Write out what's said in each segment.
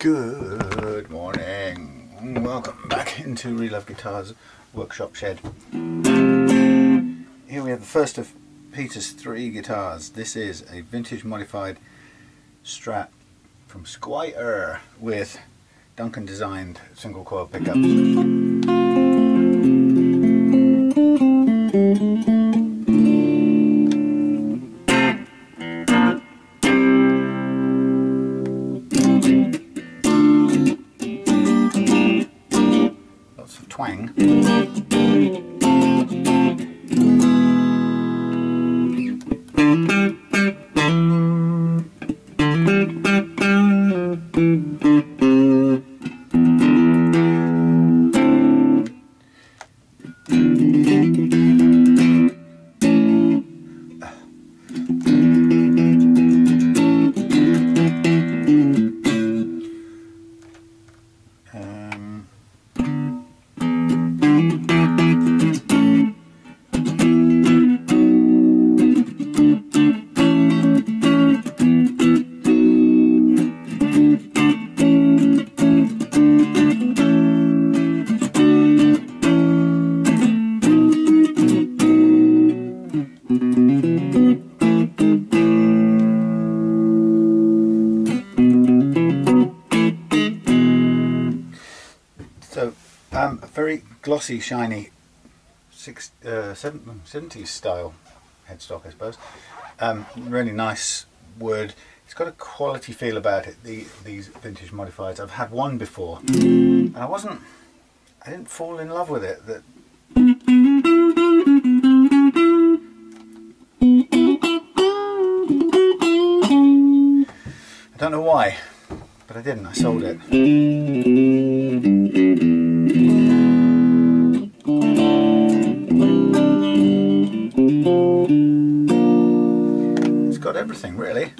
Good morning. Welcome back into Relove Guitars workshop shed. Here we have the first of Peter's 3 guitars. This is a vintage modified Strat from Squier with Duncan designed single coil pickups. Lots of twang. So, a very glossy, shiny 70s style headstock, I suppose. Really nice wood. It's got a quality feel about it, these vintage modifieds. I've had one before, and I didn't fall in love with it. I don't know why, but I didn't. I sold it. It's got everything, really.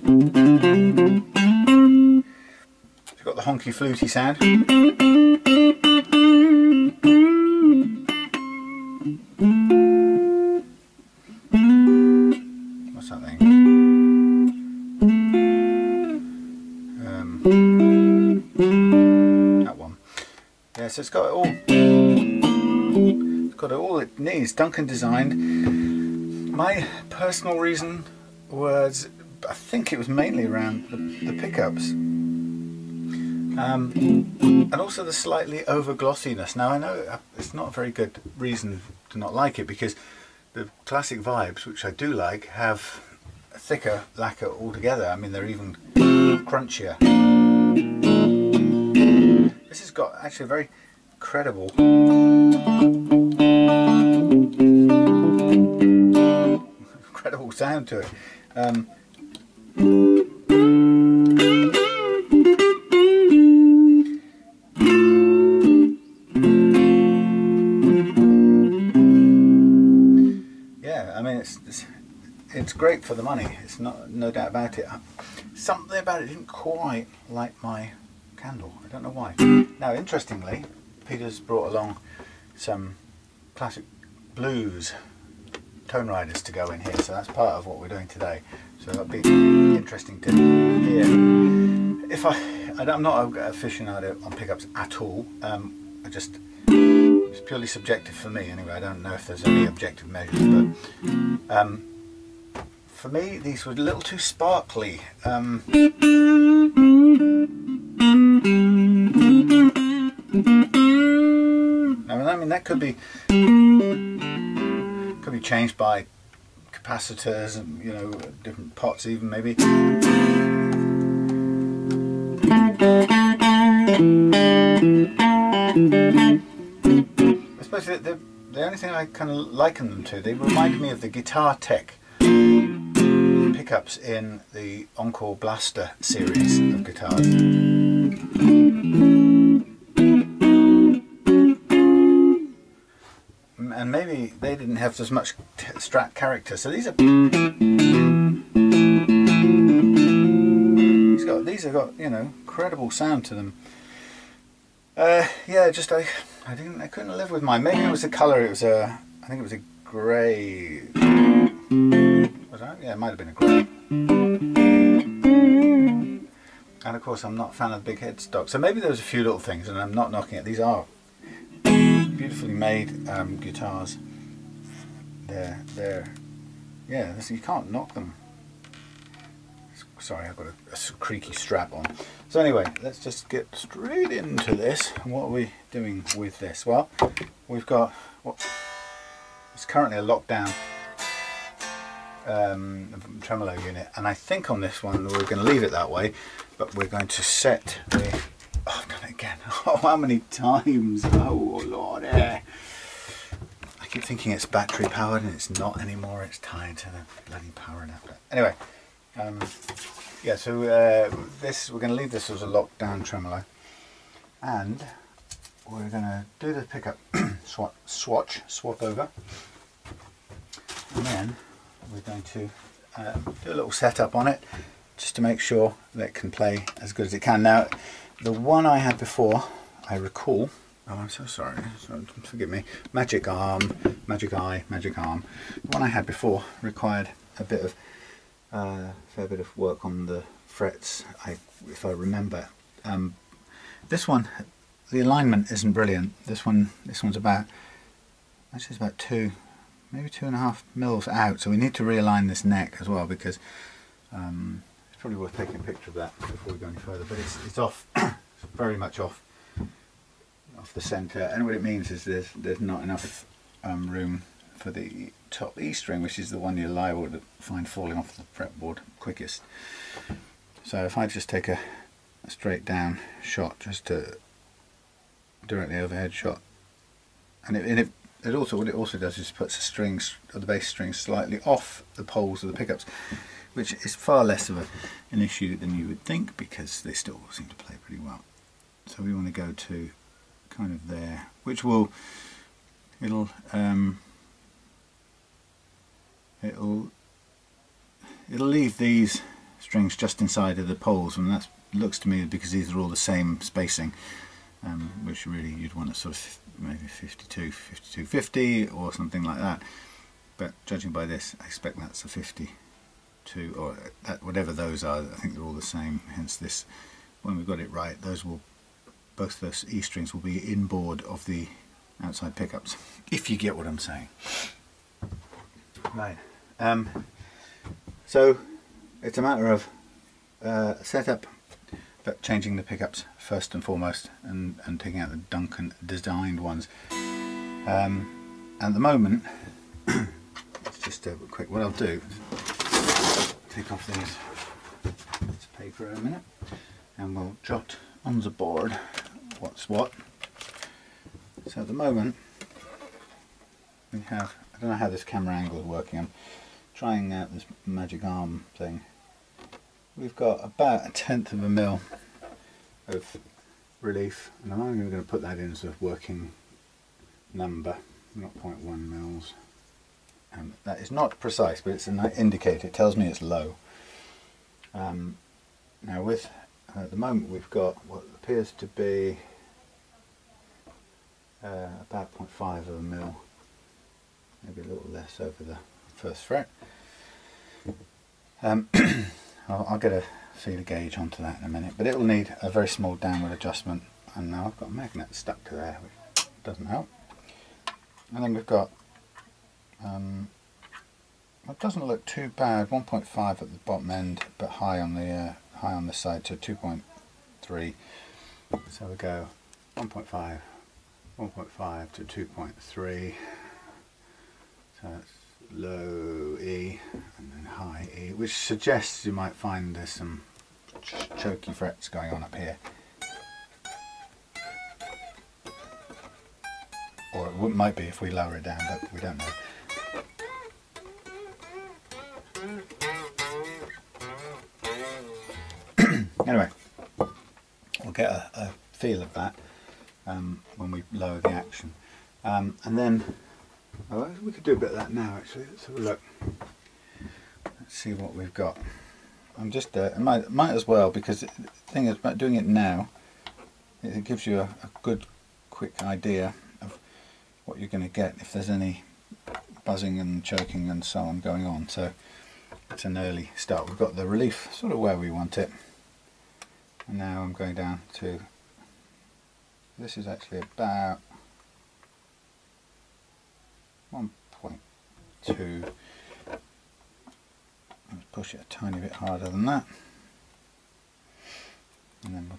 It's got the honky fluty sound. What's that thing? That one. Yeah, so it's got all it needs. Duncan designed. My personal reason was, I think it was mainly around the pickups, and also the slightly over glossiness. Now I know it's not a very good reason to not like it, because the classic vibes, which I do like, have a thicker lacquer altogether. I mean, they're even crunchier. This has got actually a very credible sound to it. Yeah, I mean, it's great for the money. It's no doubt about it. Something about it didn't quite like my candle. I don't know why. Now, interestingly, Peter's brought along some classic blues tone riders to go in here, so that's part of what we're doing today. So that'll be interesting to hear. I'm not an aficionado on pickups at all. It's purely subjective for me anyway. I don't know if there's any objective measures, but for me these were a little too sparkly. I mean, that could be changed by capacitors and, you know, different pots even, maybe. I suppose the only thing I kind of liken them to, they remind me of the Guitar Tech pickups in the Encore Blaster series of guitars. And maybe they didn't have as much Strat character, so these have got, you know, credible sound to them. Yeah, just I couldn't live with mine. Maybe it was the colour. It was I think it was a grey. Was that? Yeah, it might have been a grey. And of course I'm not a fan of the big headstock, so maybe there's a few little things, and I'm not knocking it. These are beautifully made guitars. They're yeah, you can't knock them. Sorry, I've got a creaky strap on. So anyway, let's just get straight into this. What are we doing with this? Well, we've got it's currently a lockdown tremolo unit, and I think on this one we're going to leave it that way, but we're going to set the... Oh, I've done it again. Oh, how many times? Oh Lord, I keep thinking it's battery powered, and it's not anymore. It's tied to the bloody power adapter. Anyway, yeah, so this, we're going to leave this as a lockdown tremolo, and we're going to do the pickup swap over, and then we're going to do a little setup on it just to make sure that it can play as good as it can. Now, the one I had before, I recall, oh, I'm so sorry, forgive me, Magic Arm, Magic Eye, Magic Arm. The one I had before required a bit of fair bit of work on the frets, if I remember. This one, the alignment isn't brilliant. This one's about, actually it's about maybe 2.5 mils out, so we need to realign this neck as well, because it's probably worth taking a picture of that before we go any further. But it's off, it's very much off the centre, and what it means is there's not enough room for the top E string, which is the one you're liable to find falling off the fretboard quickest. So if I just take a straight down shot, just to directly overhead shot, and it also, what it also does is puts the strings, or the bass strings, slightly off the poles of the pickups, which is far less of an issue than you would think, because they still seem to play pretty well. So we want to go to kind of there, which will, it'll leave these strings just inside of the poles, and that looks to me, because these are all the same spacing, which really you'd want a sort of maybe 52, 50 or something like that. But judging by this, I expect that's a 52, or whatever those are. I think they're all the same. Hence this, when we've got it right, both those E strings will be inboard of the outside pickups, if you get what I'm saying. Right. So it's a matter of setup, but changing the pickups first and foremost, and taking out the Duncan designed ones. At the moment, it's just a quick, what I'll do is take off this paper in a minute, and we'll jot on the board what's what. So at the moment we have, I don't know how this camera angle is working, I'm trying out this Magic Arm thing. We've got about 1/10 of a mil of relief, and I'm only going to put that in as a working number, 0.1 mils. That is not precise, but it's an indicator, it tells me it's low. Now with, at the moment we've got what appears to be about 0.5 of a mil, maybe a little less over the first fret. I'll get a feeler gauge onto that in a minute, but it will need a very small downward adjustment, and now I've got a magnet stuck to there, which doesn't help. And then we've got, it doesn't look too bad, 1.5 at the bottom end, but high on the side, so 2.3. So we go 1.5, 1.5 to 2.3. So that's low E and then high E, which suggests you might find there's some choky frets going on up here, or it might be if we lower it down, but we don't know. Anyway, we'll get a feel of that when we lower the action, and then we could do a bit of that now actually. Let's have a look. Let's see what we've got. I'm just might as well, because the thing is about doing it now, it gives you a good quick idea of what you're going to get if there's any buzzing and choking and so on going on. So it's an early start. We've got the relief sort of where we want it. And now I'm going down to, this is actually about 1.2. Let's push it a tiny bit harder than that. And then we'll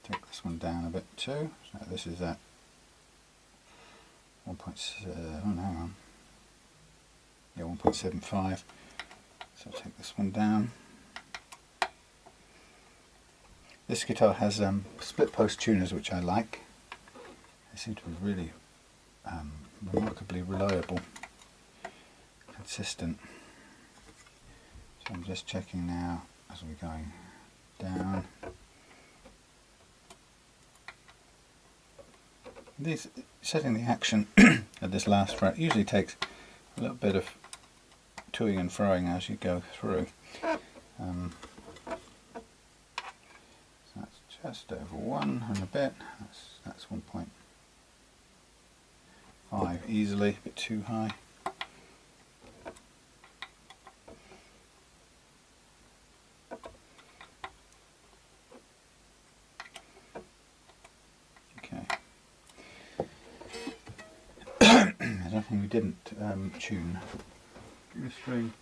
take this one down a bit too. So this is at 1.7, hang on. Yeah, 1.75. So I'll take this one down. This guitar has split post tuners, which I like. They seem to be really remarkably reliable, consistent. So I'm just checking now as we're going down. Setting the action at this last fret usually takes a little bit of toing and froing as you go through. So that's just over 1 and a bit. That's 1.5 easily, a bit too high. Okay. There's nothing we didn't tune. The string.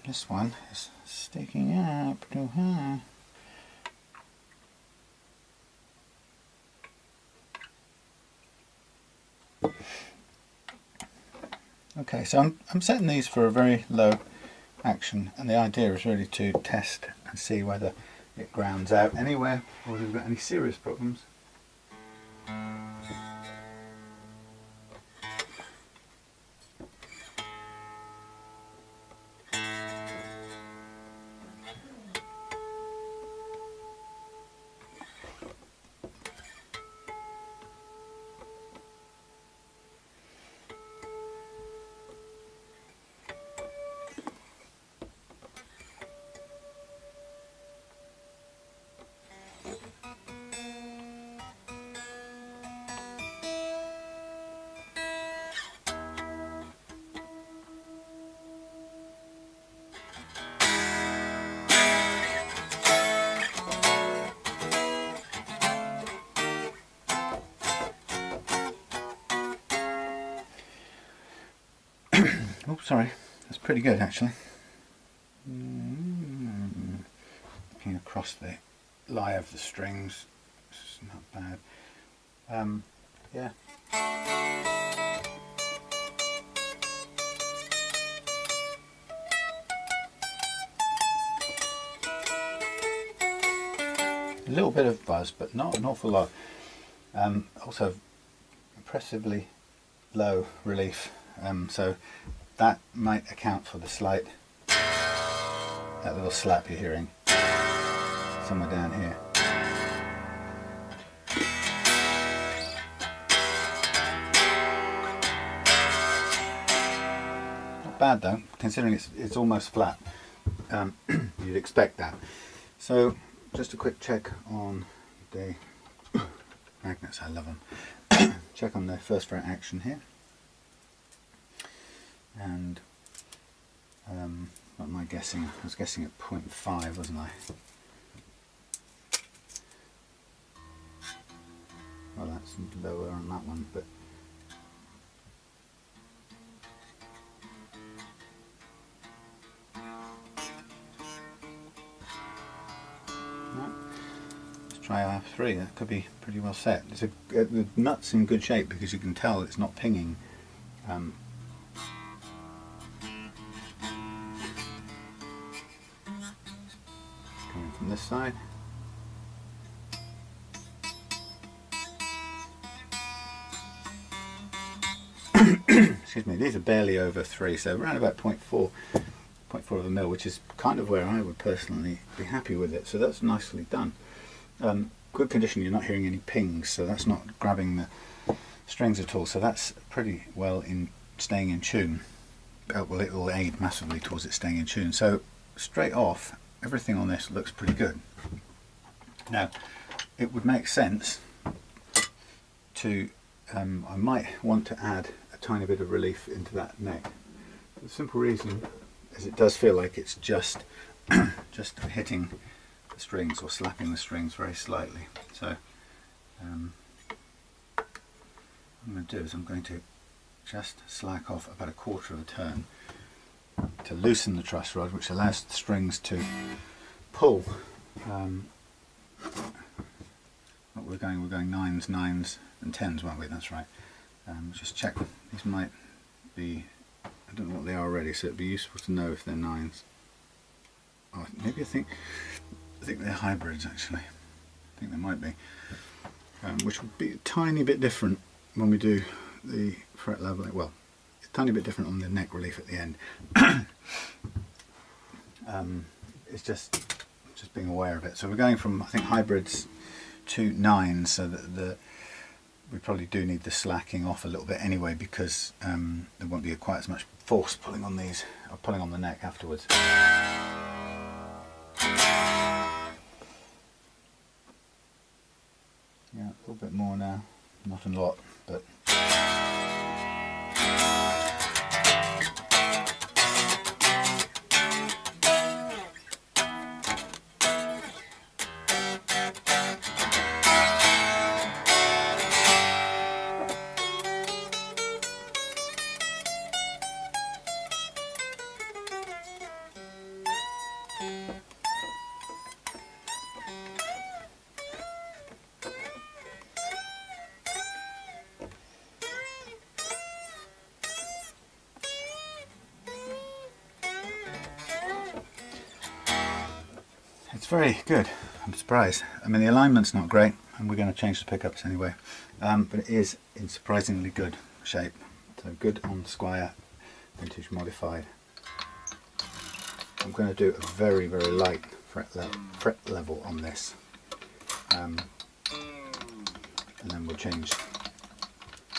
This one is sticking up too high. Okay, so I'm setting these for a very low action, and the idea is really to test and see whether it grounds out anywhere or whether we've got any serious problems. Oh, sorry, that's pretty good actually. Looking across the lie of the strings, it's not bad. Yeah. A little bit of buzz, but not an awful lot. Also, impressively low relief, so that might account for the slight, that little slap you're hearing somewhere down here. Not bad though, considering it's almost flat. You'd expect that. So just a quick check on the magnets, I love them. Check on the first fret action here. And what am I guessing? I was guessing at 0.5, wasn't I? Well, that's lower on that one, but let's try R3. That could be pretty well set. The nut's in good shape because you can tell it's not pinging from this side. Excuse me, these are barely over 3, so around about 0.4 of a mil, which is kind of where I would personally be happy with it. So that's nicely done. Good condition, you're not hearing any pings, so that's not grabbing the strings at all, so that's pretty well in staying in tune. Well, it will aid massively towards it staying in tune. So straight off, everything on this looks pretty good. Now, it would make sense to, I might want to add a tiny bit of relief into that neck. The simple reason is it does feel like it's just just hitting the strings or slapping the strings very slightly. So what I'm going to do is I'm going to just slack off about 1/4 of a turn to loosen the truss rod, which allows the strings to pull. We're going 9s, 9s and 10s, weren't we? That's right. Just check. These might be, I don't know what they are already, so it'd be useful to know if they're 9s. Oh, maybe I think they're hybrids actually. I think they might be, which would be a tiny bit different when we do the fret leveling. Well, it's a tiny bit different on the neck relief at the end. It's just being aware of it. So we're going from, I think, hybrids to 9s, so that we probably do need the slacking off a little bit anyway, because there won't be quite as much force pulling on these, or pulling on the neck afterwards. Yeah, a little bit more now, not a lot, but it's very good. I'm surprised. I mean, the alignment's not great, and we're going to change the pickups anyway, but it is in surprisingly good shape. So good on Squier Vintage Modified. I'm going to do a very, very light fret level on this, and then we'll change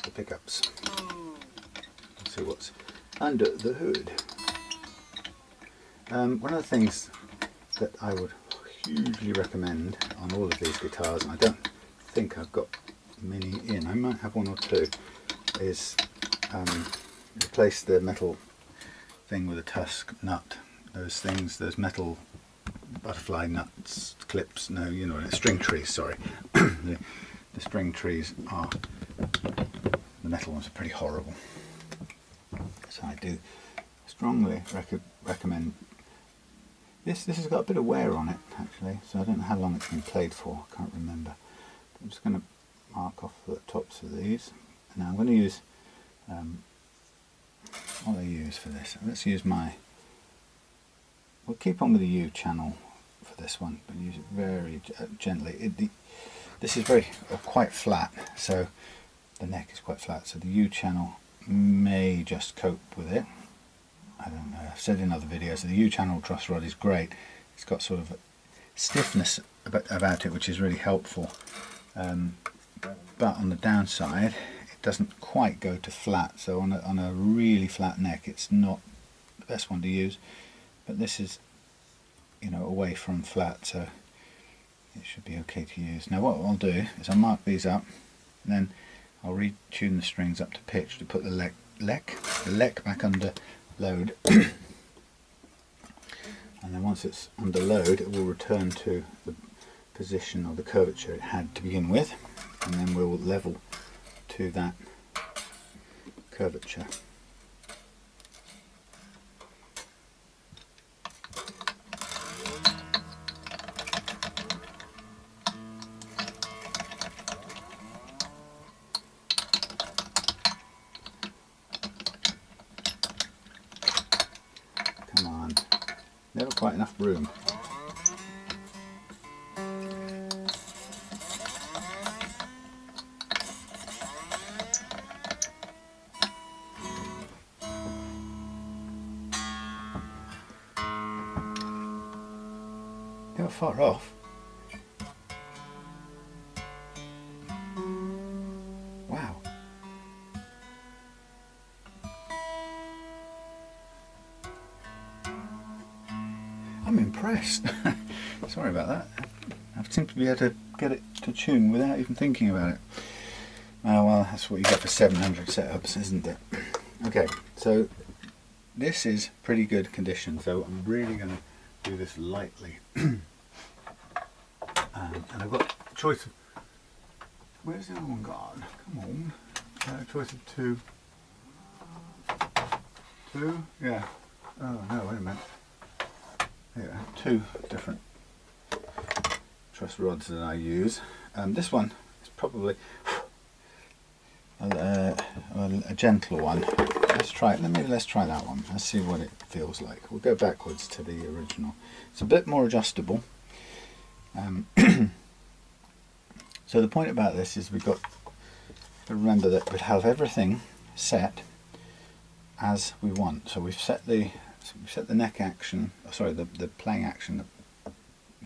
the pickups. Let's see what's under the hood. One of the things that I would hugely recommend on all of these guitars, and I don't think I've got many in, I might have 1 or 2, is replace the metal thing with a tusk nut. Those things, those metal butterfly nuts, clips, no, you know, string trees, sorry. The string trees are, the metal ones are pretty horrible. So I do strongly recommend this. This has got a bit of wear on it actually, so I don't know how long it's been played for, I can't remember. I'm just going to mark off the tops of these. Now I'm going to use, what do I use for this? Let's use we'll keep on with the U channel for this one, but use it very gently. This is quite flat, so the neck is quite flat, so the U channel may just cope with it. I don't know, I've said in other videos that the U channel truss rod is great. It's got sort of a stiffness about it which is really helpful, but on the downside it doesn't quite go to flat, so on a really flat neck it's not the best one to use, but this is, you know, away from flat, so it should be okay to use. Now what I'll do is I'll mark these up, and then I'll retune the strings up to pitch to put the neck back under load, and then once it's under load it will return to the position or the curvature it had to begin with, and then we'll level to that curvature. Come on, never quite enough room. not far off. Wow. I'm impressed. Sorry about that. I seem to be able to get it to tune without even thinking about it. Oh well, that's what you get for 700 setups, isn't it? Okay, so this is pretty good condition, so I'm really going to do this lightly. And I've got a choice of... Where's the other one gone? Come on. A choice of two. Two? Yeah. Oh no, wait a minute. There, two different truss rods that I use. This one is probably a gentle one. Let's try it. Let's try that one. Let's see what it feels like. We'll go backwards to the original. It's a bit more adjustable. So the point about this is we've got to remember that we have everything set as we want. So we've set the neck action. Sorry, the playing action.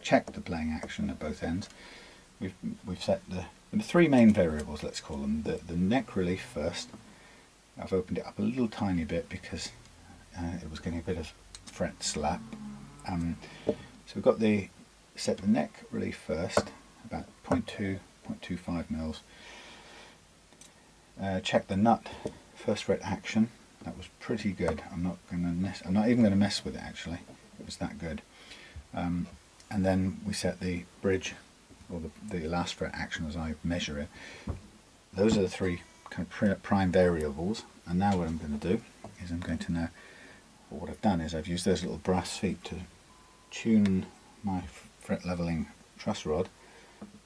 Checked the playing action at both ends. We've set the three main variables. Let's call them the neck relief first. I've opened it up a little tiny bit because it was getting a bit of fret slap. So we've got set the neck relief first, about 0.25 mils. Check the nut first fret action. That was pretty good. I'm not even going to mess with it actually. It was that good. And then we set the bridge, or the last fret action as I measure it. Those are the three kind of prime variables. And now what I'm going to do is what I've done is I've used those little brass feet to tune my fret leveling truss rod,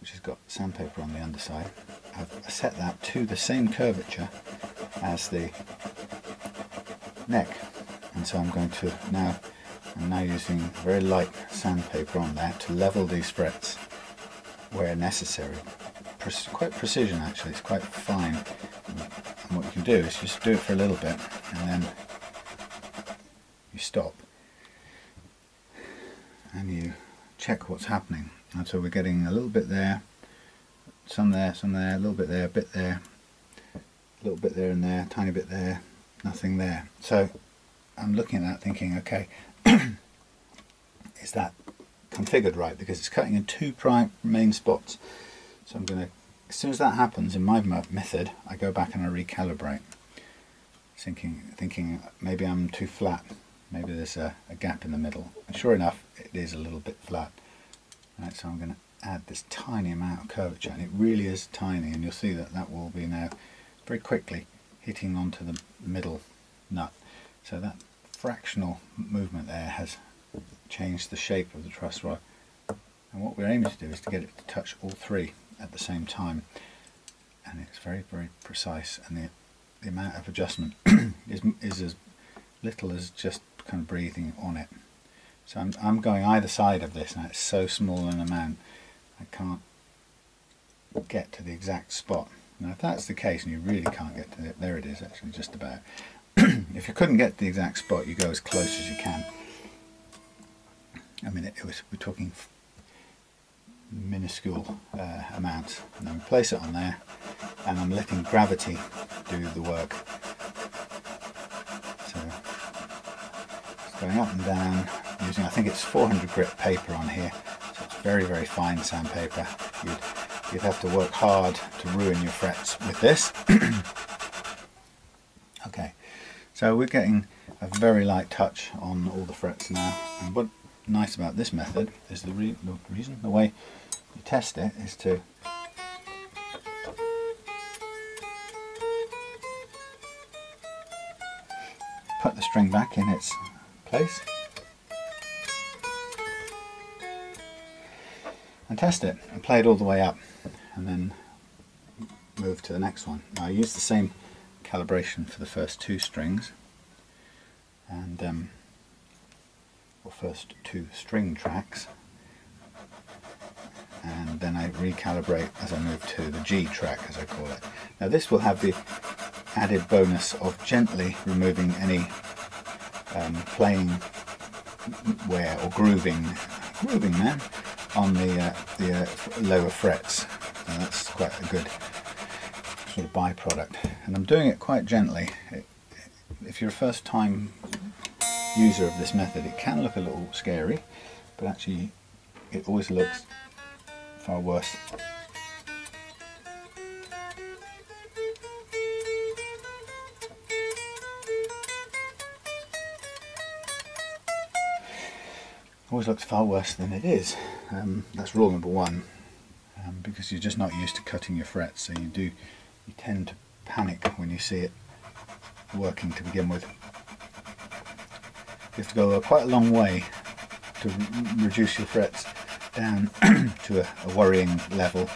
which has got sandpaper on the underside. I've set that to the same curvature as the neck, and so I'm going to I'm now using very light sandpaper on there to level these frets where necessary. Quite precision actually, it's quite fine. And what you can do is just do it for a little bit and then you stop and you check what's happening. And so we're getting a little bit there, some there, a little bit there, a bit there, a little bit there and there, tiny bit there, nothing there. So I'm looking at that thinking, okay, is that configured right? Because it's cutting in two main spots. So I'm going to, as soon as that happens in my method, I go back and I recalibrate, thinking maybe I'm too flat, maybe there's a gap in the middle. And sure enough, it is a little bit flat. Right, so I'm going to add this tiny amount of curvature, and it really is tiny, and you'll see that will be now very quickly hitting onto the middle nut. So that fractional movement there has changed the shape of the truss rod, and what we're aiming to do is to get it to touch all three at the same time, and it's very, very precise, and the amount of adjustment is as little as just kind of breathing on it. So I'm going either side of this, and it's so small an amount I can't get to the exact spot. Now if that's the case and you really can't get to it, there it is actually, just about. If you couldn't get to the exact spot, you go as close as you can. I mean, we're talking minuscule amounts. And then we place it on there, and I'm letting gravity do the work. So it's going up and down using, I think it's 400 grit paper on here, so it's very, very fine sandpaper. You'd have to work hard to ruin your frets with this. Okay, so we're getting a very light touch on all the frets now, and what's nice about this method is the way you test it is to put the string back in its place and test it and play it all the way up, and then move to the next one. Now I use the same calibration for the first two strings, and or first two string tracks, and then I recalibrate as I move to the G track, as I call it. Now this will have the added bonus of gently removing any playing wear or grooving man, on the lower frets. So that's quite a good sort of byproduct. And I'm doing it quite gently. If you're a first time user of this method, it can look a little scary, but actually it always looks far worse. Always looks far worse than it is. That's rule number one, because you're just not used to cutting your frets, so you tend to panic when you see it working to begin with. You have to go quite a long way to reduce your frets down to a worrying level,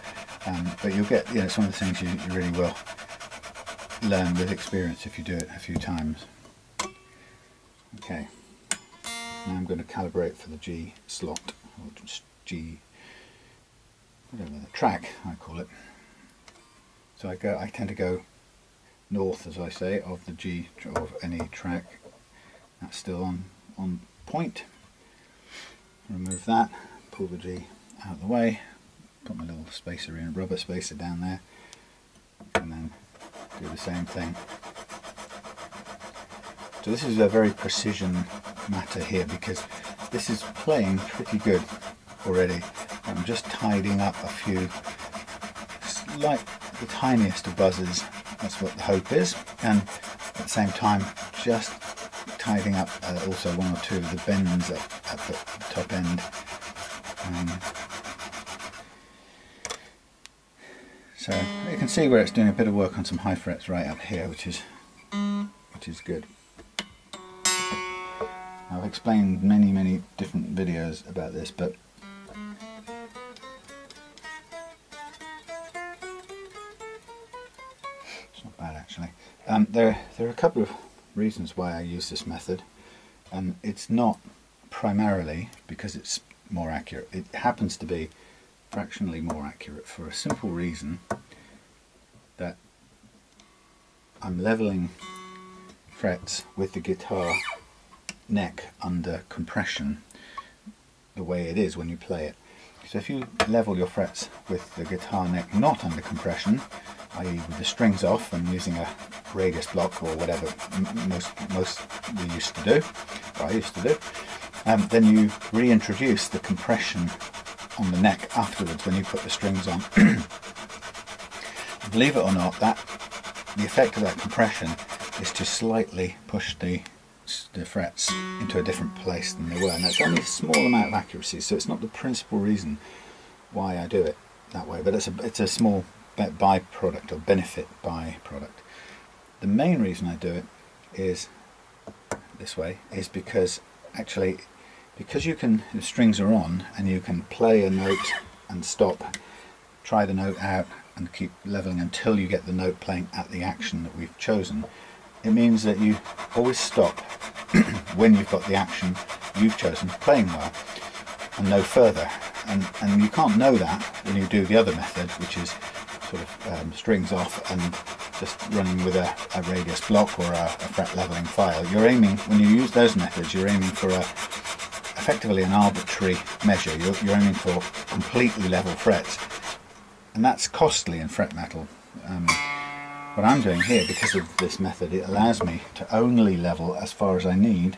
but you'll get, it's one of the things you really will learn with experience if you do it a few times. Okay. Now I'm going to calibrate for the G slot, or G, whatever, the track I call it. So I tend to go north, as I say, of the G, of any track. That's still on point. Remove that, pull the G out of the way, put my little spacer in, rubber spacer down there, and then do the same thing. So this is a very precision matter here, because this is playing pretty good already. I'm just tidying up a few, like the tiniest of buzzes, that's what the hope is, and at the same time just tidying up also one or two of the bends at the top end. So you can see where it's doing a bit of work on some high frets right up here, which is good. I've explained many different videos about this, but it's not bad actually. There are a couple of reasons why I use this method, and it's not primarily because it's more accurate. It happens to be fractionally more accurate for a simple reason, that I'm leveling frets with the guitar neck under compression the way it is when you play it. So if you level your frets with the guitar neck not under compression, i.e. with the strings off and using a radius block or whatever most we used to do, or I used to do, then you reintroduce the compression on the neck afterwards when you put the strings on. Believe it or not, the effect of that compression is to slightly push the frets into a different place than they were, and that's only a small amount of accuracy, so it's not the principal reason why I do it that way, but it's a small byproduct or benefit byproduct. The main reason I do it is this way, is because actually, because the strings are on and you can play a note and stop, try the note out and keep leveling until you get the note playing at the action that we've chosen. It means that you always stop when you've got the action you've chosen playing well, and no further. And you can't know that when you do the other method, which is sort of strings off and just running with a radius block or a fret leveling file. You're aiming, when you use those methods, you're aiming for effectively an arbitrary measure. You're aiming for completely level frets, and that's costly in fret metal. What I'm doing here, because of this method, it allows me to only level as far as I need.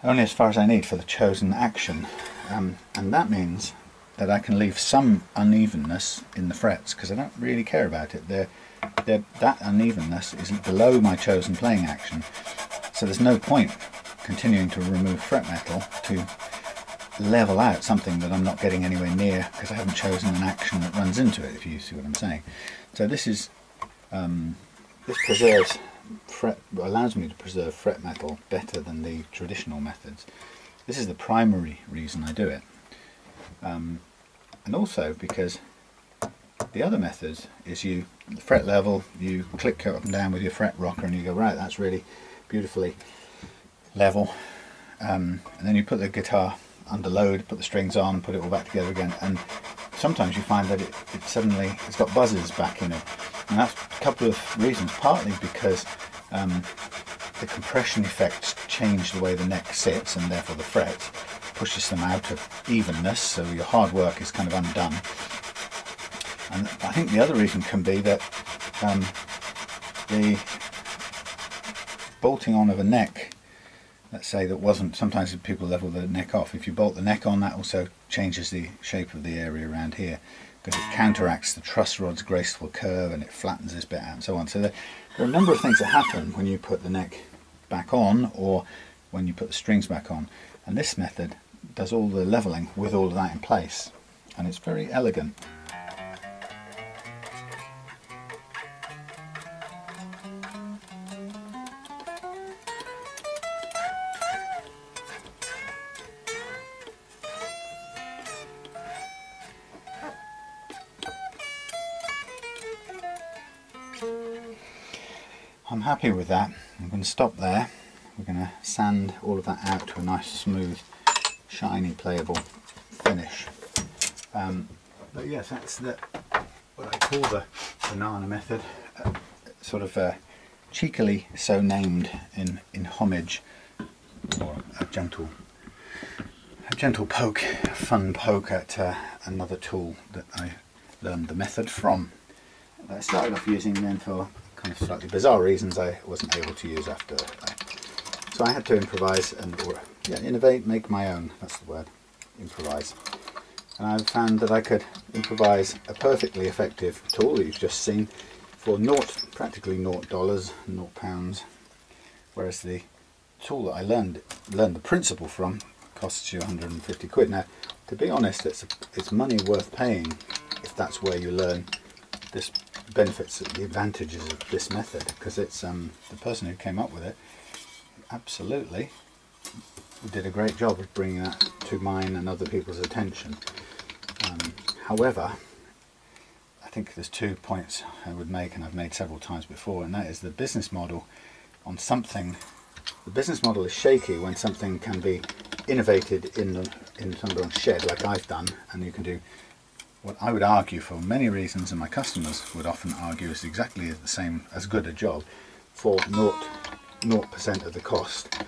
Only as far as I need for the chosen action, and that means that I can leave some unevenness in the frets, because I don't really care about it. That unevenness is below my chosen playing action, so there's no point continuing to remove fret metal to level out something that I'm not getting anywhere near because I haven't chosen an action that runs into it, if you see what I'm saying. So this preserves allows me to preserve fret metal better than the traditional methods. This is the primary reason I do it, and also because the other methods is you fret level, you click up and down with your fret rocker and you go, right, that's really beautifully level, and then you put the guitar under load, put the strings on, put it all back together again, and sometimes you find that it's got buzzes back in it, and that's a couple of reasons. Partly because the compression effects change the way the neck sits and therefore the frets, pushes them out of evenness, so your hard work is kind of undone. And I think the other reason can be that the bolting on of a neck, let's say that wasn't, sometimes people level the neck off. If you bolt the neck on, that also changes the shape of the area around here, because it counteracts the truss rod's graceful curve and it flattens this bit out and so on. So there are a number of things that happen when you put the neck back on or when you put the strings back on. And this method does all the leveling with all of that in place. And it's very elegant. I'm happy with that. I'm going to stop there. We're going to sand all of that out to a nice smooth, shiny, playable finish. But yes, that's what I call the banana method, sort of cheekily so named in homage, or a gentle poke, a fun poke at another tool that I learned the method from. I started off using then for kind of slightly bizarre reasons I wasn't able to use after that. So I had to improvise and innovate, make my own, that's the word, improvise. And I found that I could improvise a perfectly effective tool that you've just seen for practically $0, £0, whereas the tool that I learned the principle from costs you 150 quid. Now, to be honest, it's money worth paying if that's where you learn this benefits, the advantages of this method, because it's the person who came up with it absolutely did a great job of bringing that to mine and other people's attention. However, I think there's 2 points I would make, and I've made several times before, and that is the business model on something. The business model is shaky when something can be innovated in someone's shed, like I've done, and you can do what I would argue for many reasons, and my customers would often argue is exactly the same, as good a job for 0% of the cost.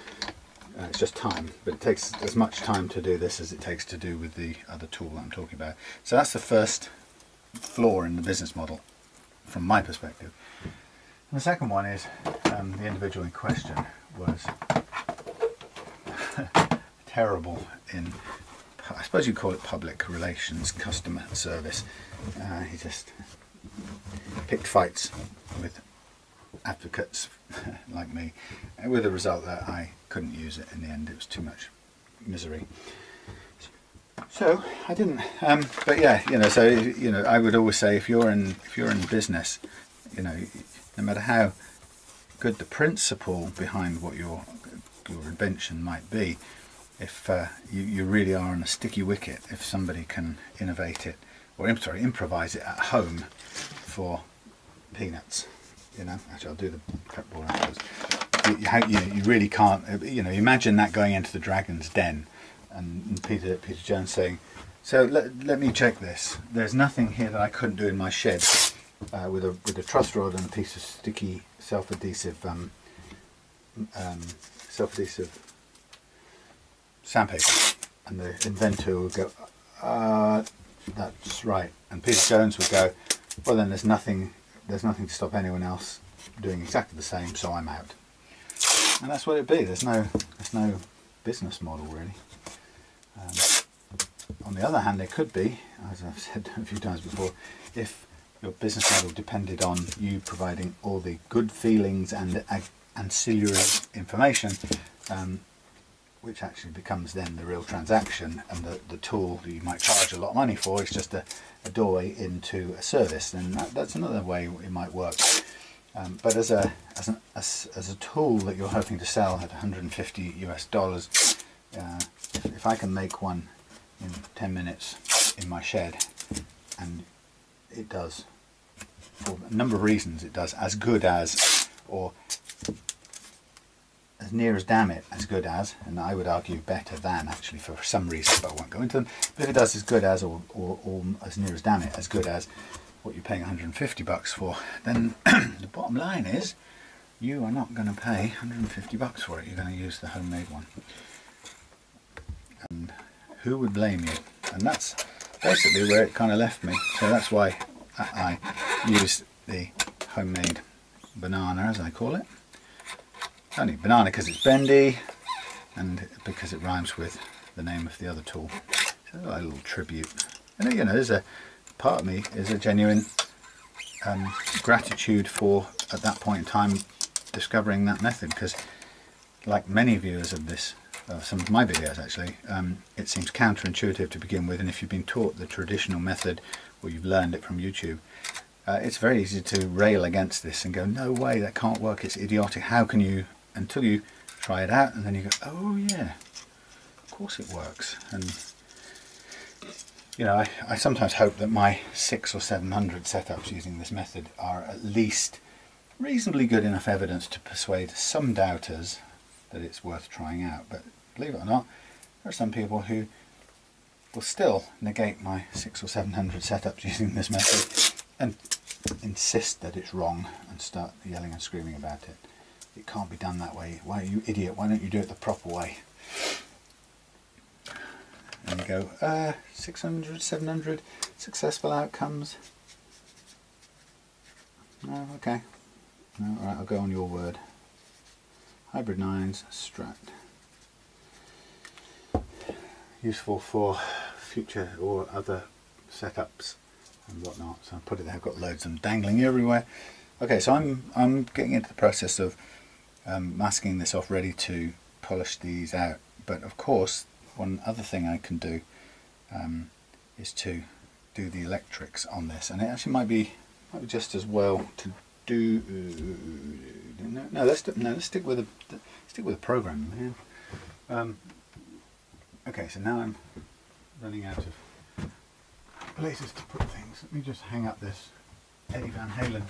It's just time, but it takes as much time to do this as it takes to do with the other tool that I'm talking about. So that's the first flaw in the business model from my perspective. And the second one is the individual in question was terrible in, I suppose you'd call it public relations, customer service. He just picked fights with advocates like me, with the result that I couldn't use it in the end. It was too much misery. So I didn't. But yeah, so I would always say if you're in business, no matter how good the principle behind what your invention might be, if you really are on a sticky wicket, if somebody can innovate it, or improvise it at home for peanuts, actually I'll do the prep board afterwards. You really can't, imagine that going into the Dragon's Den and Peter Jones saying, so let me check this. There's nothing here that I couldn't do in my shed with a truss rod and a piece of sticky self-adhesive sandpaper, and the inventor would go, that's right, and Peter Jones would go, well then there's nothing to stop anyone else doing exactly the same, so I'm out. And that's what it'd be. There's no business model really. On the other hand, there could be, as I've said a few times before, if your business model depended on you providing all the good feelings and ancillary information, which actually becomes then the real transaction, and the tool that you might charge a lot of money for is just a doorway into a service, then that's another way it might work. But as a tool that you're hoping to sell at $150 US, if I can make one in 10 minutes in my shed, and it does, for a number of reasons, it does as good as, or as near as damn it as good as, and I would argue better than actually for some reasons, but I won't go into them. But if it does as good as, or as near as damn it as good as what you're paying $150 for, then the bottom line is you are not going to pay 150 bucks for it. You're going to use the homemade one. And who would blame you? And that's basically where it kind of left me. So that's why I use the homemade banana, as I call it. Only banana because it's bendy and because it rhymes with the name of the other tool. So a little tribute. And you know, there's a part of me is a genuine gratitude for, at that point in time, discovering that method, because like many viewers of this, some of my videos actually, it seems counterintuitive to begin with, and if you've been taught the traditional method or you've learned it from YouTube, it's very easy to rail against this and go, no way, that can't work, it's idiotic, how can you, until you try it out and then you go, oh yeah, of course it works. And you know, I sometimes hope that my 600 or 700 setups using this method are at least reasonably good enough evidence to persuade some doubters that it's worth trying out. But believe it or not, there are some people who will still negate my 600 or 700 setups using this method and insist that it's wrong and start yelling and screaming about it. It can't be done that way. Why, you idiot, why don't you do it the proper way? And you go, 600, 700 successful outcomes. No, okay. No, alright, I'll go on your word. Hybrid 9s, Strat. Useful for future or other setups and whatnot. So I put it there, I've got loads of them dangling everywhere. Okay, so I'm getting into the process of masking this off, ready to polish these out. But of course, one other thing I can do is to do the electrics on this, and it actually might be just as well to do. No, let's stick with the program, man. Okay, so now I'm running out of places to put things. Let me just hang up this Eddie Van Halen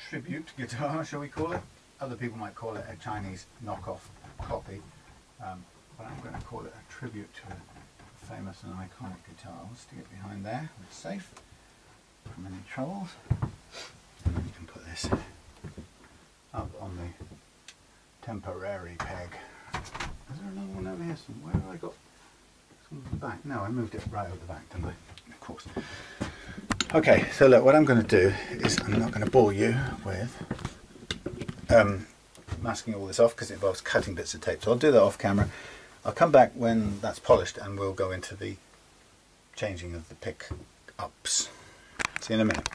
tribute guitar, shall we call it? Other people might call it a Chinese knockoff copy. But I'm going to call it a tribute to a famous and iconic guitar. I'll stick it behind there, it's safe from any troubles. And then you can put this up on the temporary peg. Is there another one over here somewhere? Where have I got some at the back? No, I moved it right over the back, didn't I? Of course. Okay, so look, what I'm going to do is I'm not going to bore you with masking all this off because it involves cutting bits of tape, so I'll do that off camera. I'll come back when that's polished and we'll go into the changing of the pick-ups. See you in a minute.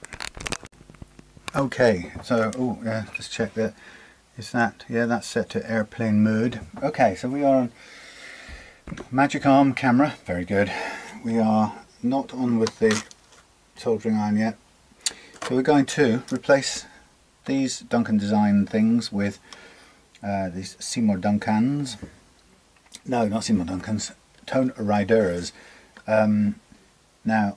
Okay, so oh yeah, just check that. Is that, yeah, that's set to airplane mode. Okay, so we are on Magic Arm camera, very good. We are not on with the soldering iron yet, so we're going to replace these Duncan Design things with these Seymour Duncans. No, not Seymour Duncans, Tone Riders. Now,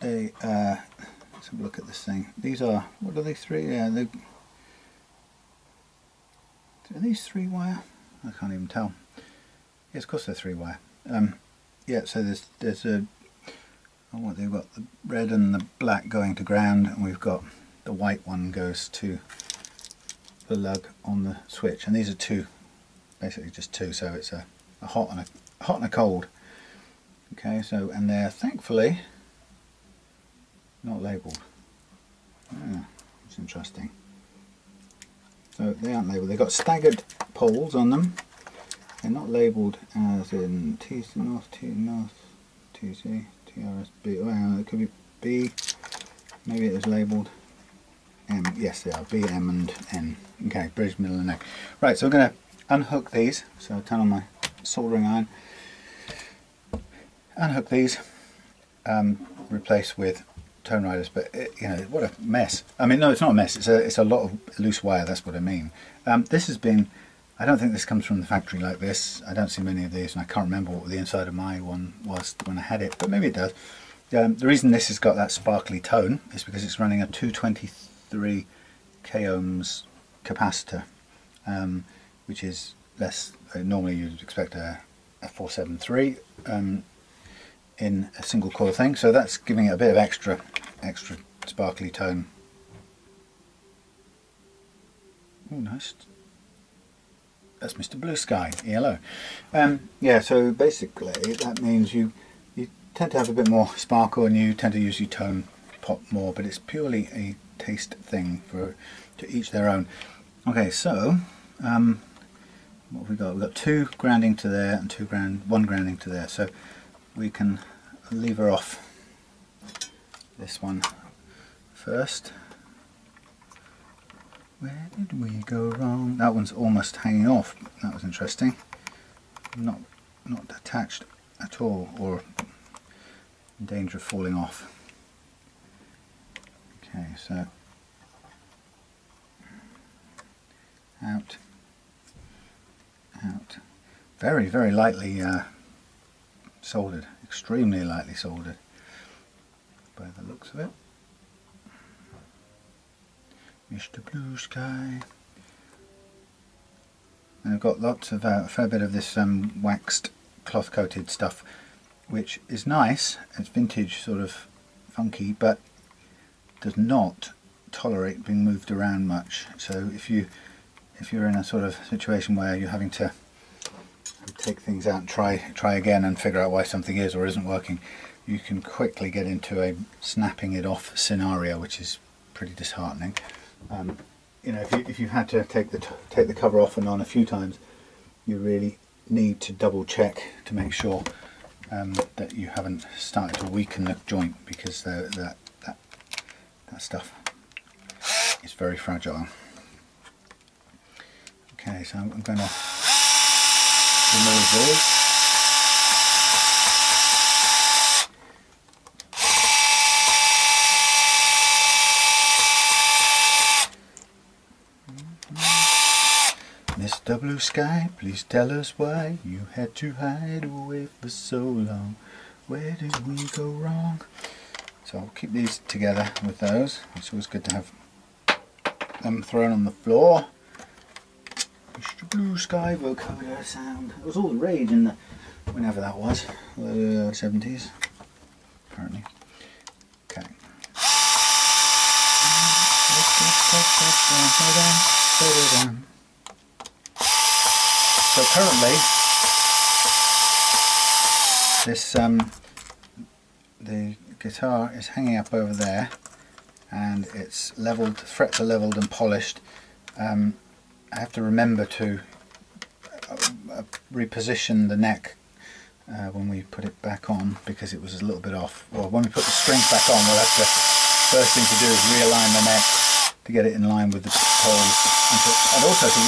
they, let's have a look at this thing. These are, what are they, three? Yeah, are these 3-wire? I can't even tell. Yes, of course they're 3-wire. Yeah, so there's a, oh, what they've got the red and the black going to ground, and we've got the white one goes to the lug on the switch, and these are two, basically just two, so it's a hot and a cold. Okay, so, and they're thankfully not labelled. Yeah, it's interesting. So they aren't labelled. They've got staggered poles on them. They're not labelled as in T North, T North, TC, TRSB. Well, it could be B. Maybe it is labelled M. Yes, they are B, M, and N. Okay, bridge, middle, and neck. Right, so we're going to unhook these. So I'll turn on my soldering iron. Unhook these. Replace with Tone Riders, but you know, what a mess. I mean, no, it's not a mess. It's a lot of loose wire. That's what I mean. This has been. I don't think this comes from the factory like this. I don't see many of these, and I can't remember what the inside of my one was when I had it, but maybe it does. The reason this has got that sparkly tone is because it's running a 223 k ohms capacitor, which is less. Normally, you'd expect a 473 in a single coil thing, so that's giving it a bit of extra sparkly tone. Oh, nice. That's Mr. Blue Sky, yellow. Yeah, so basically that means you tend to have a bit more sparkle and you tend to use your tone pot more, but it's purely a taste thing to each their own. Okay, so what have we got? We've got 2 grounding to there and 1 grounding to there, so we can lever off this one first. Where did we go wrong? That one's almost hanging off. That was interesting. Not attached at all, or in danger of falling off. Okay, so out, very, very lightly soldered, extremely lightly soldered by the looks of it. Mr. Blue Sky. And I've got lots of a fair bit of this waxed cloth coated stuff, which is nice. It's vintage, sort of funky, but does not tolerate being moved around much. So if you're in a sort of situation where you're having to take things out and try again and figure out why something is or isn't working, you can quickly get into a snapping it off scenario, which is pretty disheartening. You know, if you've had to take the cover off and on a few times, you really need to double check to make sure that you haven't started to weaken the joint, because that stuff is very fragile. Okay, so I'm going to remove those. Mr. Blue Sky, please tell us why you had to hide away for so long. Where did we go wrong? So I'll keep these together with those. It's always good to have them thrown on the floor. Mr. Blue Sky vocoder sound. It was all the rage in the, whenever that was, the 70s, apparently. Okay. So currently, this the guitar is hanging up over there, and it's leveled, frets are leveled and polished. I have to remember to reposition the neck when we put it back on, because it was a little bit off. Well, when we put the strings back on, we'll have to, first thing to do is realign the neck to get it in line with the poles, and also to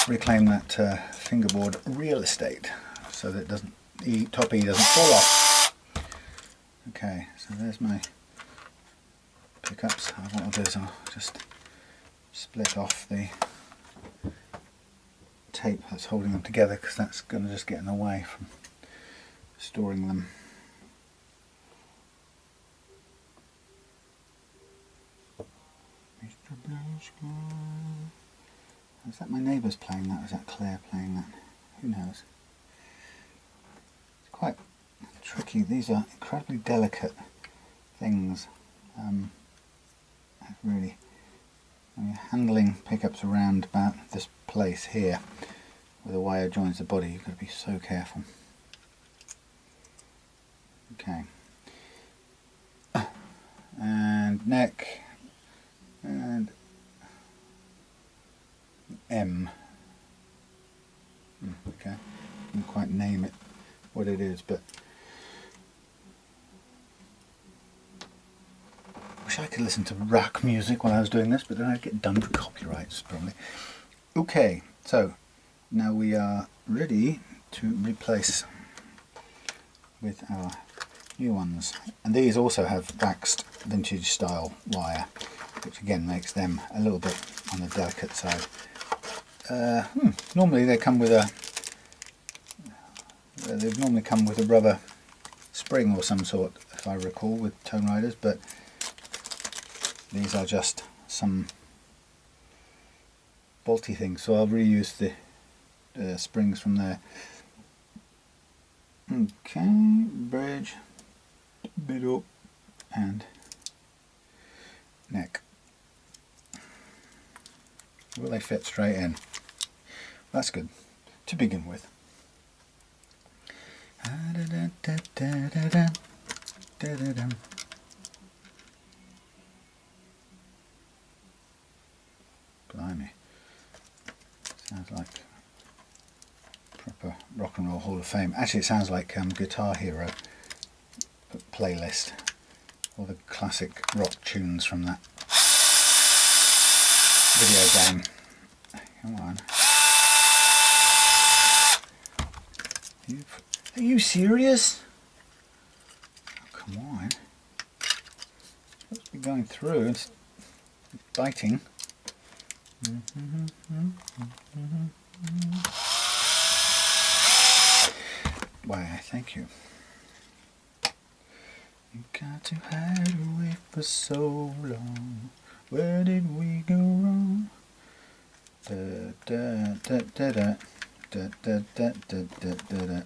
reclaim that fingerboard real estate, so that it doesn't, the top E doesn't fall off. Okay, so there's my pickups. What I'll do is I'll just split off the tape that's holding them together, because that's going to just get in the way from storing them. Mr. Blue Sky. Is that my neighbours playing that, or is that Claire playing that? Who knows? It's quite tricky. These are incredibly delicate things. Really, when you're handling pickups around about this place here, where the wire joins the body, you've got to be so careful. Okay. And neck, and M. Okay, I can't quite name it what it is, but I wish I could listen to rock music while I was doing this, but then I'd get done for copyrights probably. Okay, so now we are ready to replace with our new ones, and these also have waxed vintage style wire, which again makes them a little bit on the delicate side. Normally they come with they've normally come with a rubber spring or some sort, if I recall, with Tone Riders, but these are just some bolty things, so I'll reuse the springs from there. Okay, bridge, middle, and neck. will they fit straight in? That's good to begin with. Blimey, sounds like proper Rock and Roll Hall of Fame. Actually, it sounds like Guitar Hero playlist, all the classic rock tunes from that video game. Come on. Are you serious? Oh, come on. It's supposed to be going through. It's biting. Why, thank you. You got to hide away for so long. Where did we go wrong? Da da da da da da da da da da da da.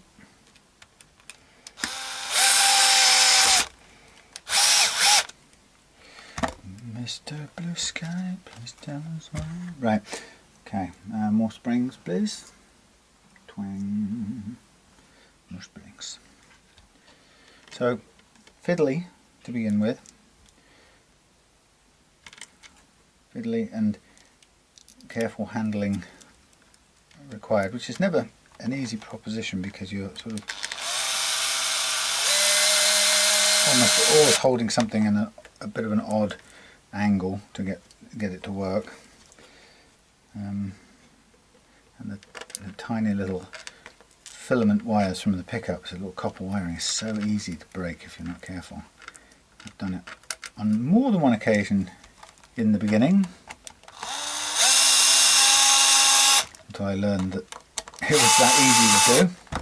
Mr. Blue Sky, please tell us why. Right, okay, more springs, please. Twang. More springs. So, fiddly to begin with. Fiddly and careful handling required, which is never an easy proposition because you're sort of almost always holding something in a bit of an odd angle to get it to work. And the tiny little filament wires from the pickups, the little copper wiring, is so easy to break if you're not careful. I've done it on more than one occasion in the beginning, until I learned that it was that easy to do,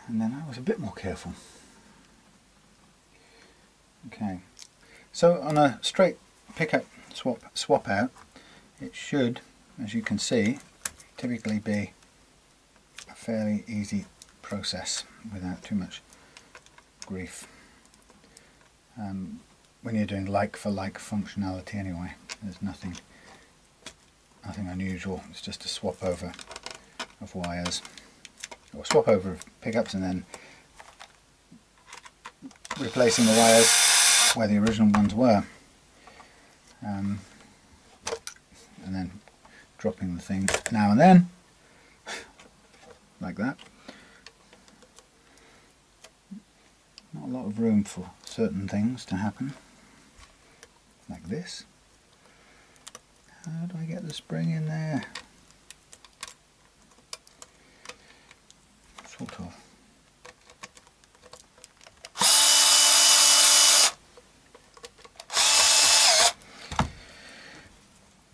and then I was a bit more careful. Okay, so on a straight pickup swap out, it should, as you can see, typically be a fairly easy process without too much grief. When you're doing like for like functionality anyway, there's nothing unusual. It's just a swap over of wires, or swap over of pickups, and then replacing the wires where the original ones were, and then dropping the thing now and then like that. Not a lot of room for certain things to happen, like this. How do I get the spring in there? Sort of.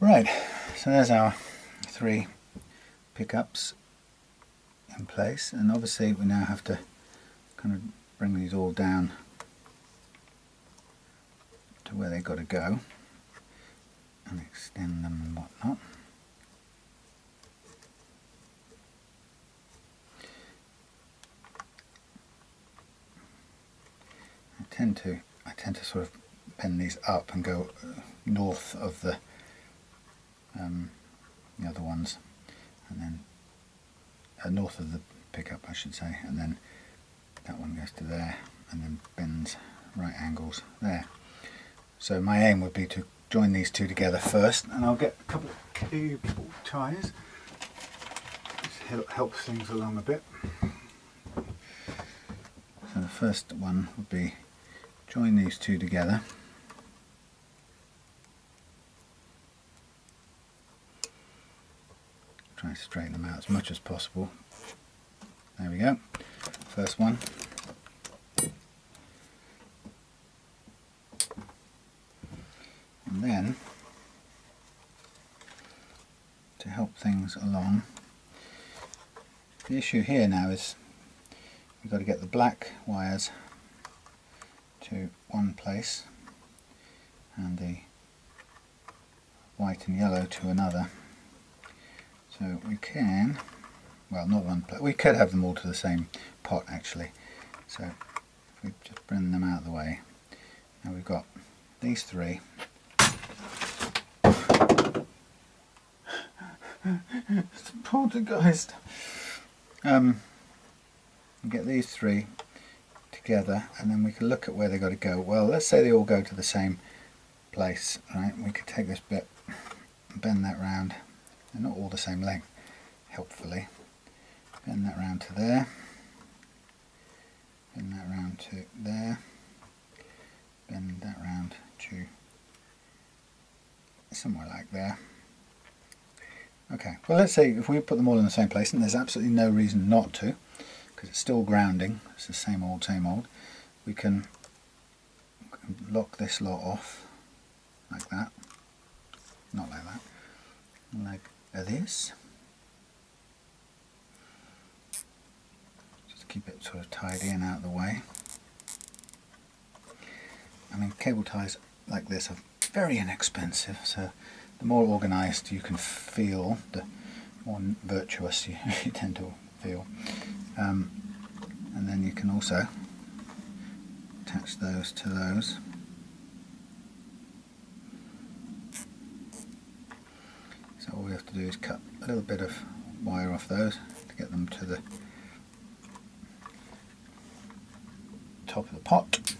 Right, so there's our 3 pickups in place, and obviously we now have to kind of bring these all down to where they've got to go and extend them and whatnot. I tend to sort of bend these up and go north of the other ones, and then north of the pickup I should say, and then that one goes to there and then bends right angles there. So my aim would be to join these two together first, and I'll get a couple of cable ties. This helps things along a bit. So the first one would be join these two together. Try to straighten them out as much as possible. There we go. First one. And then, to help things along, the issue here now is we've got to get the black wires to one place and the white and yellow to another. So we can, well, not one place, we could have them all to the same pot actually. So if we just bring them out of the way, now we've got these 3 It's a poltergeist. Get these three together, and then we can look at where they got to go. Well, let's say they all go to the same place, right? We could take this bit and bend that round. They're not all the same length, helpfully. Bend that round to there. Bend that round to there. Bend that round to somewhere like there. Okay, well, let's say if we put them all in the same place, and there's absolutely no reason not to, because it's still grounding, it's the same old, we can lock this lot off like that, not like that, like this. Just keep it sort of tidy and out of the way. I mean, cable ties like this are very inexpensive, so the more organised you can feel, the more virtuous you tend to feel. And then you can also attach those to those. So all we have to do is cut a little bit of wire off those to get them to the top of the pot.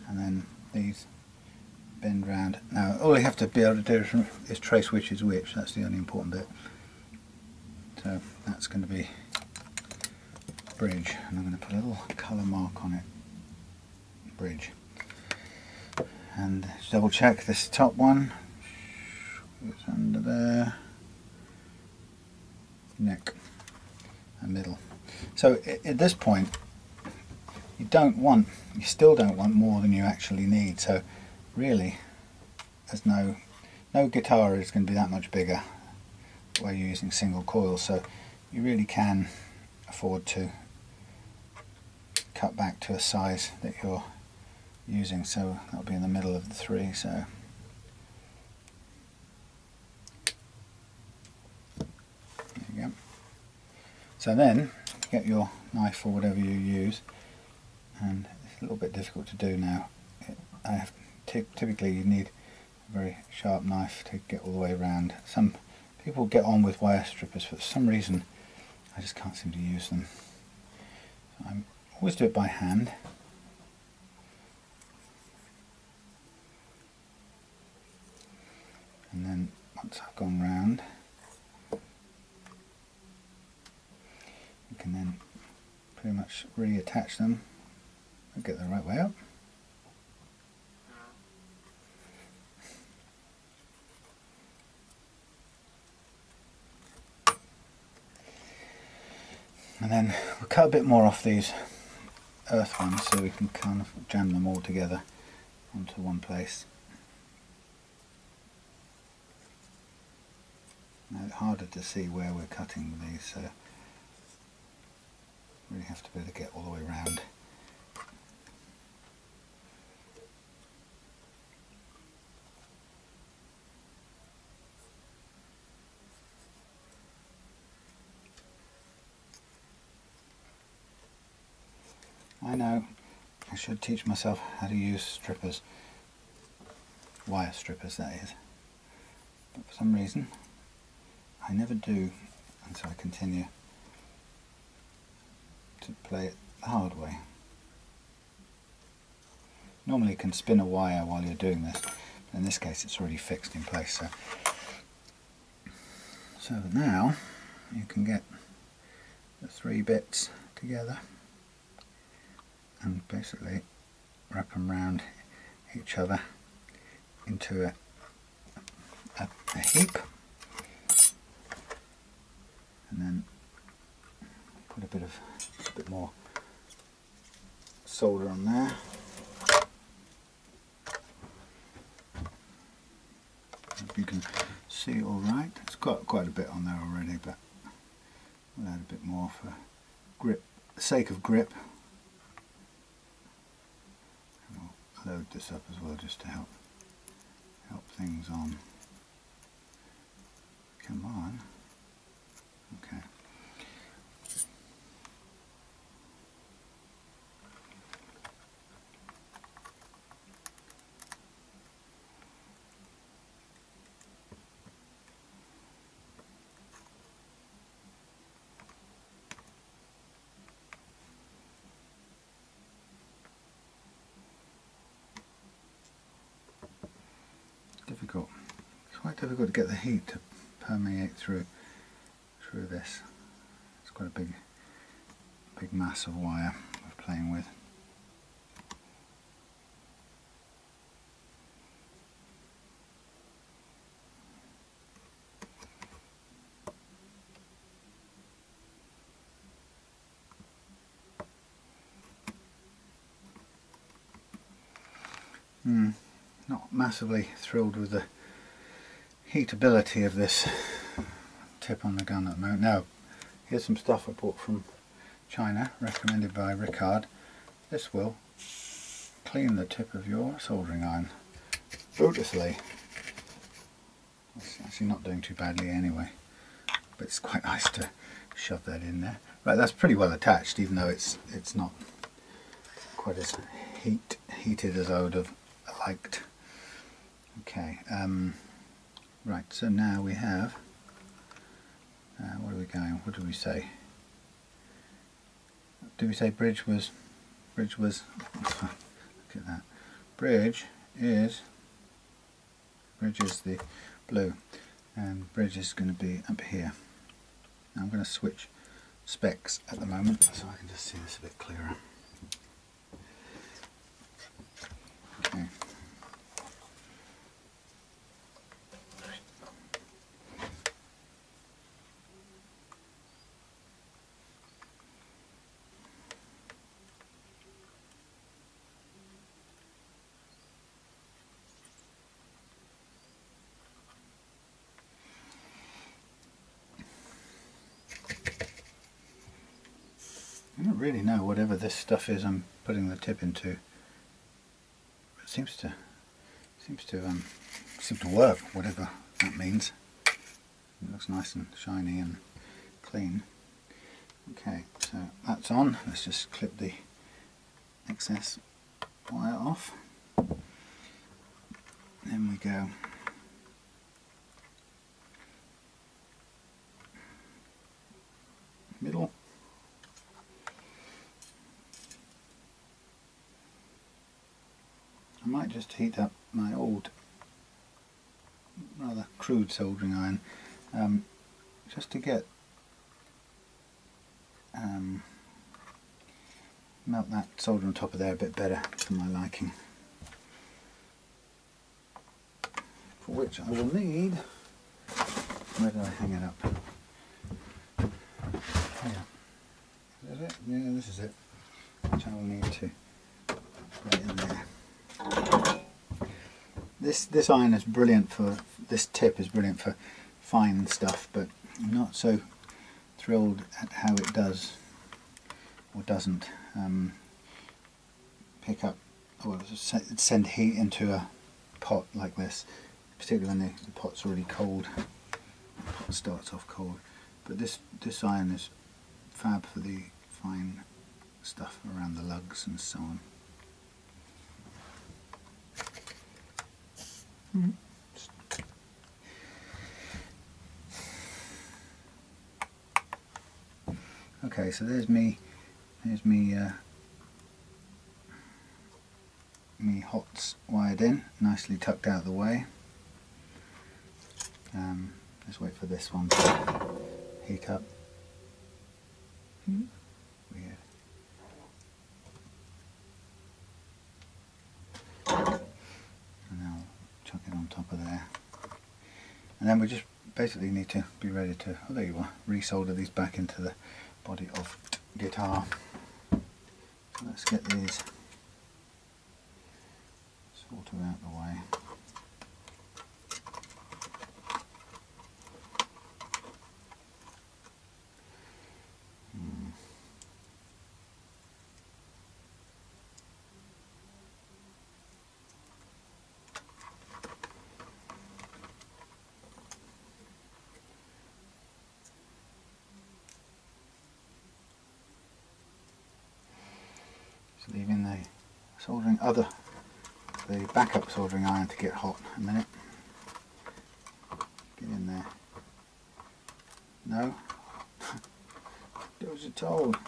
And then these bend round. Now all you have to be able to do is trace which is which. That's the only important bit. So that's going to be bridge, and I'm going to put a little colour mark on it. Bridge. And double check this top one. It's under there. Neck and middle. So at this point, you still don't want more than you actually need. So really, there's no guitar is going to be that much bigger where you're using single coils. So you really can afford to cut back to a size that you're using. So that'll be in the middle of the three. So there you go. So then get your knife or whatever you use, and it's a little bit difficult to do now. Typically you need a very sharp knife to get all the way around. Some people get on with wire strippers, but for some reason I just can't seem to use them. So I always do it by hand. And then once I've gone round, you can then pretty much reattach them and get the right way up. And then we'll cut a bit more off these earth ones so we can kind of jam them all together onto one place. Now it's harder to see where we're cutting with these, so really have to be able to get all the way around. I know, I should teach myself how to use strippers, wire strippers that is, but for some reason I never do, and so I continue to play it the hard way. Normally you can spin a wire while you're doing this, but in this case it's already fixed in place. So now you can get the three bits together and basically wrap them around each other into a heap, and then put a bit more solder on there. Hope you can see all right. It's got quite a bit on there already, but we'll add a bit more for grip, the sake of grip. Load this up as well just to help things on. Come on. Okay. quite difficult to get the heat to permeate through this. It's quite a big mass of wire we're playing with. Not massively thrilled with the heatability of this tip on the gun at the moment. Now, here's some stuff I bought from China, recommended by Ricard. This will clean the tip of your soldering iron beautifully. It's actually not doing too badly anyway, but it's quite nice to shove that in there. Right, that's pretty well attached, even though it's not quite as heated as I would have liked. Okay, right, so now we have, what are we going, what did we say? Did we say bridge was, look at that, bridge is the blue, and bridge is going to be up here. Now I'm going to switch specs at the moment so I can just see this a bit clearer. Okay. I don't really know whatever this stuff is I'm putting the tip into. It seems to work, whatever that means. It looks nice and shiny and clean. Okay, so that's on. Let's just clip the excess wire off. Then we go middle. I might just heat up my old, rather crude soldering iron, just to get melt that solder on top of there a bit better for my liking. For which I will need, where did I hang it up? Here. Is it? Yeah, this is it. Which I will need to put it in there. This iron is brilliant for, this tip is brilliant for fine stuff, but I'm not so thrilled at how it does or doesn't pick up or send heat into a pot like this, particularly when the pot's already cold. The pot starts off cold, but this iron is fab for the fine stuff around the lugs and so on. Okay, so there's me hots wired in, nicely tucked out of the way. Let's wait for this one to heat up. Weird. And now chuck it on top of there. And then we just basically need to be ready to, oh there you are, resolder these back into the body of guitar. So let's get these sort of out the way. Leaving the backup soldering iron to get hot a minute. Get in there. No? Do as you're told.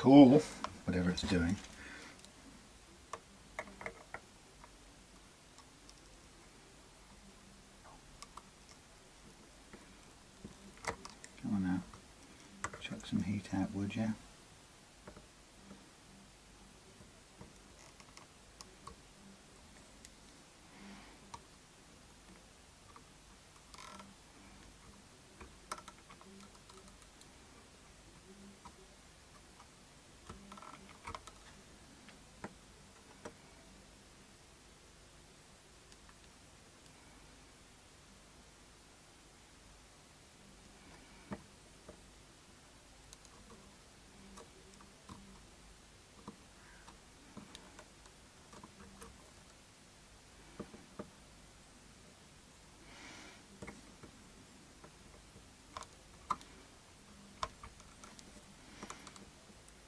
cool, whatever it's doing. Come on now, chuck some heat out, would you?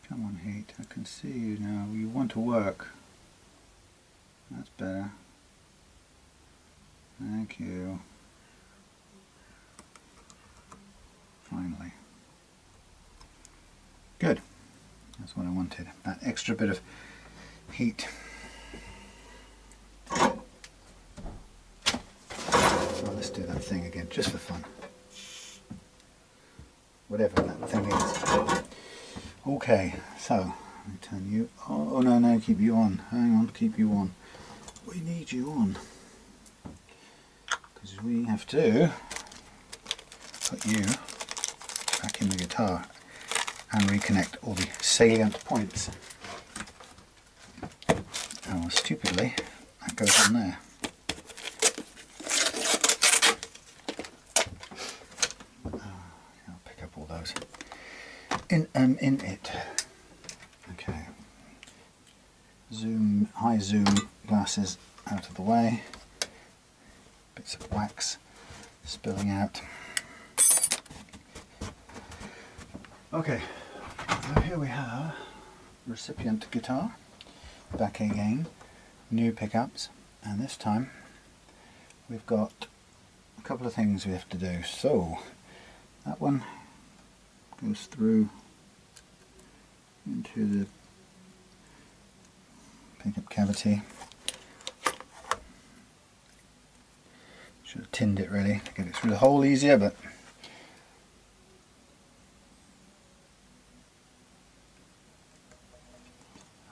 Come on, heat, I can see you now. You want to work. That's better. Thank you. Finally. Good. That's what I wanted. That extra bit of heat. So let's do that thing again, just for fun. Whatever that thing is. Okay, so let me turn you. Oh no, keep you on. Hang on, keep you on. We need you on because we have to put you back in the guitar and reconnect all the salient points. Oh, stupidly, that goes on there. I'll pick up all those. In it. Okay. Zoom, high zoom glasses out of the way. Bits of wax spilling out. Okay, so here we have recipient guitar. Back again. New pickups, and this time we've got a couple of things we have to do. So that one goes through into the pickup cavity. Should have tinned it really to get it through the hole easier, but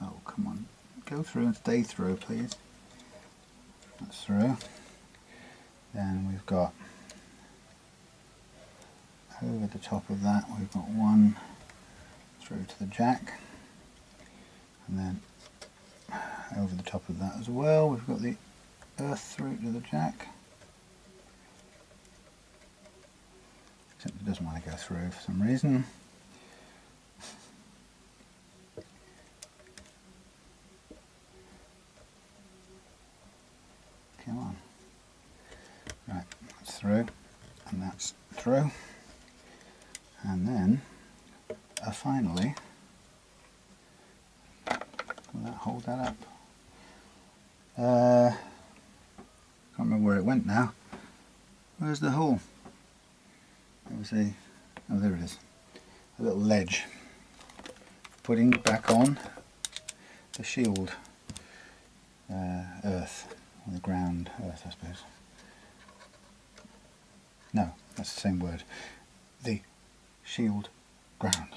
oh come on, go through and stay through please. That's through. Then we've got over the top of that we've got one through to the jack, and then over the top of that as well we've got the earth through to the jack, except it doesn't want to go through for some reason. Come on. Right, that's through and that's through. And then, finally, will that hold that up? Can't remember where it went now. Where's the hole? There was a, oh there it is, a little ledge. Putting back on the shield earth, or the ground earth I suppose. No, that's the same word. The shield ground.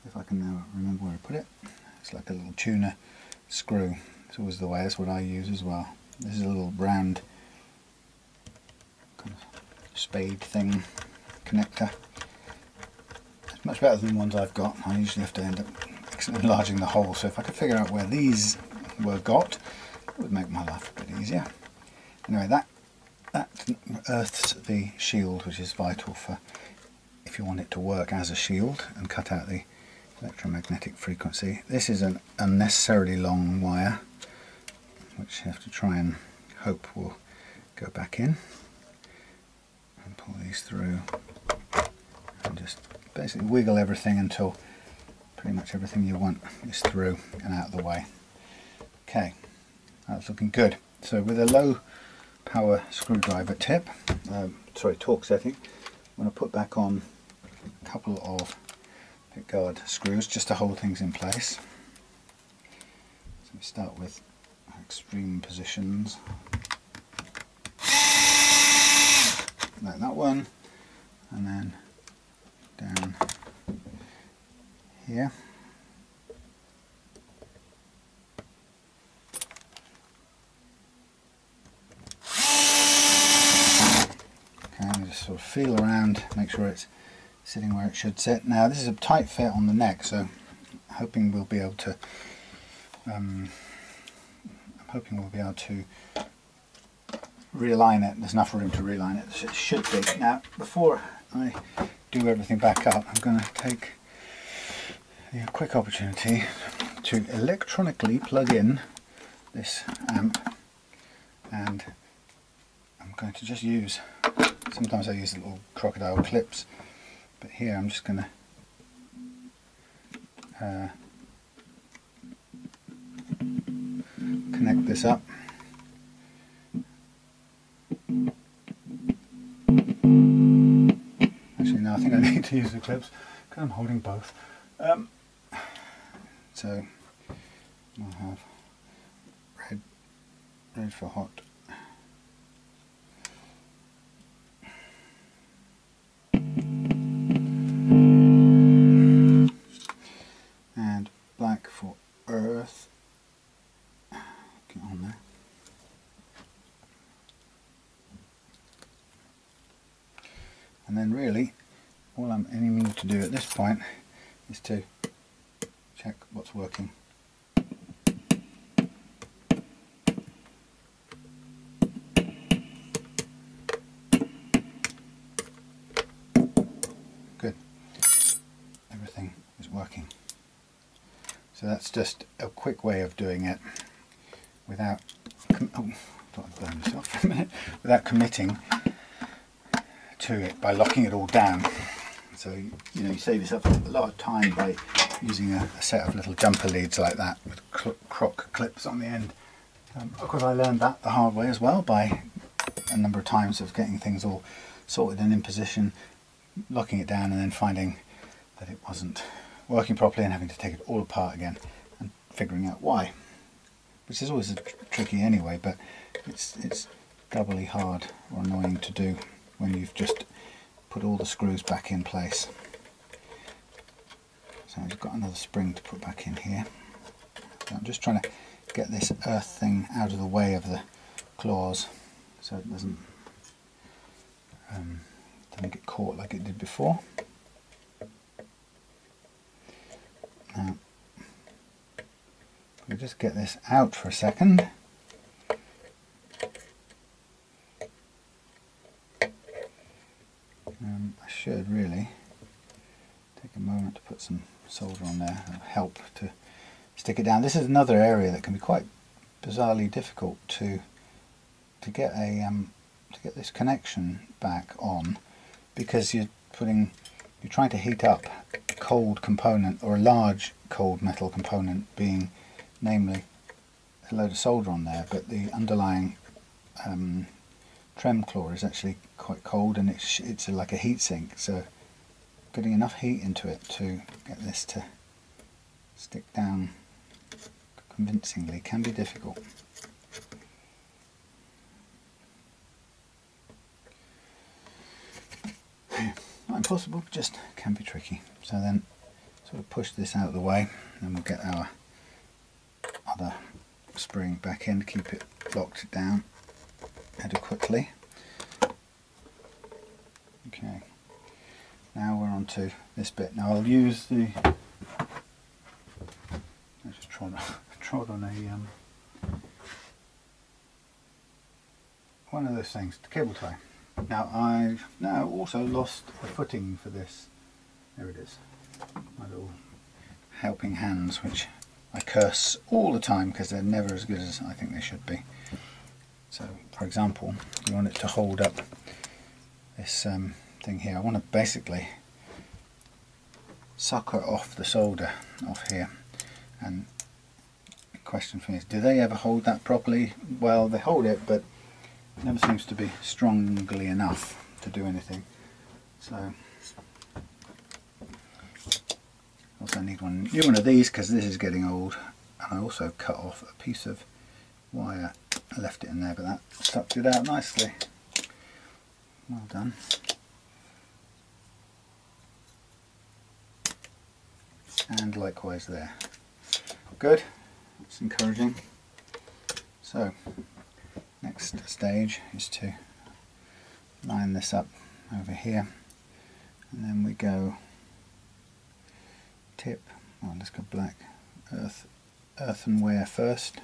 If I can now remember where I put it. It's like a little tuner screw. It's always the way, that's what I use as well. This is a little round kind of spade thing, connector. It's much better than the ones I've got. I usually have to end up enlarging the hole, so if I could figure out where these were got, it would make my life a bit easier. Anyway, that earths the shield, which is vital for if you want it to work as a shield and cut out the electromagnetic frequency. This is an unnecessarily long wire, which you have to try and hope will go back in. And pull these through and just basically wiggle everything until pretty much everything you want is through and out of the way. Okay, that's looking good. So with a low power screwdriver tip, torque setting, I'm going to put back on a couple of pickguard screws just to hold things in place. So we start with extreme positions, like that one, and then down here. Okay, and just sort of feel around, make sure it's sitting where it should sit. Now this is a tight fit on the neck, so I'm hoping we'll be able to realign it. There's enough room to realign it, so it should be. Now before I do everything back up, I'm going to take a quick opportunity to electronically plug in this amp, and I'm going to just use, sometimes I use little crocodile clips, but here I'm just going to connect this up. Actually no, I think I need to use the clips because I'm holding both. So I'll have red for hot, and black for earth. Get on there. And then really all I'm aiming to do at this point is to check what's working. Good. Everything is working. So that's just a quick way of doing it without without committing to it by locking it all down. So you save yourself a lot of time by using a set of little jumper leads like that with croc clips on the end. Of course, I learned that the hard way as well by a number of times of getting things all sorted and in position, locking it down, and then finding that it wasn't working properly and having to take it all apart again and figuring out why, which is always tricky anyway, but it's doubly hard or annoying to do when you've just put all the screws back in place. So I've got another spring to put back in here. So I'm just trying to get this earth thing out of the way of the claws so it doesn't get caught like it did before. Now we'll just get this out for a second. I should really take a moment to put some solder on there. That'll help to stick it down. This is another area that can be quite bizarrely difficult to get this connection back on, because you're trying to heat up a cold component, or a large cold metal component, being namely a load of solder on there, but the underlying trem claw is actually quite cold, and it's like a heat sink, so getting enough heat into it to get this to stick down convincingly can be difficult. Not impossible, but just can be tricky. So then sort of push this out of the way, and we'll get our other spring back in to keep it locked down adequately. Okay, now we're on to this bit. Now I'll use the, I just trod on a one of those things, the cable tie. Now I've now also lost a footing for this. There it is, my little helping hands, which I curse all the time because they're never as good as I think they should be. So for example, you want it to hold up this thing here. I want to basically sucker off the solder off here, and the question for me is, do they ever hold that properly? Well, they hold it, but it never seems to be strongly enough to do anything. So Also need one new one of these because this is getting old. And I also cut off a piece of wire. I left it in there, but that stuck it out nicely. Well done. And likewise there. Good, that's encouraging. So, next stage is to line this up over here, and then we go tip, well, let's go black, earthenware first.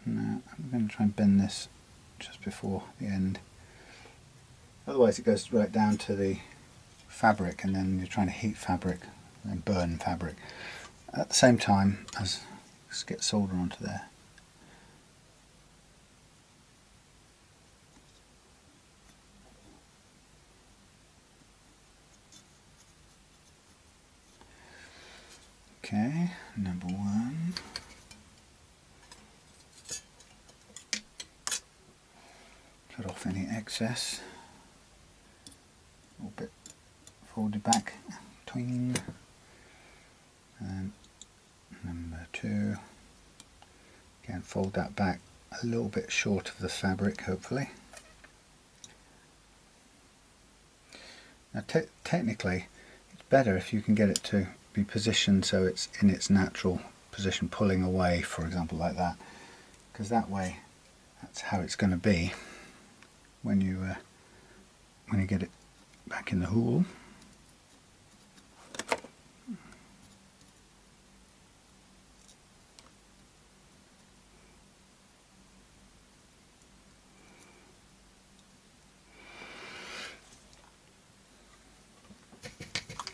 Now I'm going to try and bend this just before the end, otherwise it goes right down to the fabric, and then you're trying to heat fabric and burn fabric at the same time as get solder onto there. Okay, number one. Cut off any excess. A little bit folded back. Twing. And number two. Again, fold that back a little bit short of the fabric, hopefully. Now, technically, it's better if you can get it to be positioned so it's in its natural position, pulling away, for example, like that, because that way that's how it's going to be when you get it back in the hool.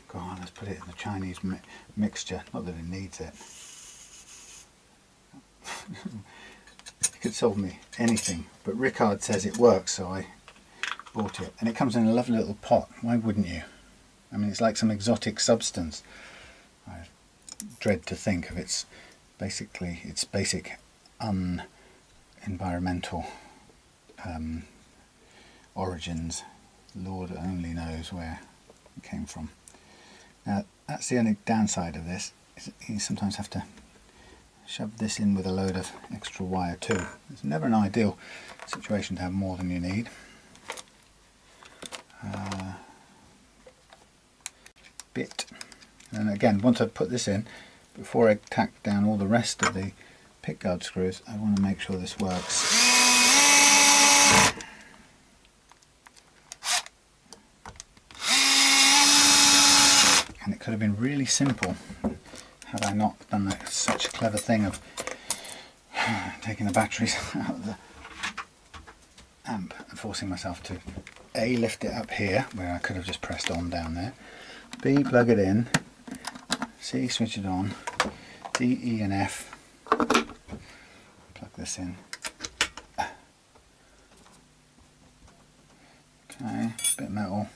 Go on, let's put it in the Chinese mixture. Not that it needs it. It could solve me anything, but Ricard says it works, so I bought it. And it comes in a lovely little pot. Why wouldn't you? I mean, it's like some exotic substance. I dread to think of its basic un-environmental origins. Lord only knows where it came from. Now, that's the only downside of this, is you sometimes have to shove this in with a load of extra wire too. It's never an ideal situation to have more than you need. Bit. And again, once I've put this in, before I tack down all the rest of the pickguard screws, I want to make sure this works. And it could have been really simple had I not done such a clever thing of taking the batteries out of the amp and forcing myself to A, lift it up here where I could have just pressed on down there, B, plug it in, C, switch it on, D, E and F, plug this in. Okay, bit of metal.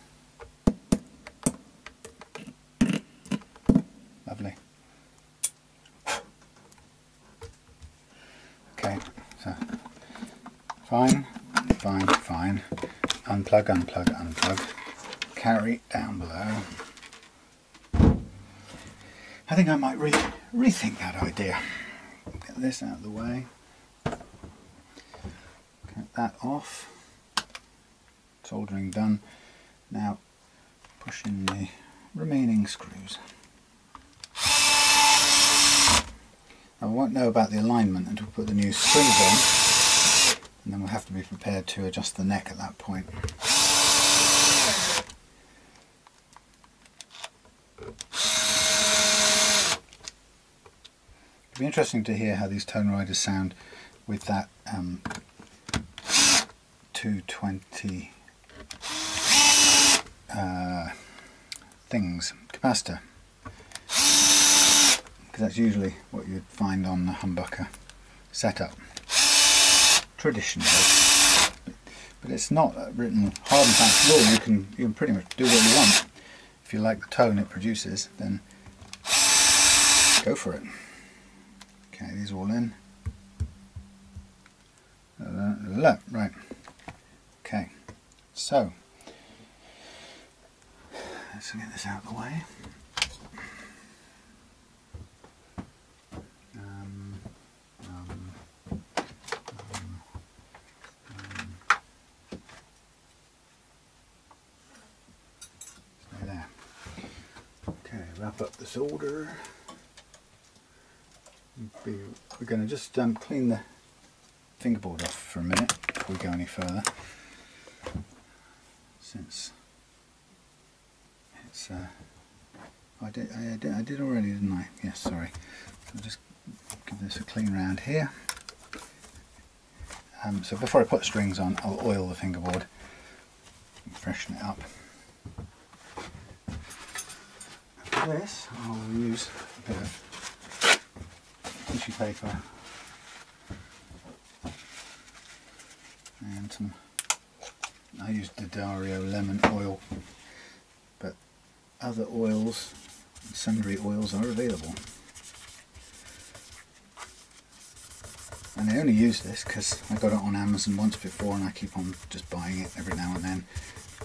Lovely. Okay, so fine. Unplug, unplug, unplug. Carry down below. I think I might rethink that idea. Get this out of the way. Get that off. Soldering done. Now push in the remaining screws. I won't know about the alignment until we put the new springs on, and then we'll have to be prepared to adjust the neck at that point. It'll be interesting to hear how these Tone Riders sound with that 220 capacitor. That's usually what you'd find on the humbucker setup, traditionally. But it's not written hard and fast law. You can pretty much do what you want. If you like the tone it produces, then go for it. Okay, these are all in. Right. Okay, so let's get this out of the way. wrap up the solder. We're going to just clean the fingerboard off for a minute before we go any further, since it's I did already, didn't I? Yes, sorry. So I'll just give this a clean round here. So before I put the strings on, I'll oil the fingerboard and freshen it up. For this, I'll use a bit of tissue paper and some, I used D'Addario lemon oil, but other oils, sundry oils are available. And I only use this because I got it on Amazon once before and I keep on just buying it every now and then.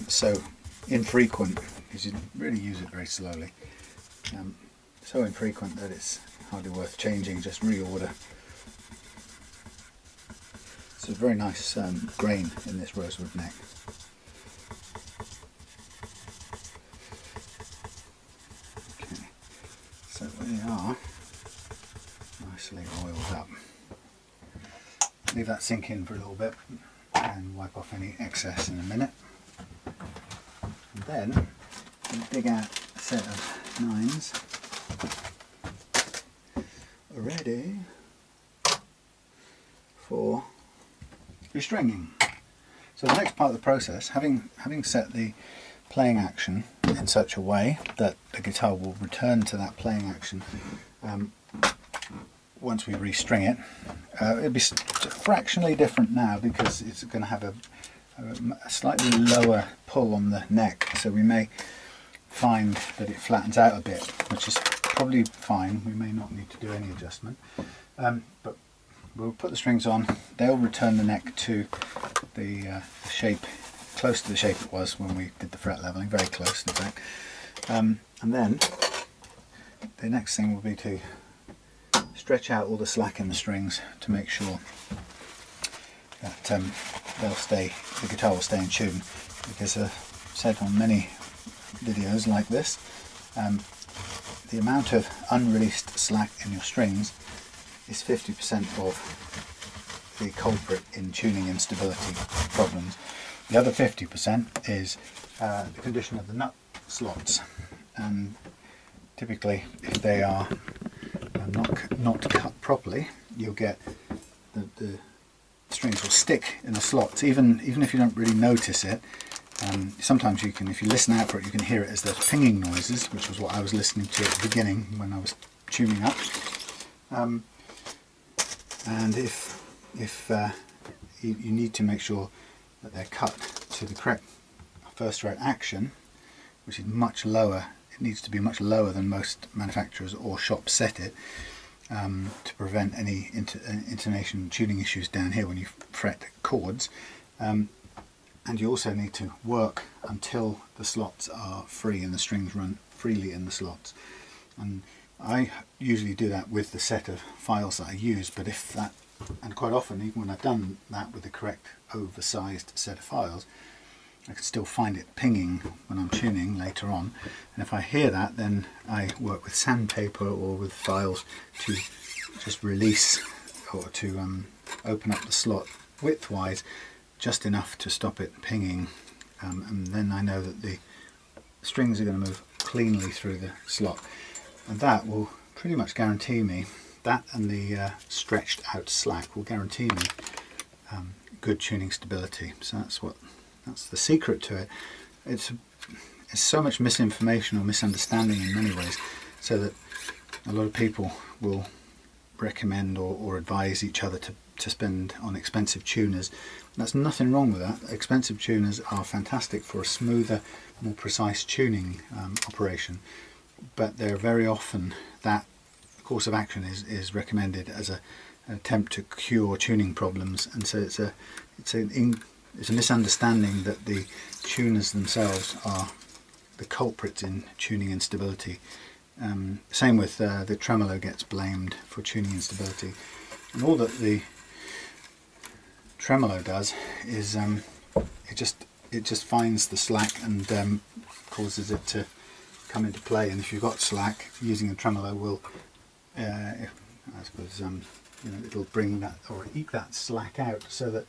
It's so infrequent, because you really use it very slowly. So infrequent that it's hardly worth changing, just reorder. It's a very nice grain in this rosewood neck. Okay, so they are nicely oiled up. Leave that sink in for a little bit and wipe off any excess in a minute. And then we dig out a set of 9s ready for restringing. So the next part of the process, having set the playing action in such a way that the guitar will return to that playing action once we restring it, it'll be fractionally different now because it's going to have a slightly lower pull on the neck, so we may find that it flattens out a bit, which is probably fine. We may not need to do any adjustment, but we'll put the strings on. They'll return the neck to the shape, close to the shape it was when we did the fret leveling, very close in fact. And then the next thing will be to stretch out all the slack in the strings to make sure that the guitar will stay in tune, because I've said on many videos like this, the amount of unreleased slack in your strings is 50% of the culprit in tuning instability problems. The other 50% is the condition of the nut slots, and typically if they are not cut properly, you'll get the strings will stick in the slots, even if you don't really notice it. Sometimes you can, if you listen out for it, you can hear it as there's pinging noises, which was what I was listening to at the beginning when I was tuning up. And if you need to make sure that they're cut to the correct first fret action, which is much lower, it needs to be much lower than most manufacturers or shops set it, to prevent any intonation tuning issues down here when you fret chords. And you also need to work until the slots are free and the strings run freely in the slots. And I usually do that with the set of files that I use, but if that, and quite often even when I've done that with the correct oversized set of files, I can still find it pinging when I'm tuning later on. And if I hear that, then I work with sandpaper or with files to just release or to open up the slot widthwise just enough to stop it pinging, and then I know that the strings are going to move cleanly through the slot, and that will pretty much guarantee me, that and the stretched out slack will guarantee me good tuning stability. So that's the secret to it. It's so much misinformation or misunderstanding in many ways, so that a lot of people will recommend or advise each other to spend on expensive tuners. There's nothing wrong with that. Expensive tuners are fantastic for a smoother, more precise tuning operation, but they're very often, that course of action is recommended as an attempt to cure tuning problems, and so it's a misunderstanding that the tuners themselves are the culprits in tuning instability. Same with the tremolo gets blamed for tuning instability, and all that the tremolo does is it just finds the slack and causes it to come into play, and if you've got slack, using a tremolo will, I suppose, you know, it'll bring that or eke that slack out so that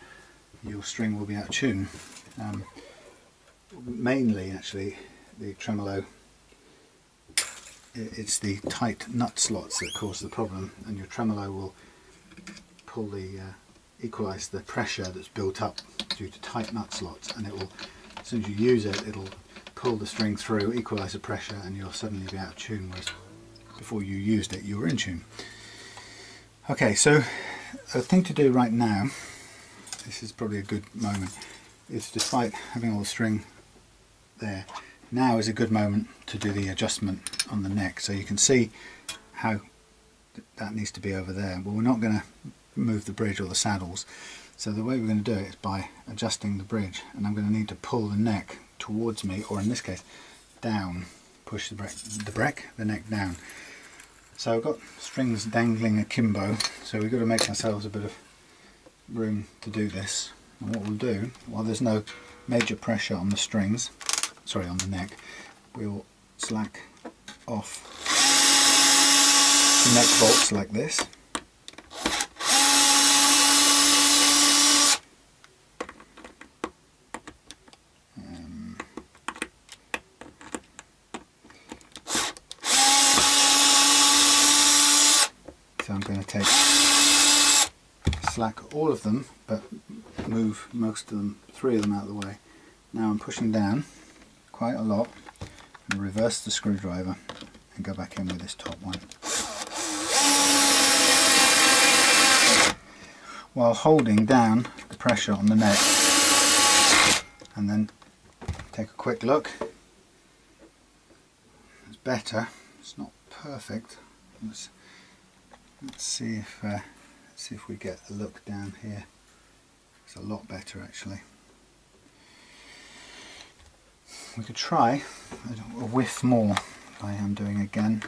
your string will be out of tune. Mainly, actually, the tremolo, it's the tight nut slots that cause the problem, and your tremolo will pull the equalize the pressure that's built up due to tight nut slots, and it will, as soon as you use it, it'll pull the string through, equalize the pressure, and you'll suddenly be out of tune, whereas before you used it you were in tune. Okay, so a thing to do right now, this is probably a good moment, is despite having all the string there, now is a good moment to do the adjustment on the neck. So you can see how that needs to be over there. Well, we're not going to move the bridge or the saddles, so the way we're going to do it is by adjusting the bridge, and I'm going to need to pull the neck towards me, or in this case down, push the neck down. So I've got strings dangling akimbo, so we've got to make ourselves a bit of room to do this. And what we'll do, while there's no major pressure on the strings, sorry, on the neck, we'll slack off the neck bolts like this. So I'm going to take slack all of them, but move most of them, 3 of them out of the way. Now I'm pushing down quite a lot and reverse the screwdriver and go back in with this top one, while holding down the pressure on the neck, and then take a quick look. It's better, it's not perfect. Let's see if we get a look down here. It's a lot better actually. We could try a whiff more. I am doing again.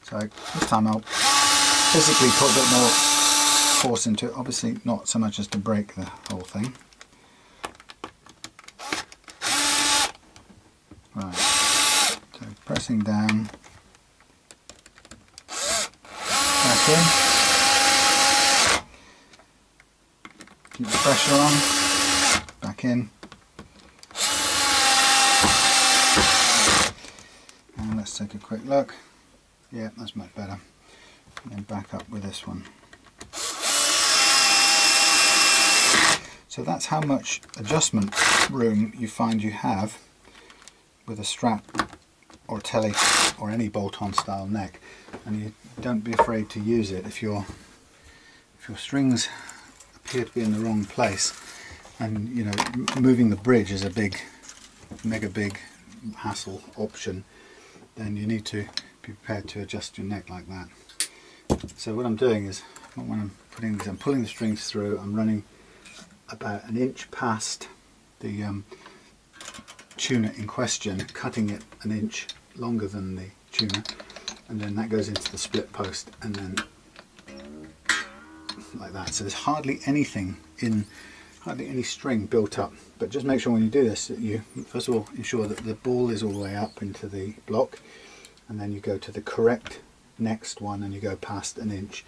So this time I'll physically put a bit more force into it. Obviously not so much as to break the whole thing. Right. So pressing down. Back in. Keep the pressure on. Back in. And let's take a quick look. Yeah, that's much better. And then back up with this one. So that's how much adjustment room you find you have with a strap or telly or any bolt-on style neck, and you don't be afraid to use it if your strings appear to be in the wrong place, and you know, moving the bridge is a mega big hassle option. Then you need to be prepared to adjust your neck like that. So what I'm doing is, when I'm putting these, I'm pulling the strings through, I'm running about an inch past the tuner in question, cutting it an inch longer than the tuner, and then that goes into the split post, and then like that. So there's hardly anything in, hardly any string built up. But just make sure when you do this that you first of all ensure that the ball is all the way up into the block, and then you go to the correct next one and you go past an inch.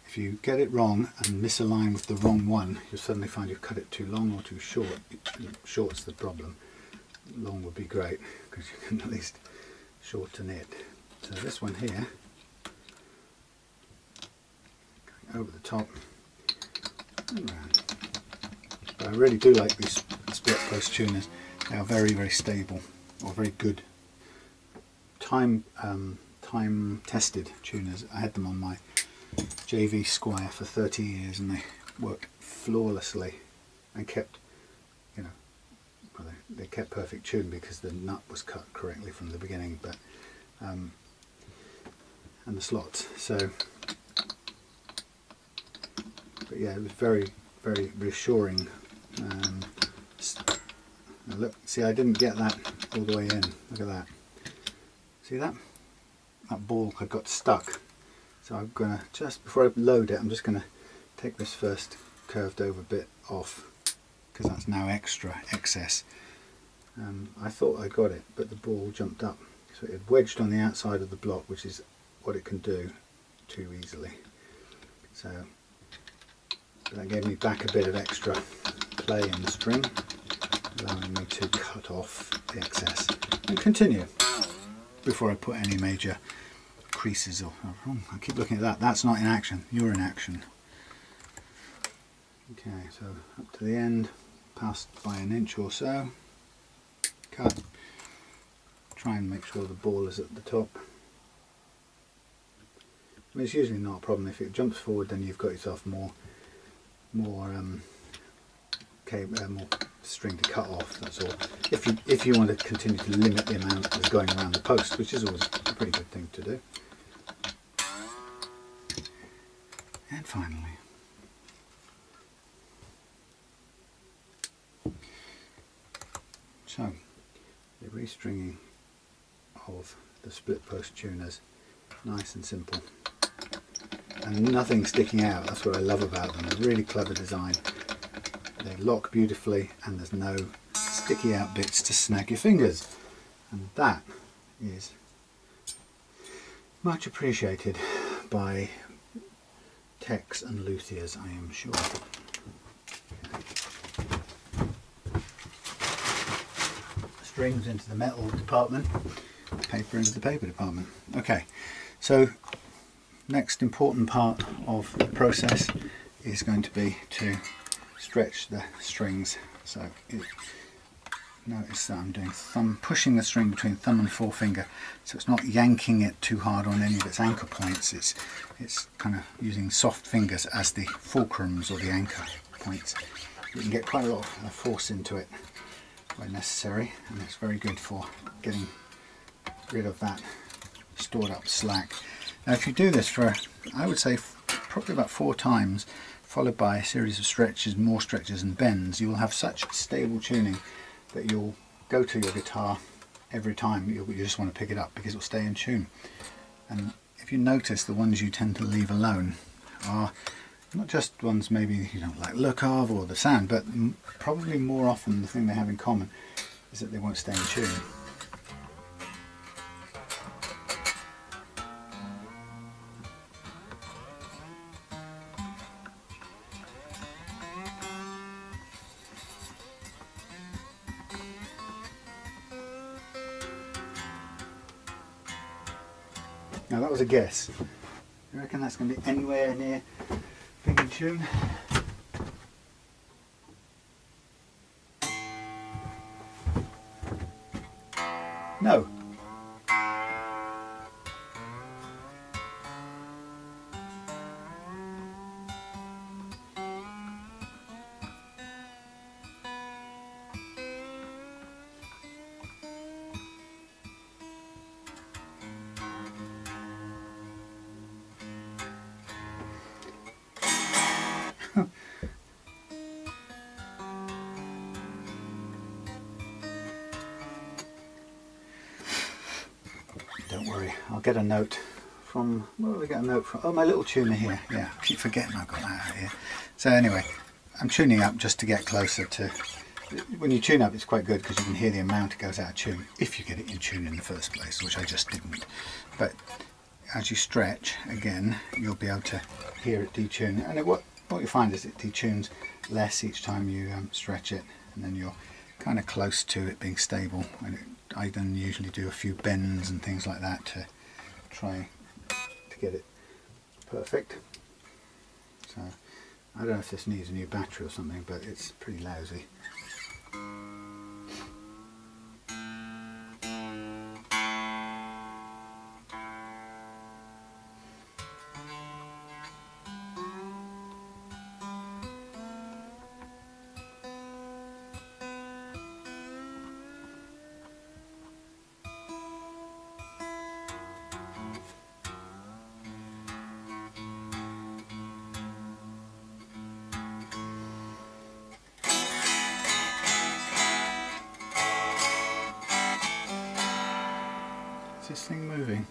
If you get it wrong and misalign with the wrong one, you'll suddenly find you've cut it too long or too short. Short's the problem. Long would be great because you can at least shorten it. So this one here, going over the top and around. But I really do like these split post tuners. They are very, very stable, or very good time tested tuners. I had them on my JV Squire for 30 years and they worked flawlessly and kept, you know, well, they kept perfect tune because the nut was cut correctly from the beginning, but and the slots. So, but yeah, it was very, very reassuring. Look, see, I didn't get that all the way in. Look at that. See that? That ball had got stuck. So I'm going to, just before I load it, I'm just going to take this first curved over bit off, because that's now excess. I thought I got it, but the ball jumped up. So it wedged on the outside of the block, which is what it can do too easily. So that gave me back a bit of extra play in the string, allowing me to cut off the excess and continue before I put any major creases or I keep looking at that. That's not in action. You're in action. Okay, so up to the end, passed by an inch or so. Cut. Try and make sure the ball is at the top. I mean, it's usually not a problem. If it jumps forward, then you've got yourself more string to cut off. That's all. If you want to continue to limit the amount that's going around the post, which is always a pretty good thing to do. And finally, so the restringing of the split post tuners, nice and simple, and nothing sticking out. That's what I love about them. They're really clever design. They lock beautifully and there's no sticky out bits to snag your fingers, and that is much appreciated by techs and luthiers, I am sure. Strings into the metal department, paper into the paper department. Okay, so next important part of the process is going to be to stretch the strings. So notice that I'm doing pushing the string between thumb and forefinger, so it's not yanking it too hard on any of its anchor points. It's kind of using soft fingers as the fulcrums or the anchor points. You can get quite a lot of force into it where necessary, and it's very good for getting rid of that stored up slack. Now if you do this for, I would say, probably about 4 times, followed by a series of stretches, more stretches and bends, you will have such stable tuning that you'll go to your guitar every time you just want to pick it up, because it will stay in tune. And if you notice, the ones you tend to leave alone are not just ones maybe you don't like the look of or the sound, but probably more often the thing they have in common is that they won't stay in tune. Now that was a guess. You reckon that's going to be anywhere near being in tune? No. Don't worry, I'll get a note from, where will I get a note from? Oh, my little tuner here. Yeah, I keep forgetting I've got that out here. So anyway, I'm tuning up just to get closer to, when you tune up it's quite good because you can hear the amount it goes out of tune, if you get it in tune in the first place, which I just didn't. But as you stretch, again, you'll be able to hear it detune. And what you find is it detunes less each time you stretch it, and then you're kind of close to it being stable. And I then usually do a few bends and things like that to try to get it perfect. So I don't know if this needs a new battery or something, but it's pretty lousy. Is this thing moving?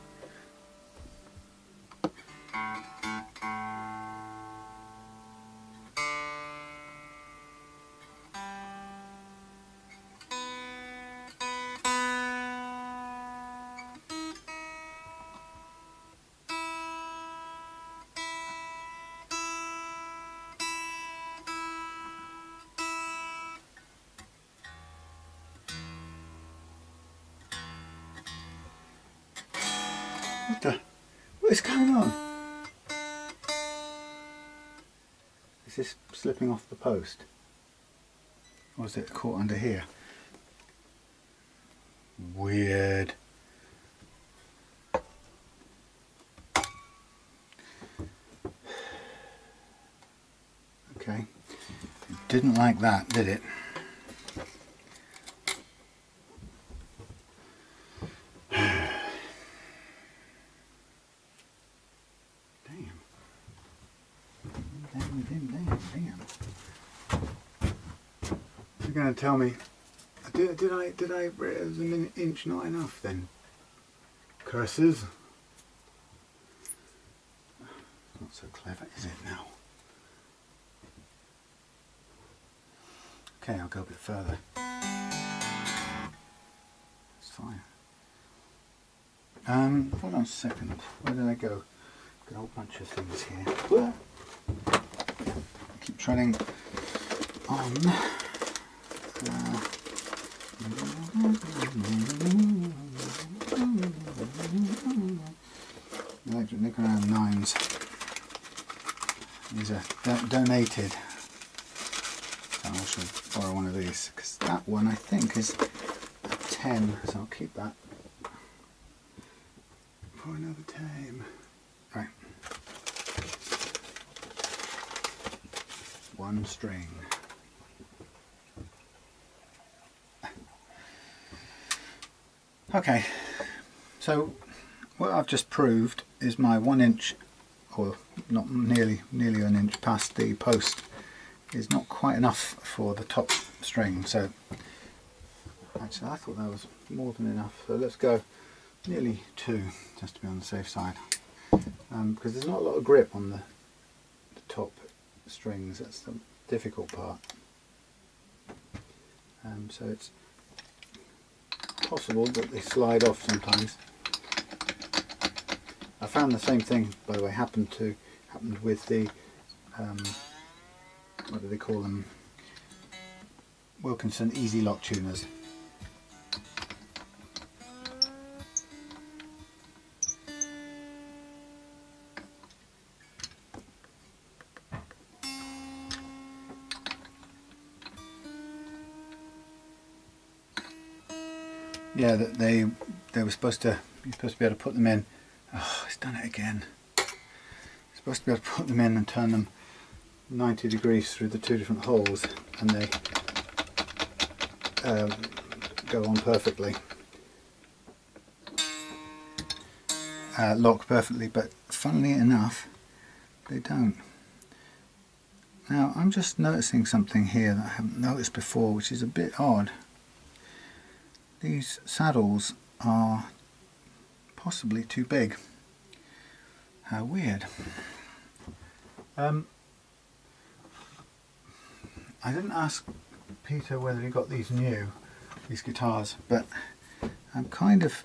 What is going on? Is this slipping off the post? Or is it caught under here? Weird. Okay. It didn't like that, did it? Damn. You're going to tell me, did I, was an inch not enough then? Curses. Not so clever, is it now? Okay, I'll go a bit further. It's fine. Hold on a second. Where did I go? Got a whole bunch of things here. Where? Keep treading on. Electric Nicknaround 9s. These are donated. So I should borrow one of these because that one I think is a 10, so I'll keep that for another time. Right. One string. Okay, so what I've just proved is my 1 inch, or not nearly an inch past the post, is not quite enough for the top string. So actually I thought that was more than enough, so let's go nearly 2 just to be on the safe side, because there's not a lot of grip on the top strings. That's the difficult part. So it's possible that they slide off sometimes. I found the same thing, by the way, happened with the what do they call them? Wilkinson Easy Lock tuners. Yeah, that they were supposed to, you're supposed to be able to put them in. Oh, it's done it again. You're supposed to be able to put them in and turn them 90 degrees through the 2 different holes, and they go on perfectly, lock perfectly, but funnily enough they don't. Now I'm just noticing something here that I haven't noticed before, which is a bit odd. These saddles are possibly too big. How weird. I didn't ask Peter whether he got these new, these guitars, but I'm kind of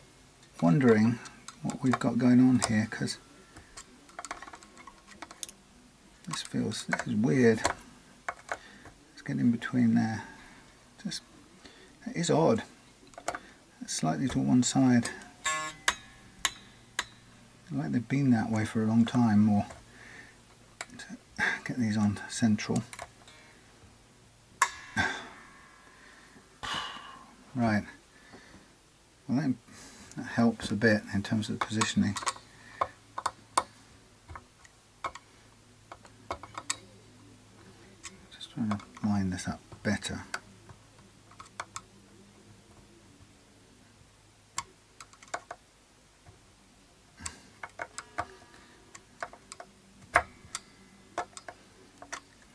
wondering what we've got going on here, because this is weird. Let's get in between there. That is odd. Slightly to one side, like they've been that way for a long time, or to get these on central. Right, well that helps a bit in terms of the positioning. Just trying to line this up better.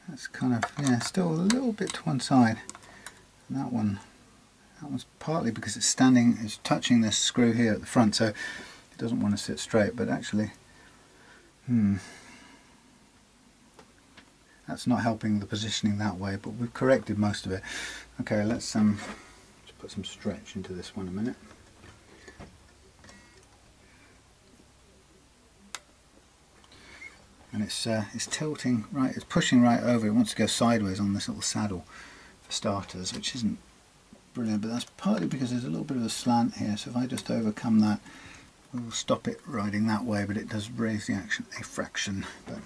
That's kind of, yeah, still a little bit to one side. And that one's partly because it's touching this screw here at the front, so it doesn't want to sit straight, but actually, that's not helping the positioning that way, but we've corrected most of it. Okay, let's put some stretch into this one a minute. And it's tilting right, it's pushing right over. It wants to go sideways on this little saddle for starters, which isn't brilliant, but that's partly because there's a little bit of a slant here, so if I just overcome that We'll stop it riding that way, but it does raise the action a fraction. But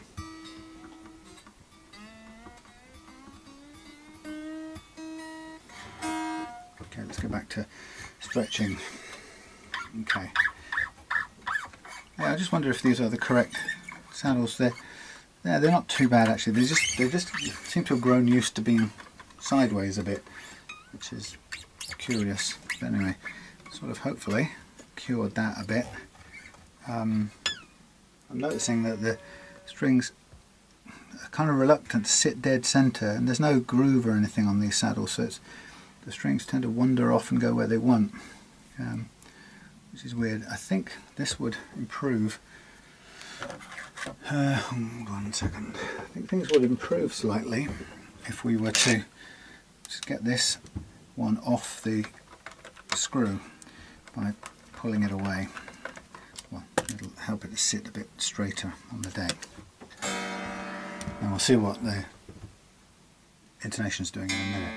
okay, let's go back to stretching. Okay. Yeah, I just wonder if these are the correct saddles. They're not too bad actually. They just seem to have grown used to being sideways a bit, which is curious. But anyway, sort of hopefully cured that a bit. I'm noticing that the strings are kind of reluctant to sit dead center, and there's no groove or anything on these saddles, so the strings tend to wander off and go where they want, which is weird. I think this would improve. Hold on a second. I think things would improve slightly if we were to just get this one off the screw by pulling it away. Well, it'll help it to sit a bit straighter on the deck. And we'll see what the intonation's doing in a minute.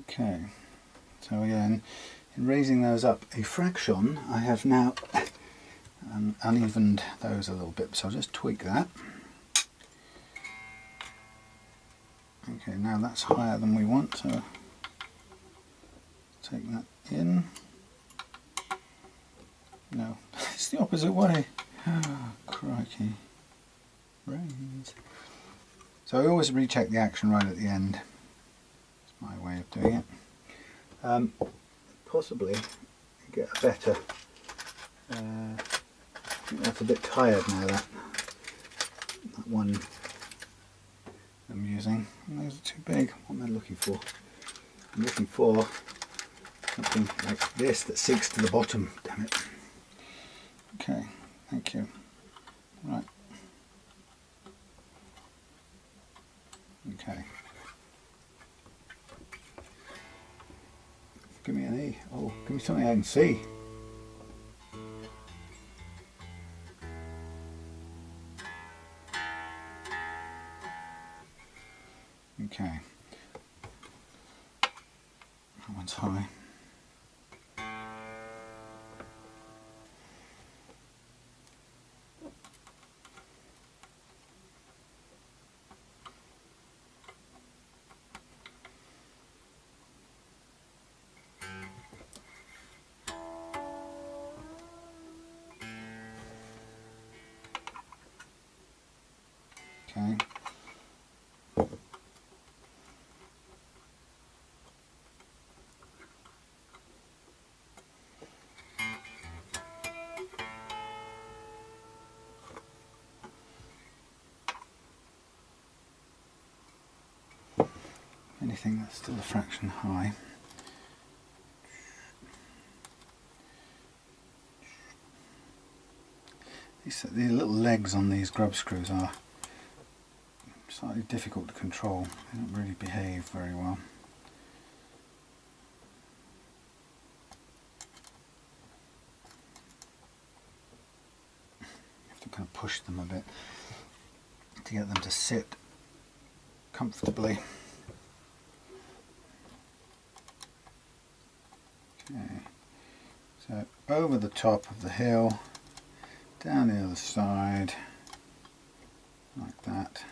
Okay, so yeah, in raising those up a fraction, I have now unevened those a little bit, so I'll just tweak that. Okay, now that's higher than we want, so take that in. No, it's the opposite way. Oh, crikey. Raise. So I always recheck the action right at the end. My way of doing it. Possibly get a better. I think that's a bit tired now. That one I'm using. And those are too big. What am I looking for? I'm looking for something like this that sinks to the bottom. Damn it. Okay. Thank you. Right. Okay. Give me an E. Oh, give me something I can see. Okay. That one's high. Okay. Anything that's still a fraction high. These little legs on these grub screws are slightly difficult to control. They don't really behave very well. You have to kind of push them a bit to get them to sit comfortably. Okay, so over the top of the hill, down the other side, like that,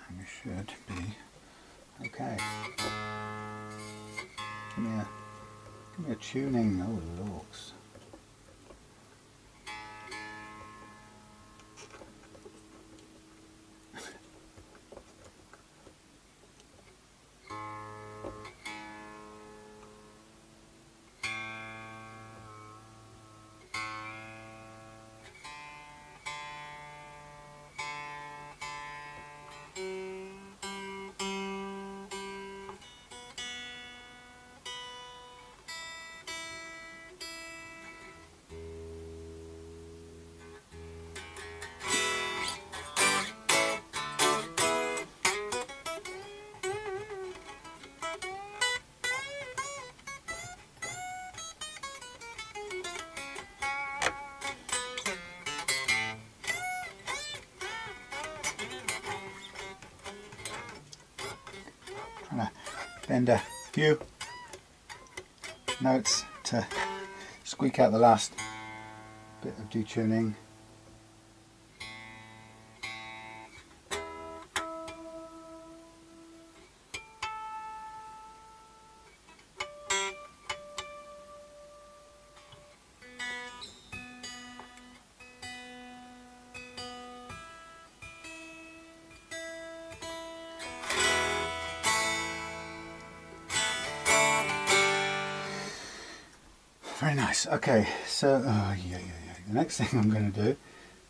and we should be okay. Give me a tuning. Oh, looks. Fender few notes to squeak out the last bit of detuning. Very nice. Okay, so the next thing I'm going to do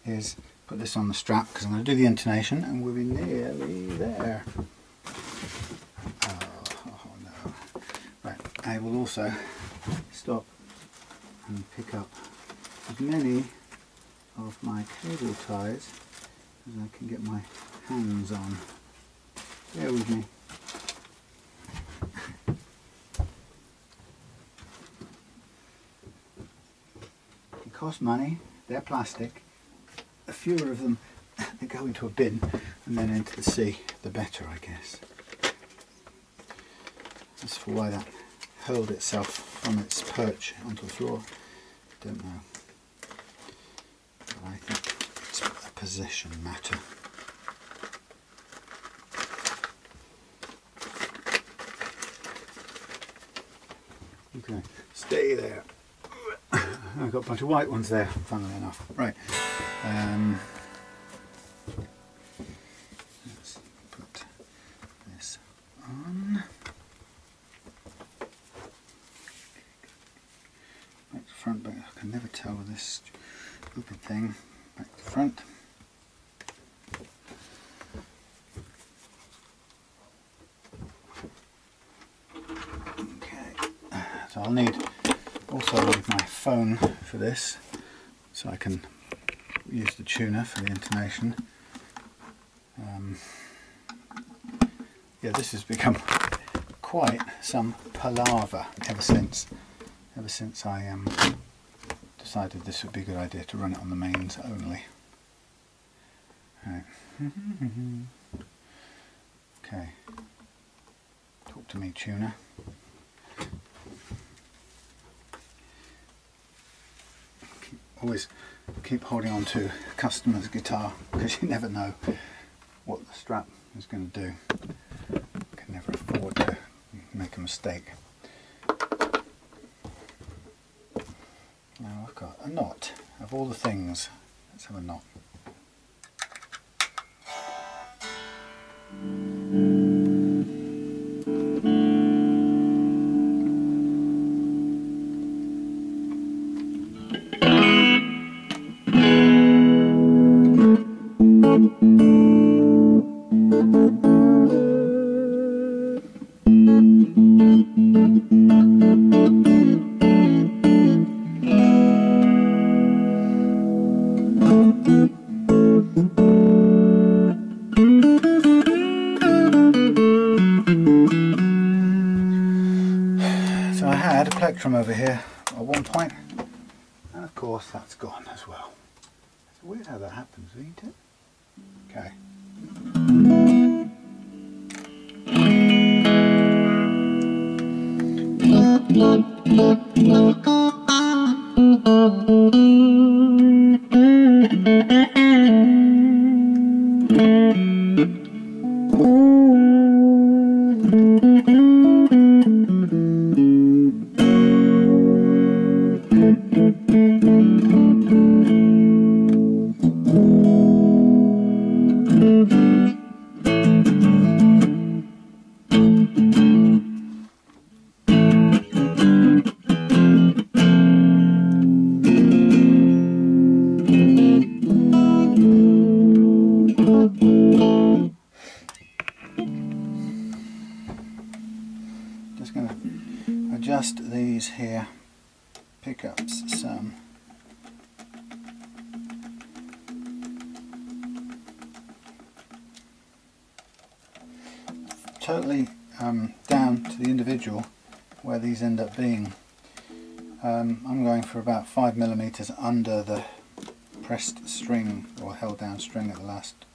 is put this on the strap because I'm going to do the intonation and we'll be nearly there. Oh no. Right, I will also stop and pick up as many of my cable ties as I can get my hands on. Bear with me. Cost money, they're plastic, the fewer of them they go into a bin and then into the sea, the better, I guess. As for why that hurled itself from its perch onto the floor, I don't know. But I think it's a position matter. Okay, stay there. I've got a bunch of white ones there, funnily enough. Right. Let's put this on. Back to front, back. I can never tell with this stupid thing. Back to front. Okay. So I'll need also need my phone for this, so I can use the tuner for the intonation. Yeah, this has become quite some palaver ever since I decided this would be a good idea to run it on the mains only. Right. Okay. Talk to me, tuner. Always keep holding on to a customer's guitar because you never know what the strap is going to do. You can never afford to make a mistake. Now I've got a knot. Of all the things, let's have a knot. So I had a plectrum over here at one point, and of course that's gone as well. It's weird how that happens, isn't it? Okay. Just going to adjust these here pickups some. Totally down to the individual where these end up being. I'm going for about 5mm under the pressed string or held down string at the last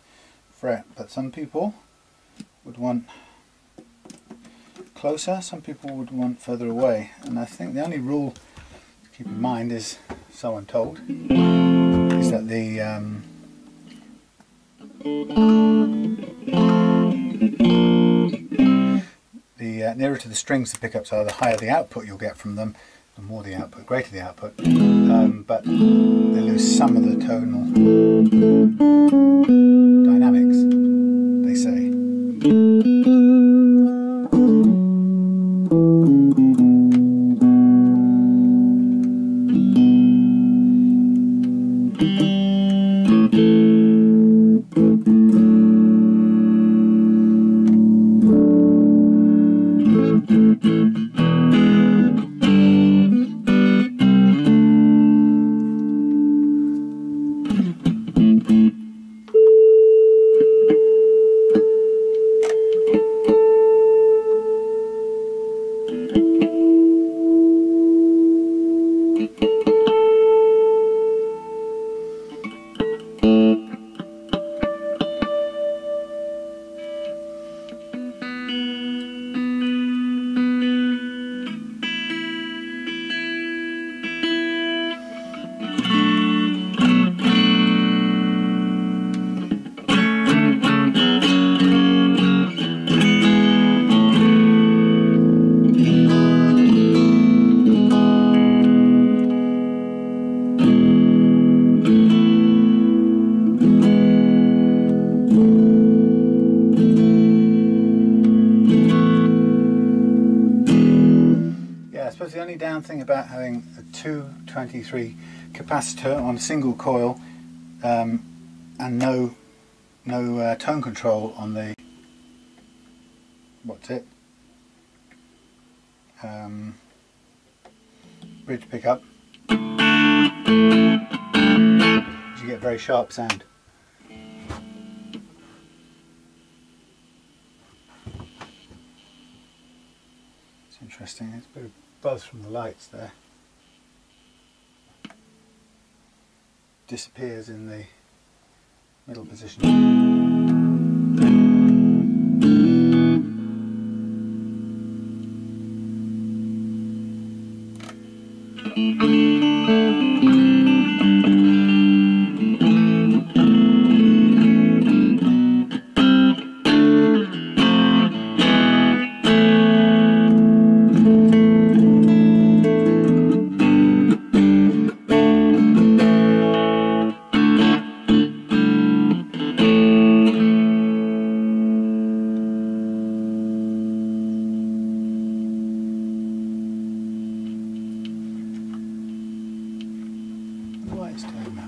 fret, but some people would want closer, some people would want further away, and I think the only rule to keep in mind is, so I'm told, is that the nearer to the strings the pickups are, the higher the output you'll get from them, the more the output, greater the output, but they lose some of the tonal dynamics, they say. I suppose the only down thing about having a 223 capacitor on a single coil and no tone control on the bridge pickup, you get very sharp sound. It's interesting, there's a bit of buzz from the lights there. Disappears in the middle position. Why it's doing that?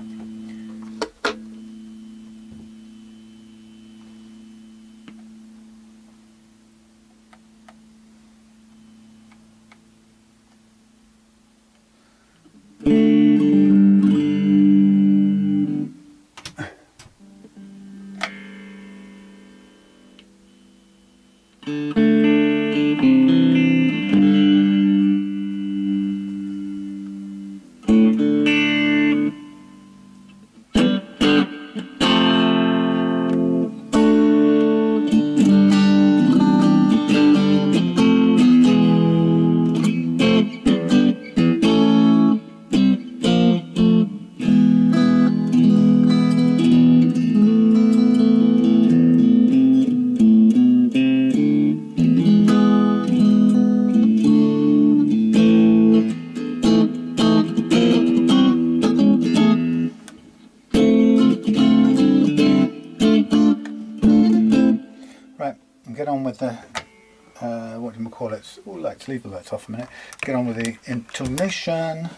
Get on with the what do you call it? Oh, let's leave the lights off a minute. Get on with the intonation.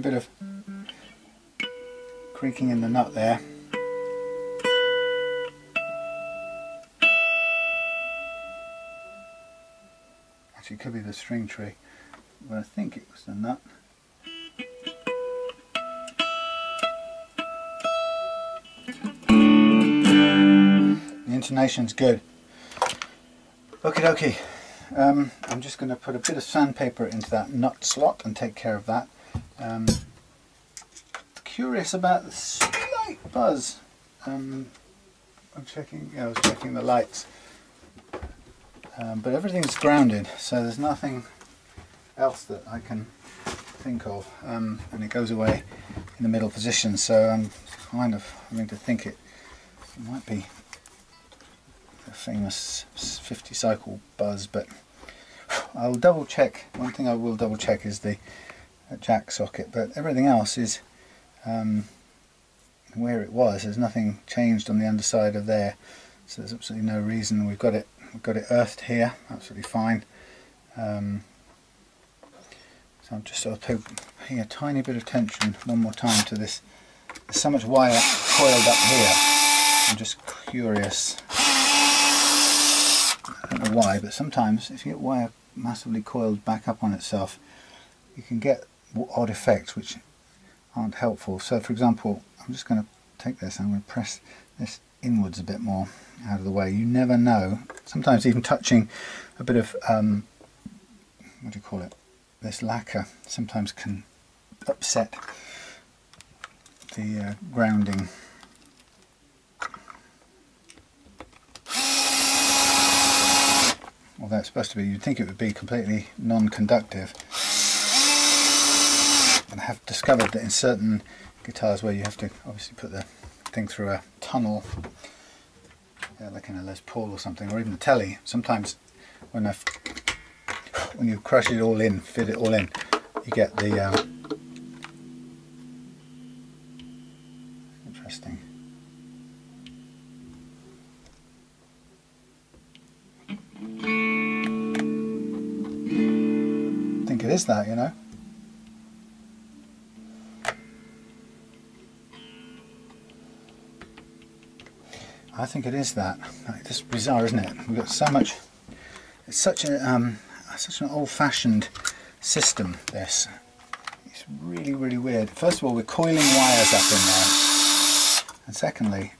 bit of creaking in the nut there. Actually, it could be the string tree, but I think it was the nut. The intonation's good. Okie dokie. I'm just going to put a bit of sandpaper into that nut slot and take care of that. Curious about the slight buzz. I'm checking. Yeah, I was checking the lights, but everything's grounded, so there's nothing else that I can think of, and it goes away in the middle position. So I'm kind of having to think it might be the famous 50 cycle buzz, but I'll double check. One thing I will double check is the jack socket, but everything else is where it was. There's nothing changed on the underside of there, so there's absolutely no reason. We've got it earthed here, absolutely fine. So I'm just sort of paying a tiny bit of tension one more time to this. There's so much wire coiled up here. I'm just curious. I don't know why, but sometimes if you get wire massively coiled back up on itself, you can get odd effects which aren't helpful. So for example, I'm just going to take this, I'm going to press this inwards a bit more out of the way. You never know, sometimes even touching a bit of what do you call it, this lacquer sometimes can upset the grounding. Although it's supposed to be, you'd think it would be completely non-conductive, and I have discovered that in certain guitars where you have to obviously put the thing through a tunnel, like in a Les Paul or something, or even a Tele, sometimes when you crush it all in, fit it all in, you get the interesting. I think it is that, you know. I think it is that. It's just bizarre, isn't it? We've got so much. It's such an old-fashioned system. This. It's really, really weird. First of all, we're coiling wires up in there, and secondly,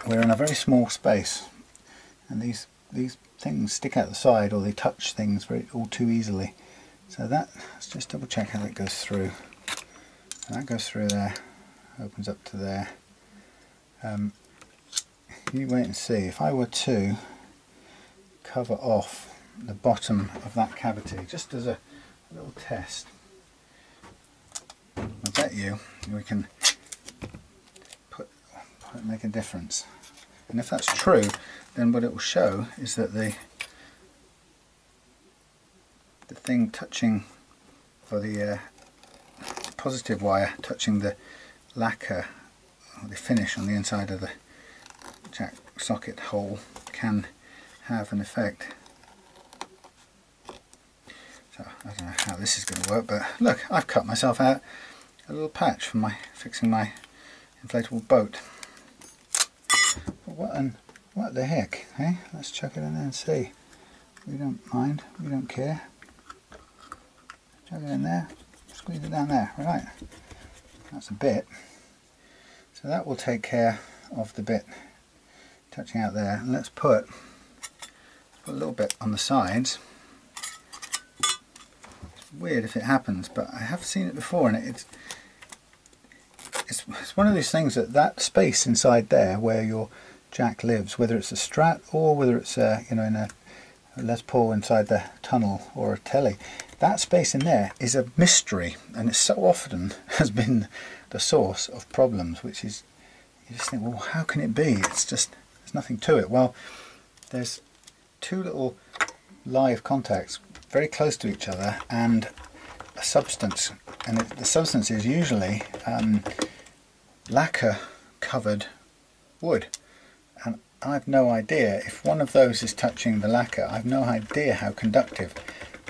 we're in a very small space, and these things stick out the side, or they touch things all too easily. So let's just double check how that goes through. And that goes through there, opens up to there. You wait and see. If I were to cover off the bottom of that cavity, just as a little test, I bet you we can make a difference. And if that's true, then what it will show is that the thing touching, for the positive wire touching the lacquer, or the finish on the inside of the jack socket hole, can have an effect. So I don't know how this is going to work, but look, I've cut myself out a little patch for fixing my inflatable boat. What the heck, eh? Let's chuck it in there and see. We don't mind, we don't care. Chuck it in there, squeeze it down there, right. That's a bit. So that will take care of the bit touching out there. And let's put a little bit on the sides. It's weird if it happens, but I have seen it before, and it's one of these things that space inside there where your jack lives, whether it's a Strat or whether it's in a Les Paul inside the tunnel or a Tele, that space in there is a mystery, and it so often has been the source of problems, which is, you just think, well, how can it be? It's just, there's nothing to it. Well, there's two little live contacts very close to each other and a substance, and the substance is usually lacquer covered wood, and I've no idea if one of those is touching the lacquer. I've no idea how conductive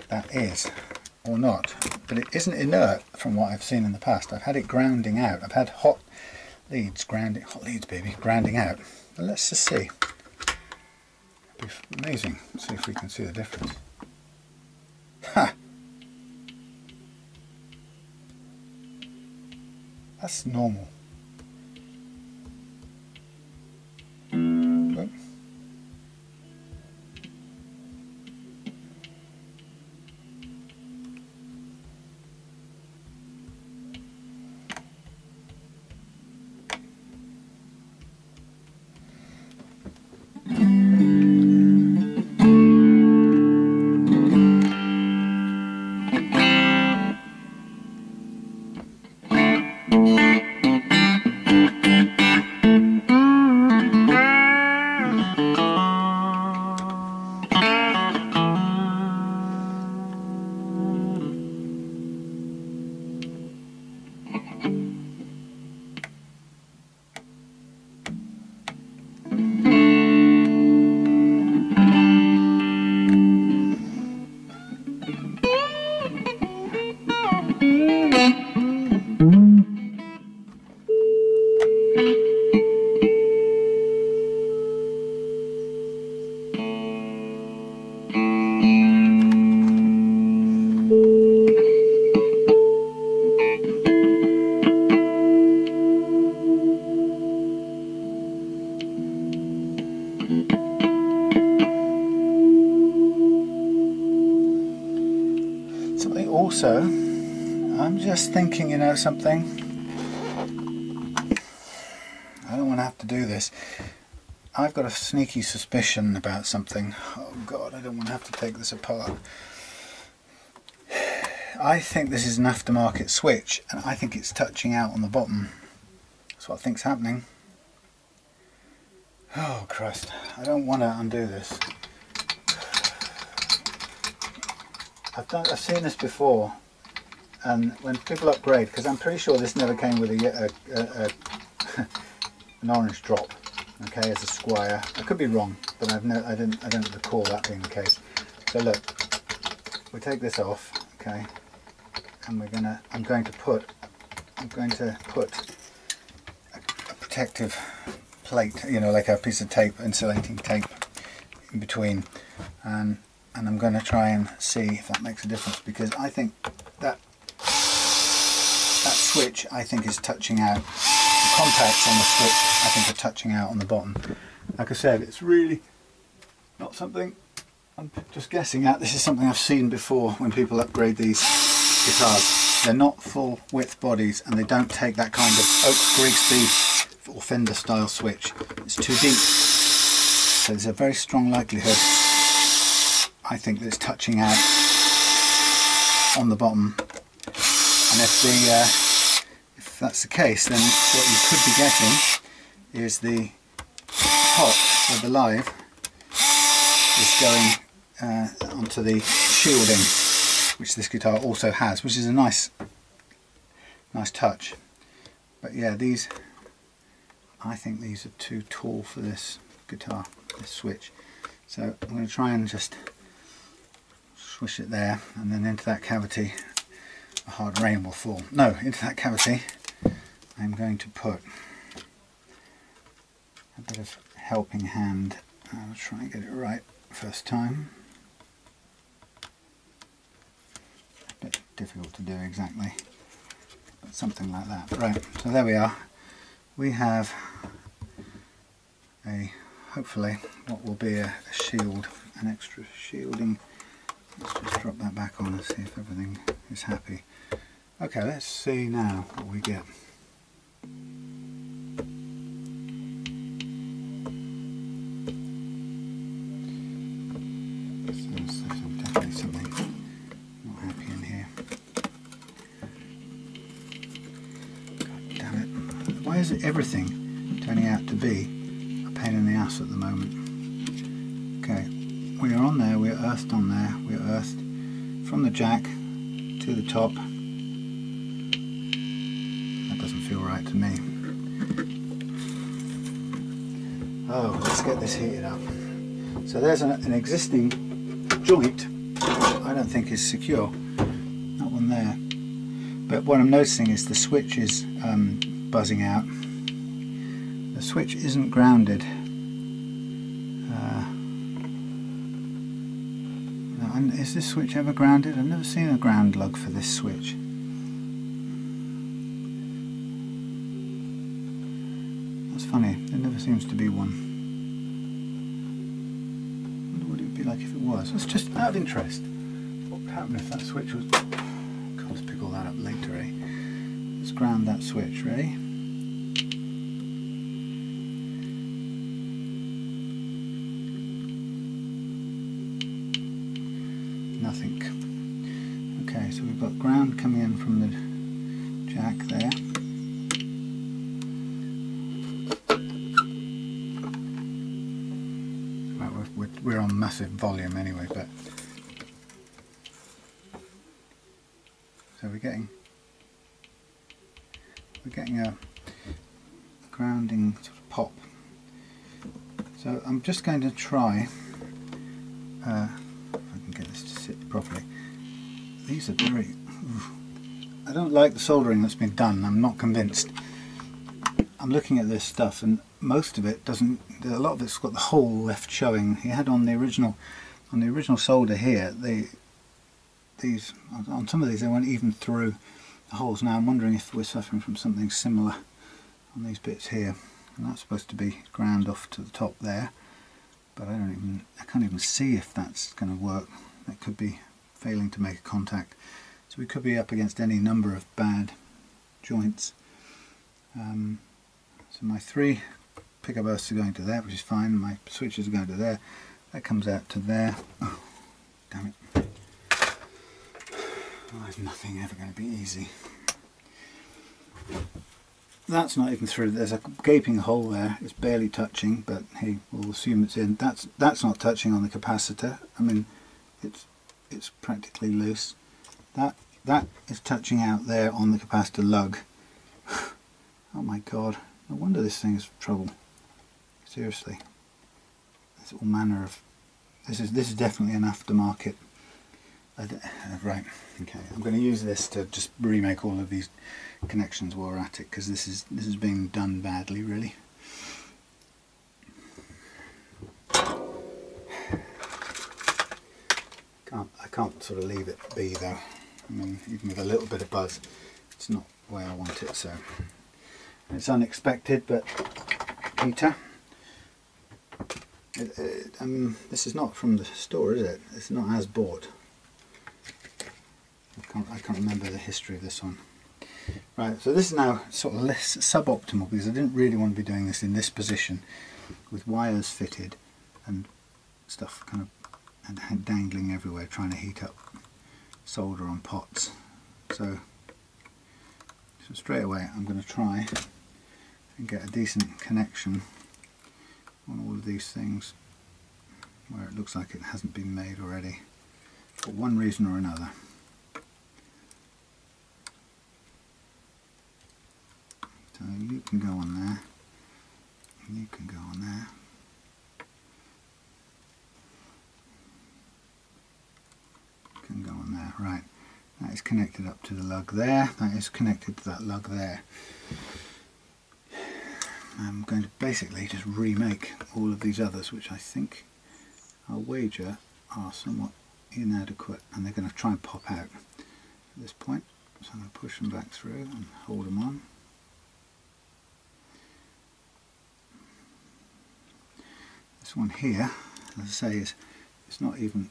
that is. or not, but it isn't inert from what I've seen in the past. I've had it grounding out. I've had hot leads grounding out. But let's just see. It'd be amazing. See if we can see the difference. Ha! That's normal. Oop. Also, I'm just thinking, you know, something. I don't want to have to do this. I've got a sneaky suspicion about something. Oh God, I don't want to have to take this apart. I think this is an aftermarket switch, and I think it's touching out on the bottom. That's what I think's happening. Oh Christ, I don't want to undo this. I've seen this before, and when people upgrade, because I'm pretty sure this never came with an orange drop, okay, as a Squire. I could be wrong, but I don't recall that being the case. So look, we take this off, okay, and I'm going to put a protective plate, you know, like a piece of tape, insulating tape, in between, and I'm going to try and see if that makes a difference, because I think that switch, I think, is touching out. The contacts on the switch, I think, are touching out on the bottom. Like I said, it's really not something I'm just guessing at. This is something I've seen before when people upgrade these guitars. They're not full width bodies, and they don't take that kind of Oak Grigsby or Fender style switch. It's too deep. So there's a very strong likelihood, I think, that it's touching out on the bottom. And if that's the case, then what you could be getting is the top of the live is going onto the shielding, which this guitar also has, which is a nice touch. But yeah, I think these are too tall for this guitar, this switch. So I'm going to try and just swish it there, and then into that cavity a hard rain will fall. No, into that cavity I'm going to put a bit of helping hand. I'll try and get it right first time. A bit difficult to do exactly, but something like that. Right, so there we are. We have hopefully what will be a shield, an extra shielding. Let's just drop that back on and see if everything is happy. Okay, let's see now what we get. There's definitely something not happy in here. God damn it. Why is everything turning out to be a pain in the ass at the moment? Okay. We are on there, we're earthed on there, we're earthed from the jack to the top. That doesn't feel right to me. Oh, let's get this heated up. So there's an existing joint, which I don't think is secure. from there. But what I'm noticing is the switch is buzzing out. The switch isn't grounded. Is this switch ever grounded? I've never seen a ground lug for this switch. That's funny, there never seems to be one. I wonder what it would be like if it was. It's just out of interest. What would happen if that switch was... God, let's pick all that up later, eh? Let's ground that switch, ready? Nothing. Okay, so we've got ground coming in from the jack there. Right, we're on massive volume anyway, but so we're getting a grounding sort of pop. So I'm just going to try. Get this to sit properly. These are very... I don't like the soldering that's been done. I'm not convinced. I'm looking at this stuff and most of it doesn't... A lot of it's got the hole left showing. He had on the original solder here, on some of these they went even through the holes. Now I'm wondering if we're suffering from something similar on these bits here. And that's supposed to be ground off to the top there. But I can't even see if that's going to work. That could be failing to make a contact. So we could be up against any number of bad joints. So my 3 pickup bursts are going to there, which is fine. My switches are going to there. That comes out to there. Oh, damn it. There's nothing ever going to be easy. That's not even through. There's a gaping hole there. It's barely touching, but he will assume it's in. That's not touching on the capacitor. I mean, it's practically loose. That is touching out there on the capacitor lug. Oh my God! No wonder this thing is trouble. Seriously, there's all manner of. This is definitely an aftermarket. Right. Okay. I'm going to use this to just remake all of these connections while we're at it, because this is being done badly, really. I can't sort of leave it be though. I mean, even with a little bit of buzz, it's not the way I want it. So it's unexpected, but Peter. This is not from the store, is it? It's not as bought. I can't remember the history of this one. Right, so this is now sort of less suboptimal because I didn't really want to be doing this in this position with wires fitted and stuff kind of and dangling everywhere trying to heat up solder on pots. So straight away I'm going to try and get a decent connection on all of these things where it looks like it hasn't been made already for one reason or another. So you can go on there, and you can go on there. You can go on there, right. That is connected up to the lug there, that is connected to that lug there. I'm going to basically just remake all of these others, which I think, I'll wager, are somewhat inadequate, and they're going to try and pop out at this point. So I'm going to push them back through and hold them on. This one here, as I say, it's not even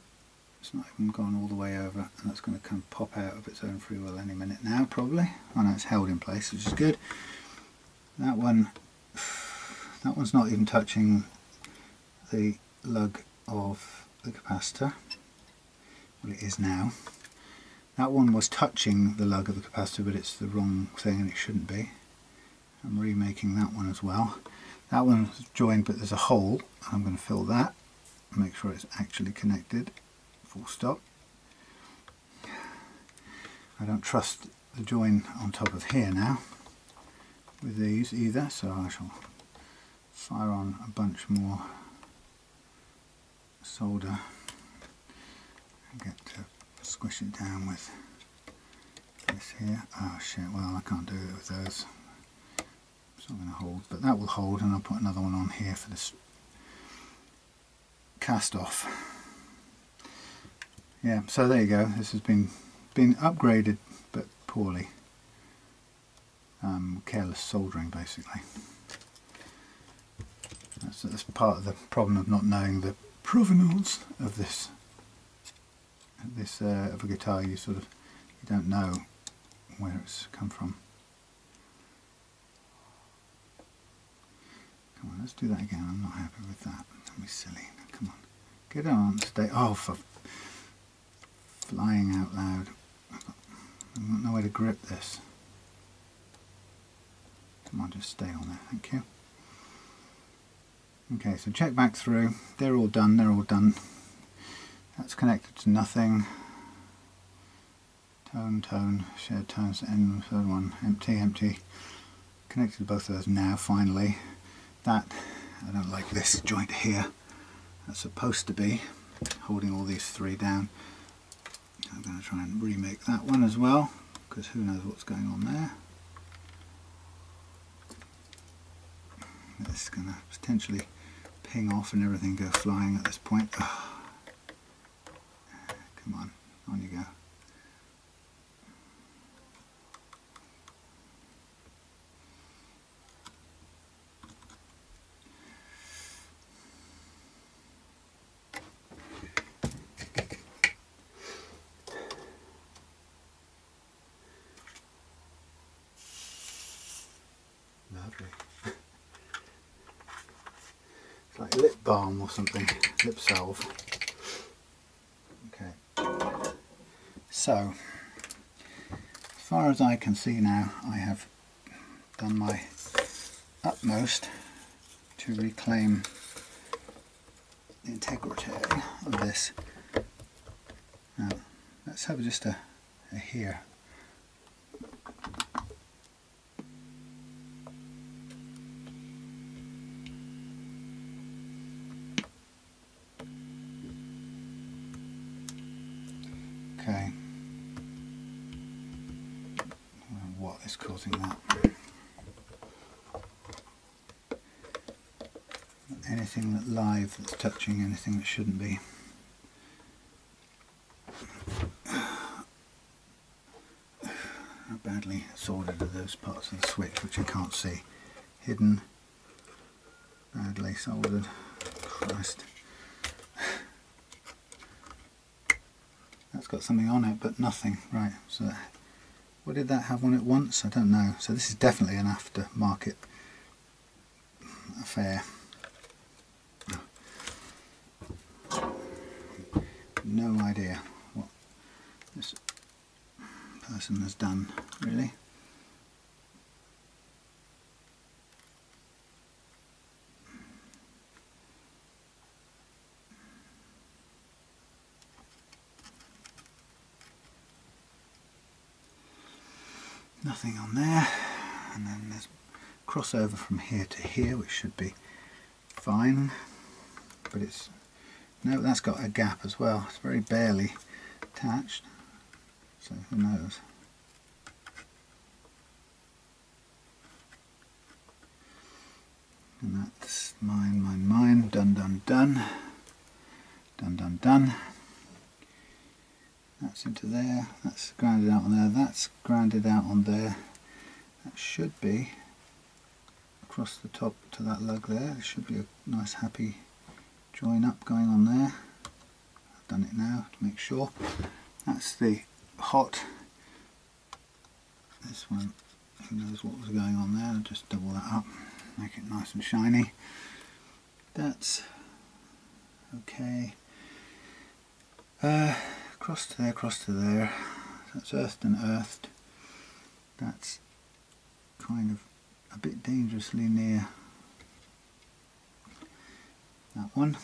gone all the way over, and that's going to come pop out of its own free will any minute now, probably. Oh no, it's held in place, which is good. That one's not even touching the lug of the capacitor. Well, it is now. That one was touching the lug of the capacitor, but it's the wrong thing and it shouldn't be. I'm remaking that one as well. That one's joined, but there's a hole. I'm going to fill that, make sure it's actually connected, full stop. I don't trust the join on top of here now with these either, so I shall fire on a bunch more solder and get to squish it down with this here. Oh shit, well I can't do it with those. It's not going to hold, but that will hold, and I'll put another one on here for this cast off. Yeah, so there you go. This has been upgraded, but poorly. Careless soldering, basically. That's part of the problem of not knowing the provenance of this of a guitar. You don't know where it's come from. Come on, let's do that again. I'm not happy with that. Don't be silly. Come on, get on, stay. Oh, for flying out loud! I've got no way to grip this. Come on, just stay on there. Thank you. Okay, so check back through. They're all done. They're all done. That's connected to nothing. Tone, shared tones, end, third one, empty. Connected to both of those now, finally. That, I don't like this joint here. That's supposed to be holding all these three down. I'm going to try and remake that one as well, because who knows what's going on there. It's going to potentially ping off and everything go flying at this point. Oh. Come on you go. Lovely. It's like lip balm or something, lip salve. Okay. So, as far as I can see now, I have done my utmost to reclaim the integrity of this. Now, let's have just a here. Okay. I don't know what is causing that. Anything that live that's touching anything that shouldn't be. How badly soldered are those parts of the switch which I can't see? Hidden, badly soldered. Christ. That's got something on it, but nothing. Right, so what did that have on it once? I don't know. So this is definitely an aftermarket affair. No idea what this person has done, really. Nothing on there, and then there's crossover from here to here, which should be fine, but it's no, that's got a gap as well. It's very barely attached, so who knows. And that's mine, done. That's into there, that's grounded out on there, that's grounded out on there. That should be across the top to that lug there. There should be a nice happy join up going on there. I've done it now to make sure. That's the hot. This one, who knows what was going on there. I'll just double that up, make it nice and shiny. That's okay. Cross to there. That's earthed and earthed. That's kind of a bit dangerously near that one.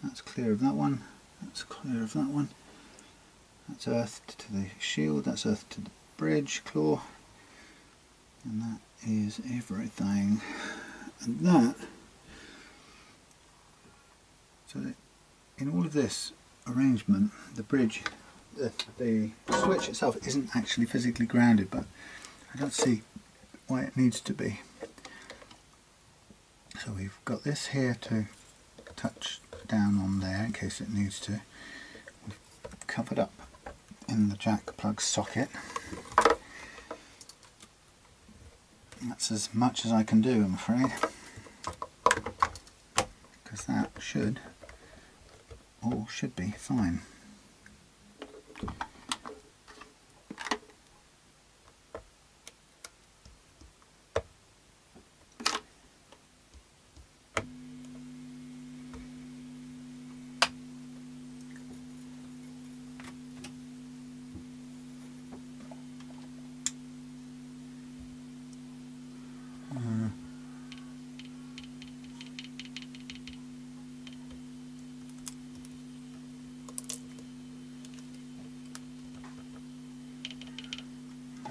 That's clear of that one. That's clear of that one. That's earthed to the shield. That's earthed to the bridge claw. And that is everything. And that, so that in all of this arrangement, the bridge the switch itself isn't actually physically grounded, but I don't see why it needs to be. So we've got this here to touch down on there in case it needs to. We've covered up in the jack plug socket. That's as much as I can do, I'm afraid, because that should be fine.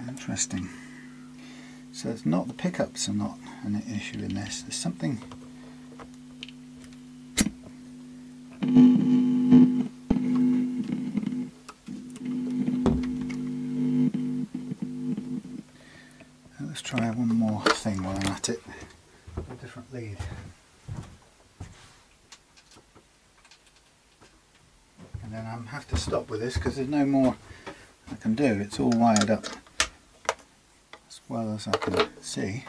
Interesting. So it's not the pickups are not an issue in this. There's something. Let's try one more thing while I'm at it. A different lead. And then I'll have to stop with this because there's no more I can do. It's all wired up as well as I can see.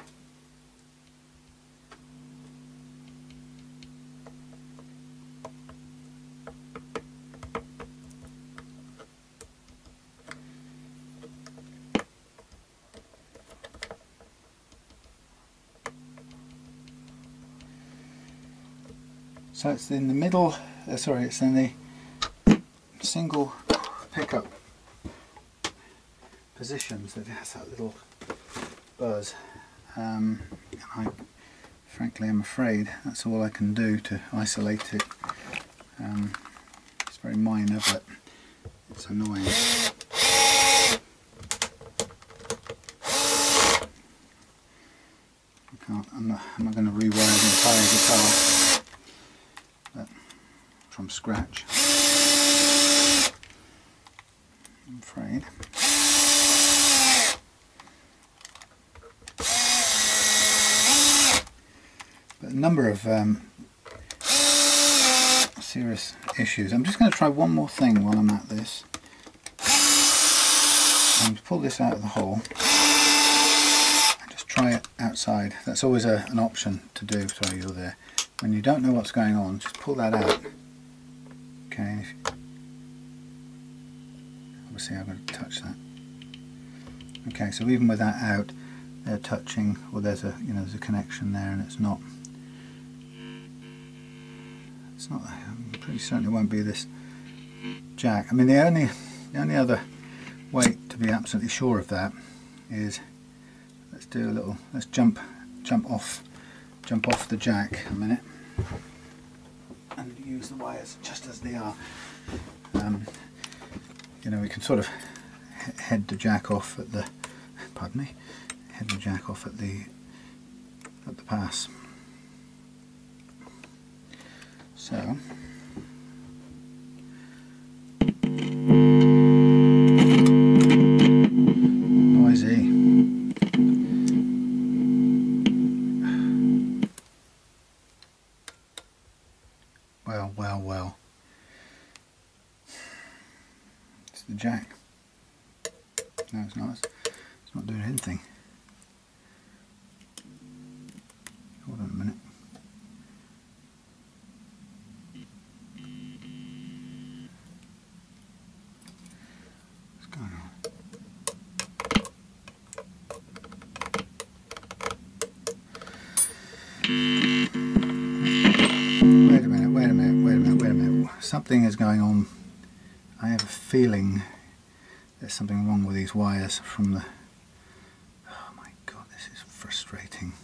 So it's in the middle, sorry, it's in the single pickup positions that it has that little buzz. Frankly, I'm afraid that's all I can do to isolate it. It's very minor, but it's annoying. I'm not going to rewire the entire guitar, but from scratch, I'm afraid. But a number of serious issues. I'm just going to try one more thing while I'm at this. I'm going to pull this out of the hole. Try it outside. That's always an option to do. Sorry, you're there. When you don't know what's going on, just pull that out. Okay. Obviously, I've got to touch that. Okay, so even with that out, they're touching. Well, there's a there's a connection there, and it's not. I'm pretty certain it won't be this jack. I mean, the only other way to be absolutely sure of that is. Let's do a little. Let's jump off the jack a minute, and use the wires just as they are. We can sort of head the jack off at the. Pardon me. Head the jack off at the pass. So. Noisy. Well. It's the jack. No, it's not. It's not doing anything. Hold on a minute. What's going on? Wait a minute. Something is going on. I have a feeling there's something wrong with these wires from the... Oh my god, this is frustrating.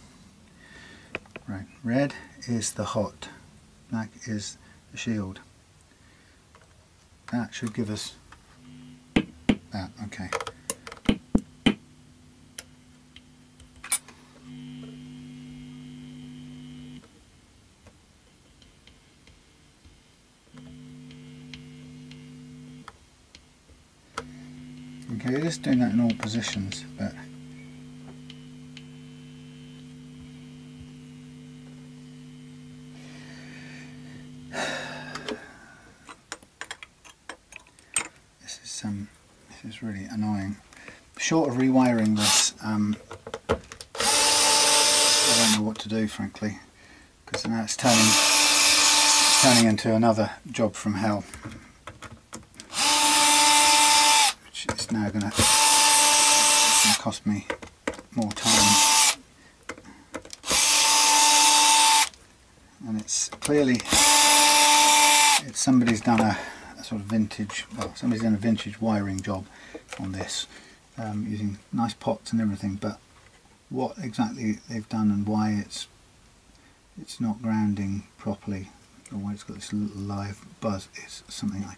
Right, red is the hot, black is the shield. That should give us that, okay. Okay, it is doing that in all positions, but this is really annoying. Short of rewiring this, I don't know what to do, frankly, because now it's turning into another job from hell, which is now going to cost me more time. And it's clearly somebody's done a sort of vintage, well, somebody's done a vintage wiring job on this, using nice pots and everything, but what exactly they've done and why it's not grounding properly, or why it's got this little live buzz, is something I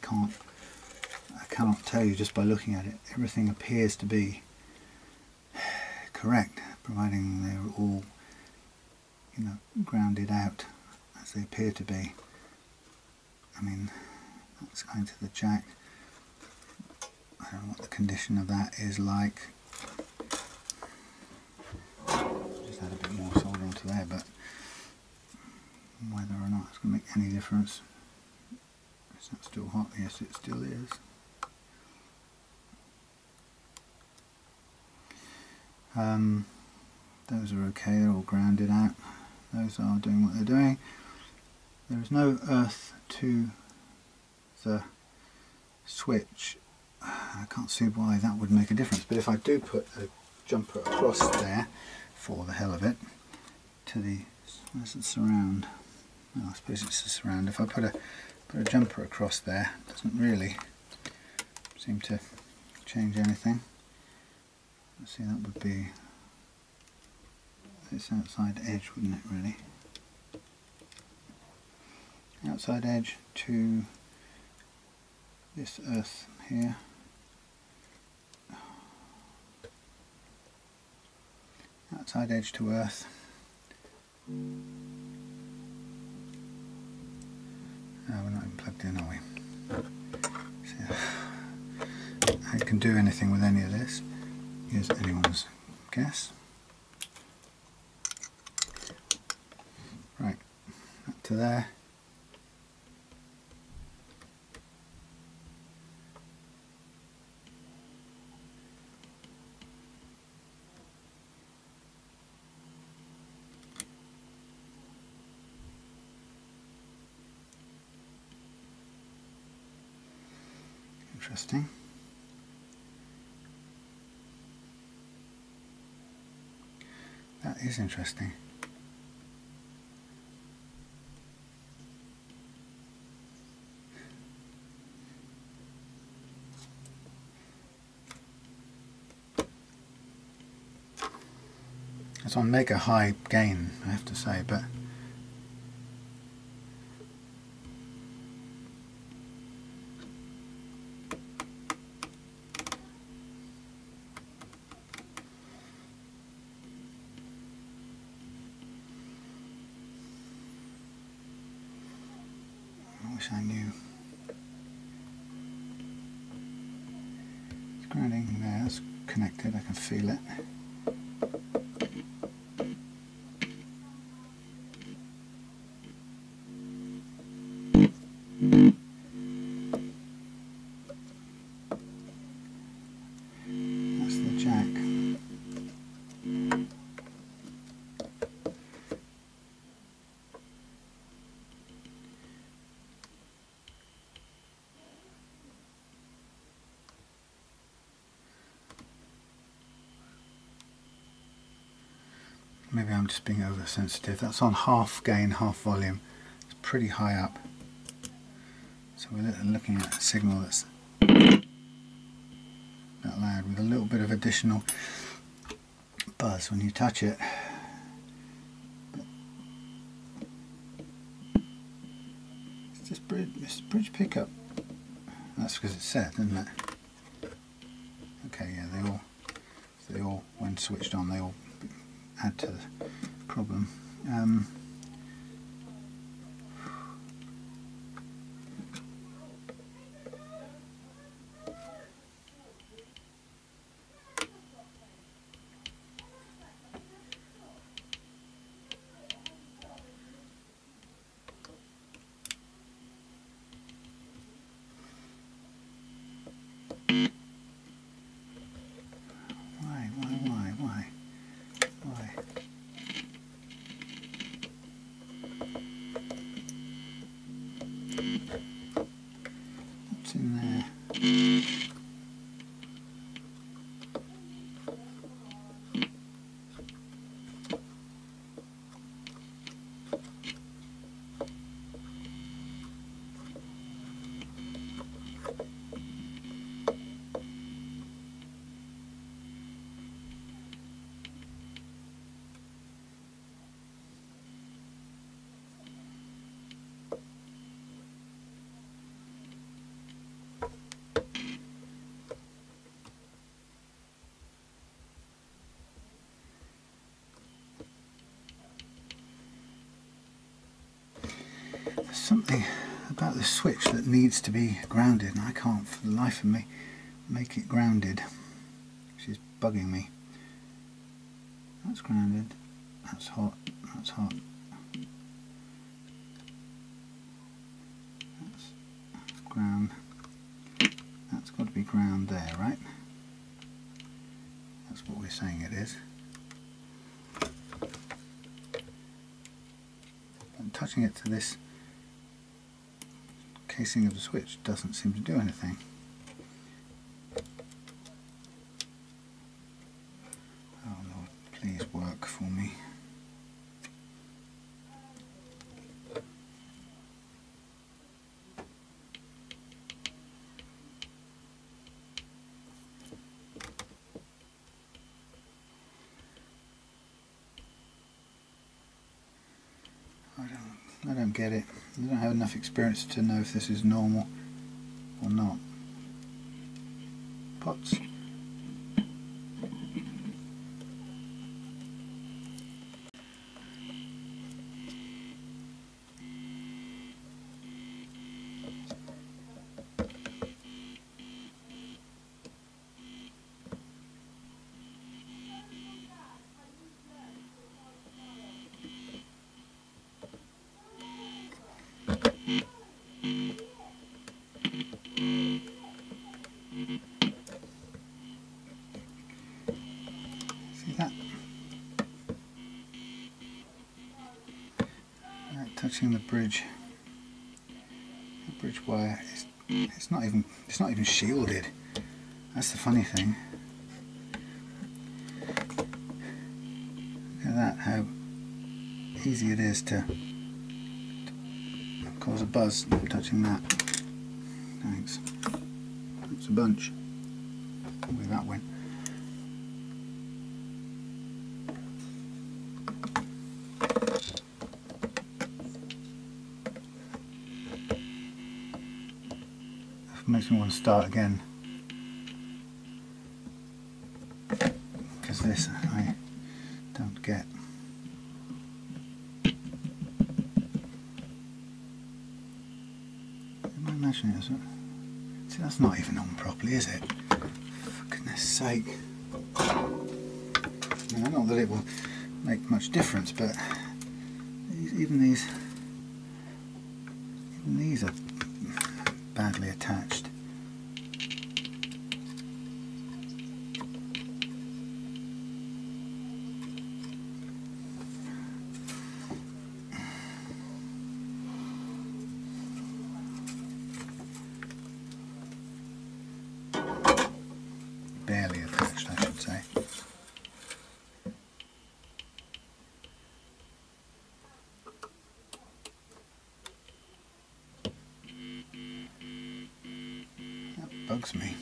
cannot tell you just by looking at it. Everything appears to be correct, providing they're all, you know, grounded out as they appear to be. I mean, that's going to the jack. I don't know what the condition of that is like. Just add a bit more solder onto there, but whether or not it's going to make any difference. Is that still hot? Yes, it still is. Those are okay, they're all grounded out. Those are doing what they're doing. There is no earth to the switch. I can't see why that would make a difference, but if I do put a jumper across there, for the hell of it, to the, where's the surround? Well, I suppose it's the surround. If I put a jumper across there, it doesn't really seem to change anything. Let's see, that would be this outside edge, wouldn't it, really? Outside edge to this earth here. Outside edge to earth. We're not even plugged in, are we? So, how you can do anything with any of this is anyone's guess. Right, up to there. Interesting. That is interesting. It's on mega high gain, I have to say, but I wish I knew. It's grounding there, it's connected, I can feel it. That's the jack. Maybe I'm just being oversensitive. That's on half gain, half volume. It's pretty high up. So we're looking at a signal that's that loud with a little bit of additional buzz when you touch it. But it's just bridge pickup. That's because it's set, isn't it? Okay, yeah, they all, when switched on, they all add to the problem. What's in there? There's something about the switch that needs to be grounded, and I can't for the life of me make it grounded, which is bugging me. That's grounded, that's hot, that's hot. That's ground, that's got to be ground there, right? That's what we're saying it is. But touching it to this casing of the switch doesn't seem to do anything. Oh Lord, please work for me. I don't get it. I don't have enough experience to know if this is normal or not. Pots. See that? Touching the bridge wire is it's not even shielded. That's the funny thing. Look at that, how easy it is to cause a buzz touching that. Thanks. It's a bunch. Where that went. Makes me want to start again, because this I don't get. Am I imagining it? See, that's not even on properly, is it? For goodness sake. Now, not that it will make much difference, but even these are badly attached. Barely attached, I should say. That bugs me.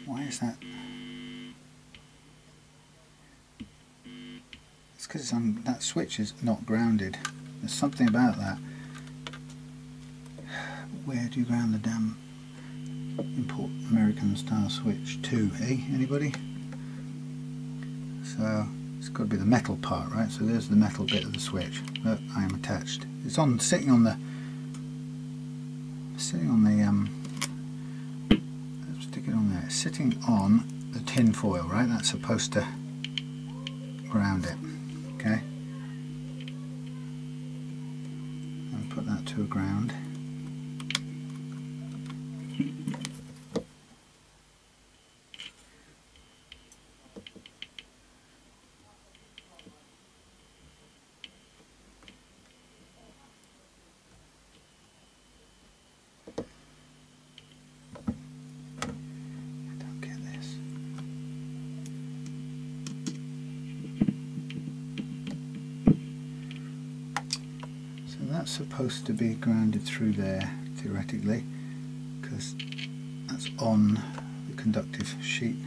Why is that? It's because that switch is not grounded. There's something about that. Where do you ground the damn import American style switch to, eh? Anybody? So it's got to be the metal part, right? So there's the metal bit of the switch that I am attached. It's sitting on the let's stick it on there. It's sitting on the tin foil, right? That's supposed to ground it. Okay. I'll put that to a ground. that's supposed to be grounded through there, theoretically, because that's on the conductive sheet.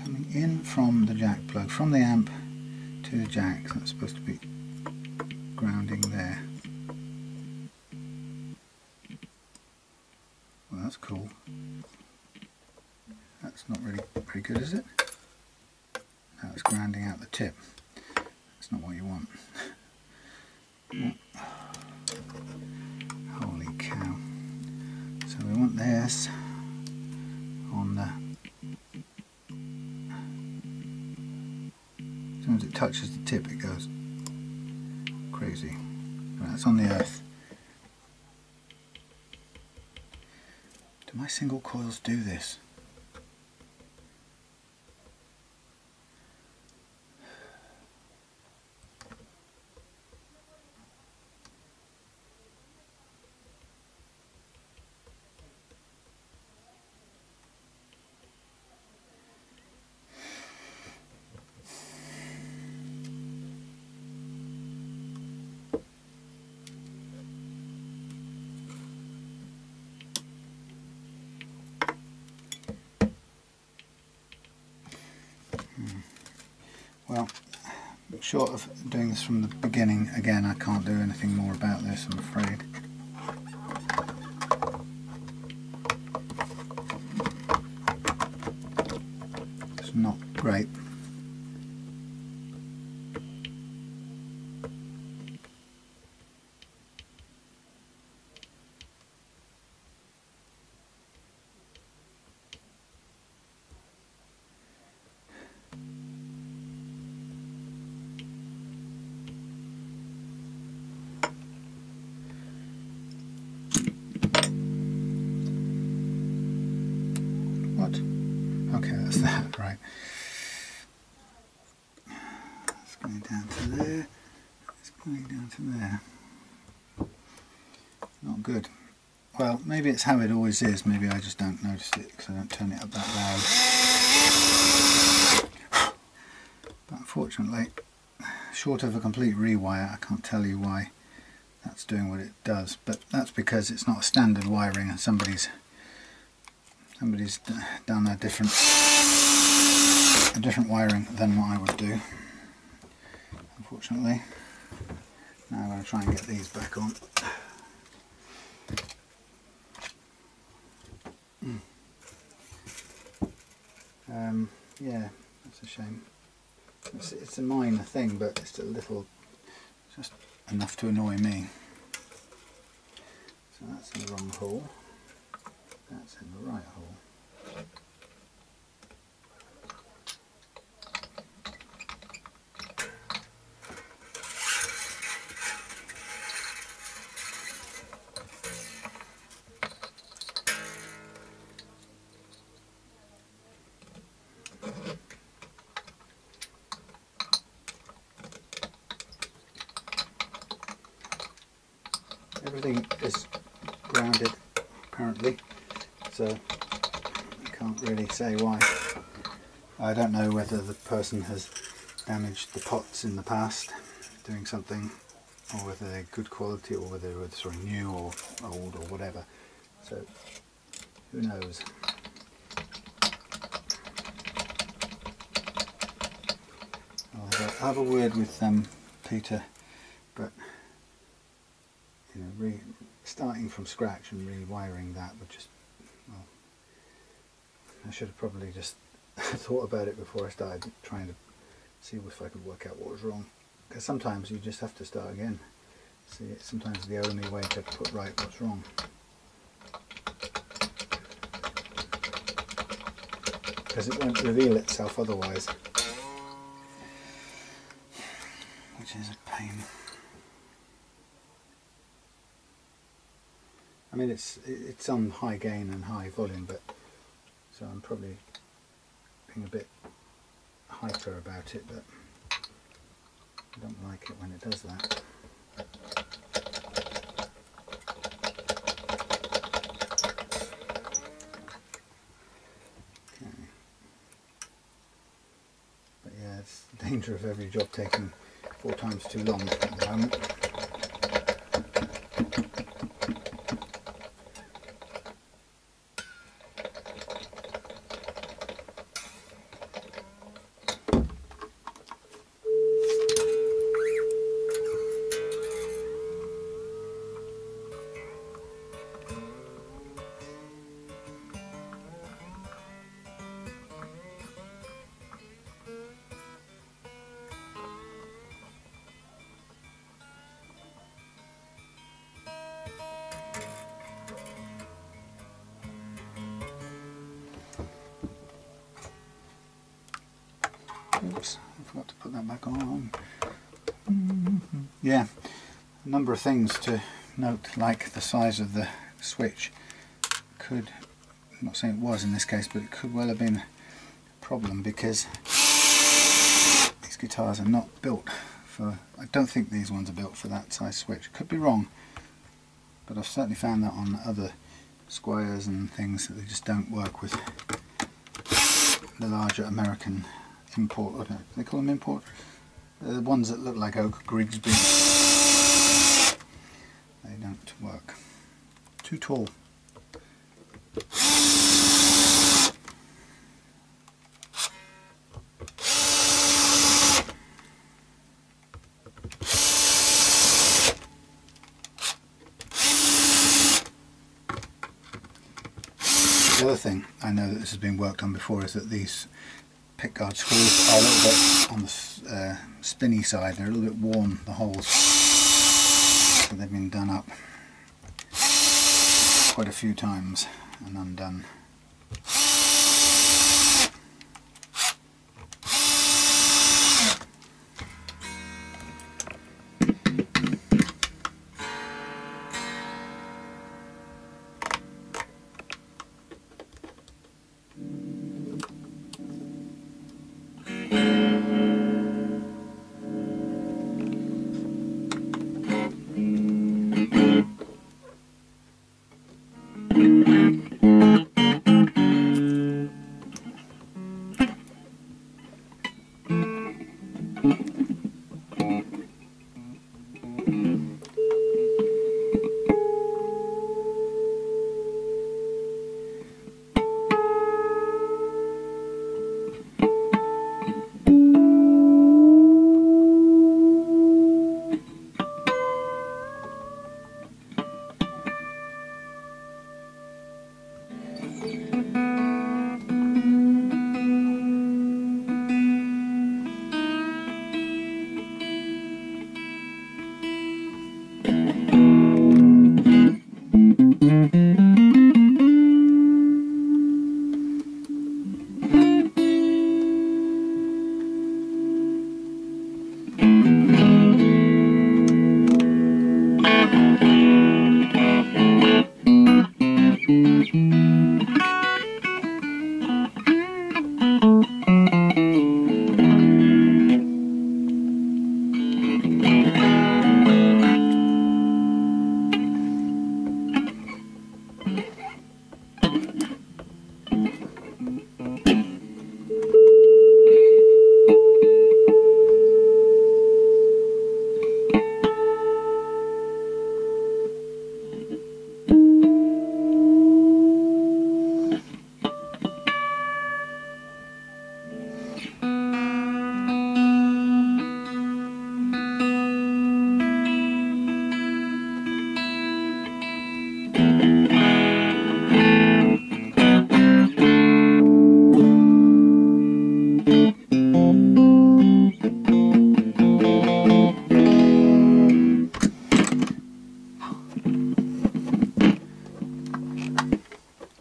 Coming in from the jack plug, from the amp to the jack, that's supposed to be grounding there. Well, that's cool. That's not really very good, is it? Now it's grounding out the tip. That's not what you want. Holy cow. So we want this on the... As soon as it touches the tip, it goes crazy. Right, that's on the earth. Do my single coils do this? Well, short of doing this from the beginning, again, I can't do anything more about this, I'm afraid. It's not great. Okay, that's that, right. It's going down to there, it's going down to there. Not good. Well, maybe it's how it always is, maybe I just don't notice it because I don't turn it up that loud. But unfortunately, short of a complete rewire, I can't tell you why that's doing what it does, but that's because it's not a standard wiring and somebody's done a different wiring than what I would do, unfortunately. Now I'm going to try and get these back on. Yeah, that's a shame. It's a minor thing, but it's a little, just enough to annoy me. So that's in the wrong hole. That's in the right hole. Everything is grounded apparently, so I can't really say why. I don't know whether the person has damaged the pots in the past doing something, or whether they're good quality, or whether they're sort of new or old or whatever, so who knows. I'll have a word with Peter, but you know, starting from scratch and rewiring that would just, well, I should have probably just thought about it before I started trying to see if I could work out what was wrong, because sometimes you just have to start again. See, it's sometimes the only way to put right what's wrong. Because it won't reveal itself otherwise, which is a pain. I mean, it's on high gain and high volume, but so I'm probably being a bit hyper about it, but I don't like it when it does that. But yeah, it's the danger of every job taking 4 times too long at the moment. Oops, I forgot to put that back on. Yeah, a number of things to note, like the size of the switch. I'm not saying it was in this case, but it could well have been a problem because these guitars are not built for, I don't think these ones are built for that size switch. Could be wrong, but I've certainly found that on other Squiers and things that they just don't work with the larger American import, I don't know, they call them import? The ones that look like Oak Grigsby. They don't work. Too tall. The other thing I know that this has been worked on before is that these pickguard screws are a little bit on the spinny side. They're a little bit worn, the holes, so they've been done up quite a few times and undone.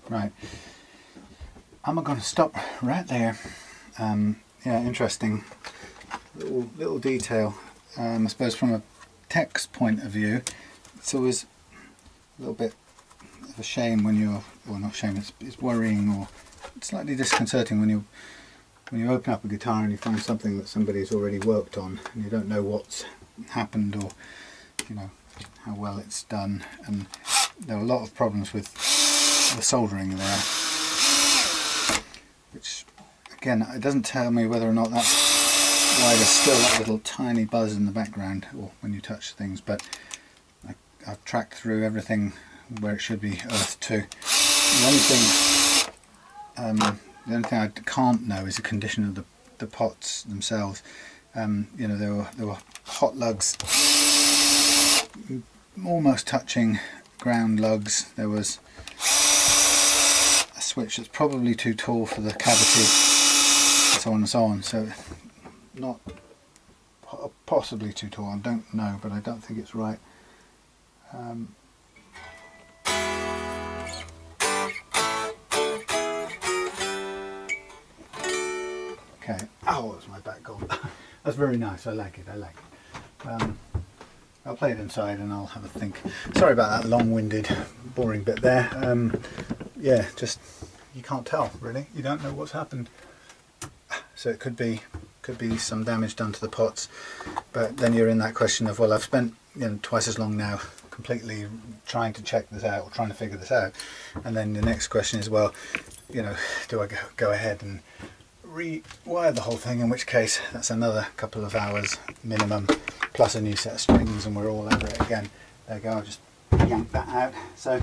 Right, I'm going to stop right there. Yeah, interesting little detail. I suppose from a tech's point of view, it's always a little bit of a shame when you're, well, not shame, it's worrying or slightly disconcerting when you open up a guitar and you find something that somebody's already worked on and you don't know what's happened or, you know, how well it's done. And there are a lot of problems with the soldering there, which again, it doesn't tell me whether or not that's why there's still that little tiny buzz in the background, or when you touch things, but I've tracked through everything where it should be earthed to. The only thing I can't know is the condition of the pots themselves. You know, there were hot lugs almost touching ground lugs. There was a switch that's probably too tall for the cavity, and so on and so on. So not possibly too tall, I don't know, but I don't think it's right. Okay. Oh, that's my back gone. That's very nice. I like it. I'll play it inside and I'll have a think. Sorry about that long-winded, boring bit there. Yeah, just you can't tell really. You don't know what's happened. So it could be some damage done to the pots, but then you're in that question of, well, I've spent, you know, twice as long now completely trying to check this out or trying to figure this out, and then the next question is, well, you know, do I go ahead and rewire the whole thing, in which case that's another couple of hours minimum, plus a new set of strings, and we're all over it again. There you go, I'll just yank that out. So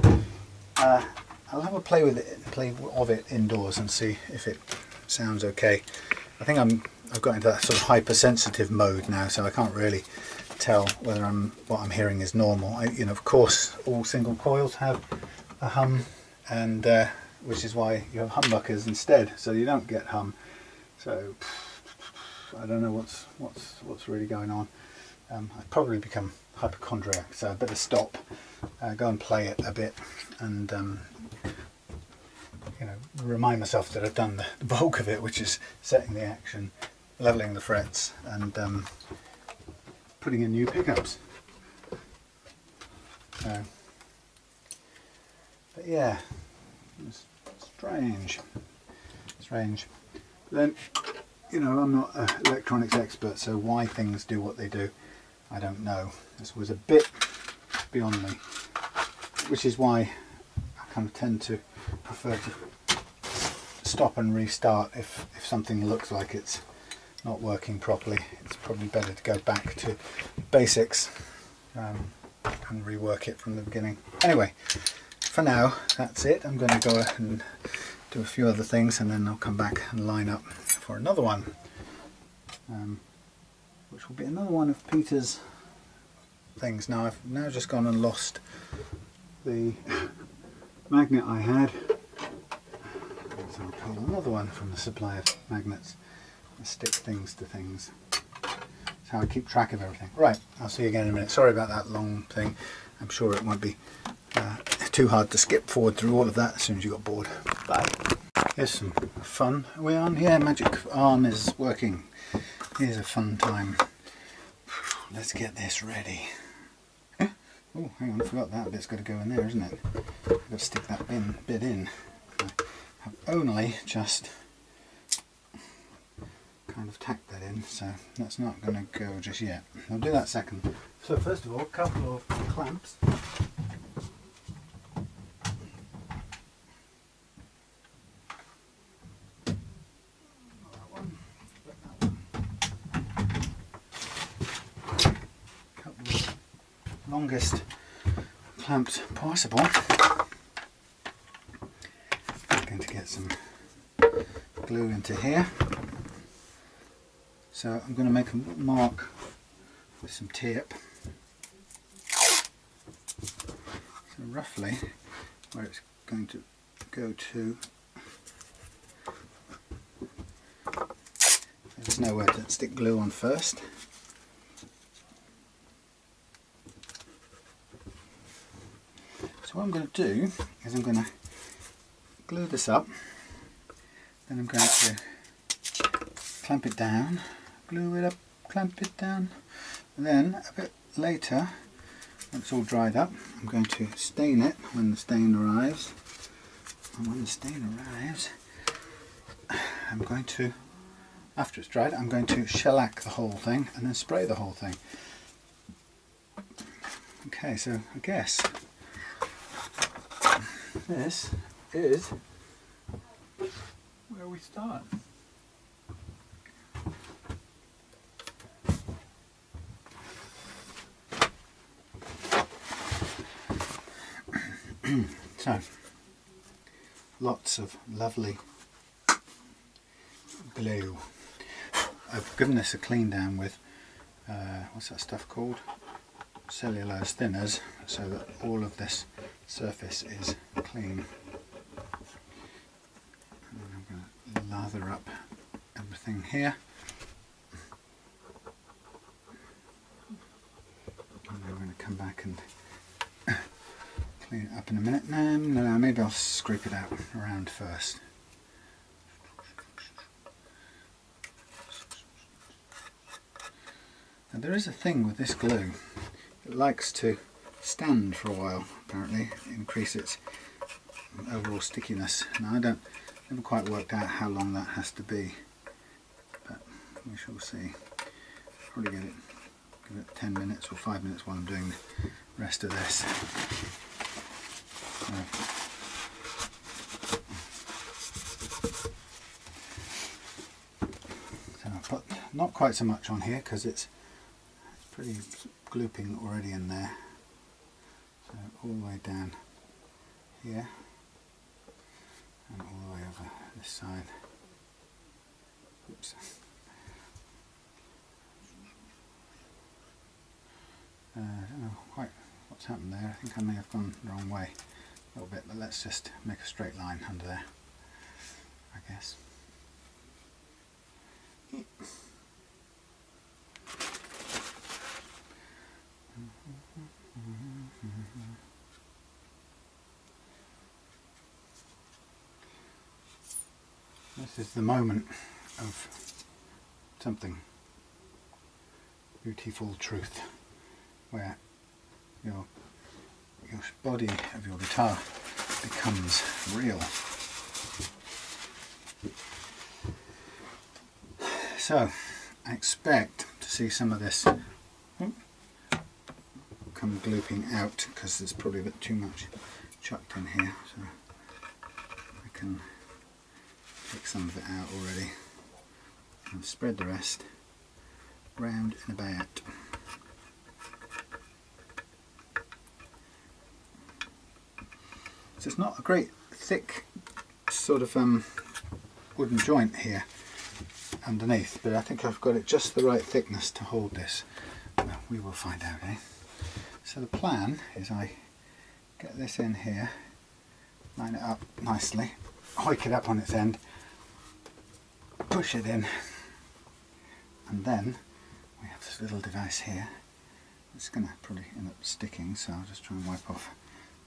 I'll have a play of it indoors and see if it sounds okay. I think I've got into that sort of hypersensitive mode now, so I can't really tell whether what I'm hearing is normal. You know, of course, all single coils have a hum, and which is why you have humbuckers instead, so you don't get hum. So I don't know what's really going on. I've probably become hypochondriac, so I better stop, go and play it a bit, and you know, remind myself that I've done the bulk of it, which is setting the action, leveling the frets, and putting in new pickups. So, but yeah, it's strange. But then, you know, I'm not an electronics expert, so why things do what they do, I don't know. This was a bit beyond me, which is why I kind of tend to prefer to stop and restart if something looks like it's not working properly. It's probably better to go back to basics and rework it from the beginning. Anyway, for now that's it. I'm going to go and do a few other things, and then I'll come back and line up for another one, which will be another one of Peter's things. Now I've now just gone and lost the magnet I had, so I'll pull another one from the supply of magnets and stick things to things. That's how I keep track of everything. Right, I'll see you again in a minute. Sorry about that long thing. I'm sure it won't be too hard to skip forward through all of that as soon as you got bored. Bye. Here's some fun. Are we on? Yeah, magic arm is working. Here's a fun time. Let's get this ready. Oh, hang on, I forgot that bit's got to go in there, isn't it? I've got to stick that bit in. I have only just kind of tacked that in, so that's not going to go just yet. I'll do that second. So first of all, a couple of clamps. Longest clamps possible. I'm going to get some glue into here. So I'm going to make a mark with some tape. So roughly where it's going to go to. There's nowhere to stick glue on first. So what I'm going to do is I'm going to glue this up, then I'm going to clamp it down, glue it up, clamp it down, and then a bit later, when it's all dried up, I'm going to stain it when the stain arrives. And when the stain arrives, I'm going to, after it's dried, I'm going to shellac the whole thing and then spray the whole thing. Okay, so I guess this is where we start. So, lots of lovely glue. I've given this a clean down with, what's that stuff called? Cellulose thinners, so that all of this surface is clean. And then I'm going to lather up everything here. And I'm going to come back and clean it up in a minute. No, maybe I'll scrape it out around first. Now there is a thing with this glue. It likes to stand for a while, apparently, increase its overall stickiness. Now I never quite worked out how long that has to be, but we shall see. Probably give it 10 minutes or 5 minutes while I'm doing the rest of this. So I'll put not quite so much on here because it's pretty glooping already in there. So all the way down here and all the way over this side. Oops. I don't know quite what's happened there. I think I may have gone the wrong way a little bit, but let's just make a straight line under there, I guess. This is the moment of something beautiful truth, where your body of your guitar becomes real. So I expect to see some of this come glooping out because there's probably a bit too much chucked in here, so I can take some of it out already and spread the rest round and about. So it's not a great thick sort of wooden joint here underneath, but I think I've got it just the right thickness to hold this. Well, we will find out, eh? So the plan is I get this in here, line it up nicely, hoik it up on its end, push it in, and then we have this little device here. It's going to probably end up sticking, so I'll just try and wipe off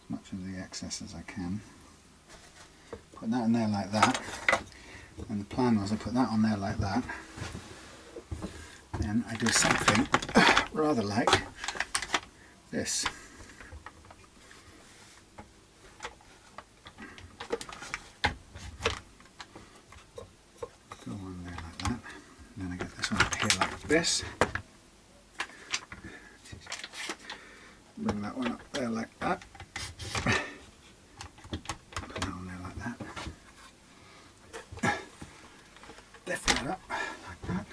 as much of the excess as I can. Put that in there like that, and the plan was I put that on there like that, then I do something rather like this. Go on there like that, and then I get this one up here like this. Bring that one up there like that. Put that on there like that. Lift that up like that.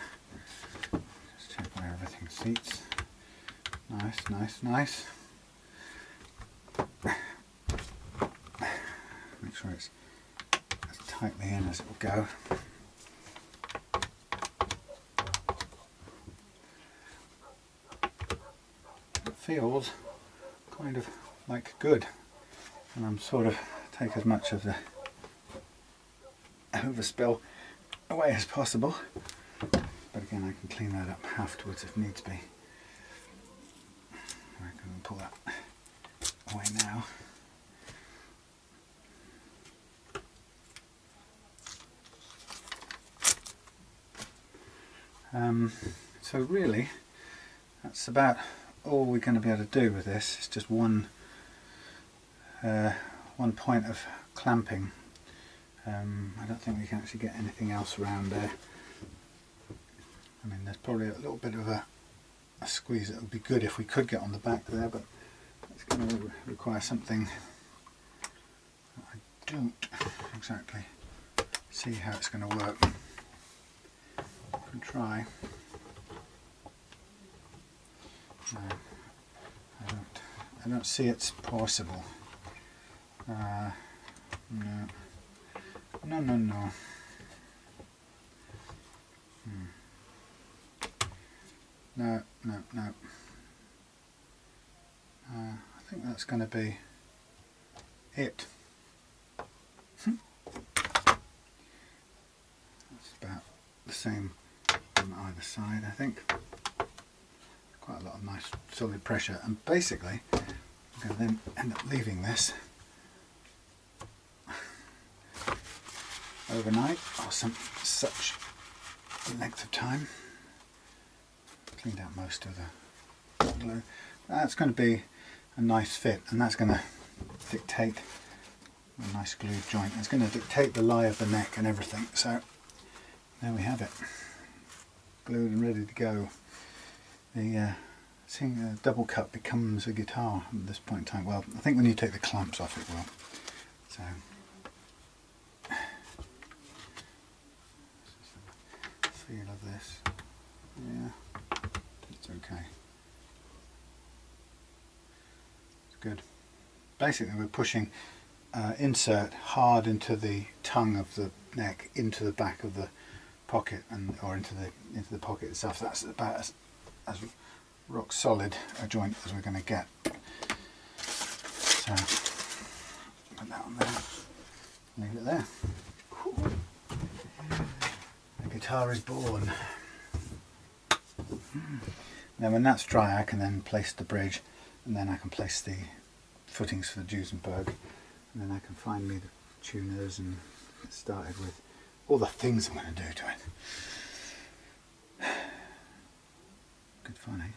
Just check where everything seats. Nice, nice, nice. Make sure it's as tightly in as it will go. It feels kind of like good, and I'm sort of take as much of the overspill away as possible, but again I can clean that up afterwards if needs be. I can pull that away now. So really that's about all we're going to be able to do with this. It's just one point of clamping. I don't think we can actually get anything else around there. I mean, there's probably a little bit of a squeeze that would be good if we could get on the back there, but it's going to require something that I don't exactly see how it's going to work. I can try. No, I don't see it's possible. No. No, no, no. No, no, no. I think that's going to be it. That's about the same on either side, I think. Quite a lot of nice solid pressure, and basically I'm going to then end up leaving this overnight or some such length of time. Cleaned out most of the glue. That's going to be a nice fit, and that's going to dictate a nice glued joint. It's going to dictate the lie of the neck and everything. So there we have it, glued and ready to go. The seeing a double cut becomes a guitar at this point in time. Well, I think when you take the clamps off it will. So feel of this. Yeah, it's okay. It's good. Basically we're pushing insert hard into the tongue of the neck, into the back of the pocket, and or into the pocket itself. That's about as rock solid a joint as we're going to get. So put that on there, leave it there. The guitar is born. Now when that's dry, I can then place the bridge, and then I can place the footings for the Duesenberg, and then I can find me the tuners and get started with all the things I'm going to do to it. Good fun, eh?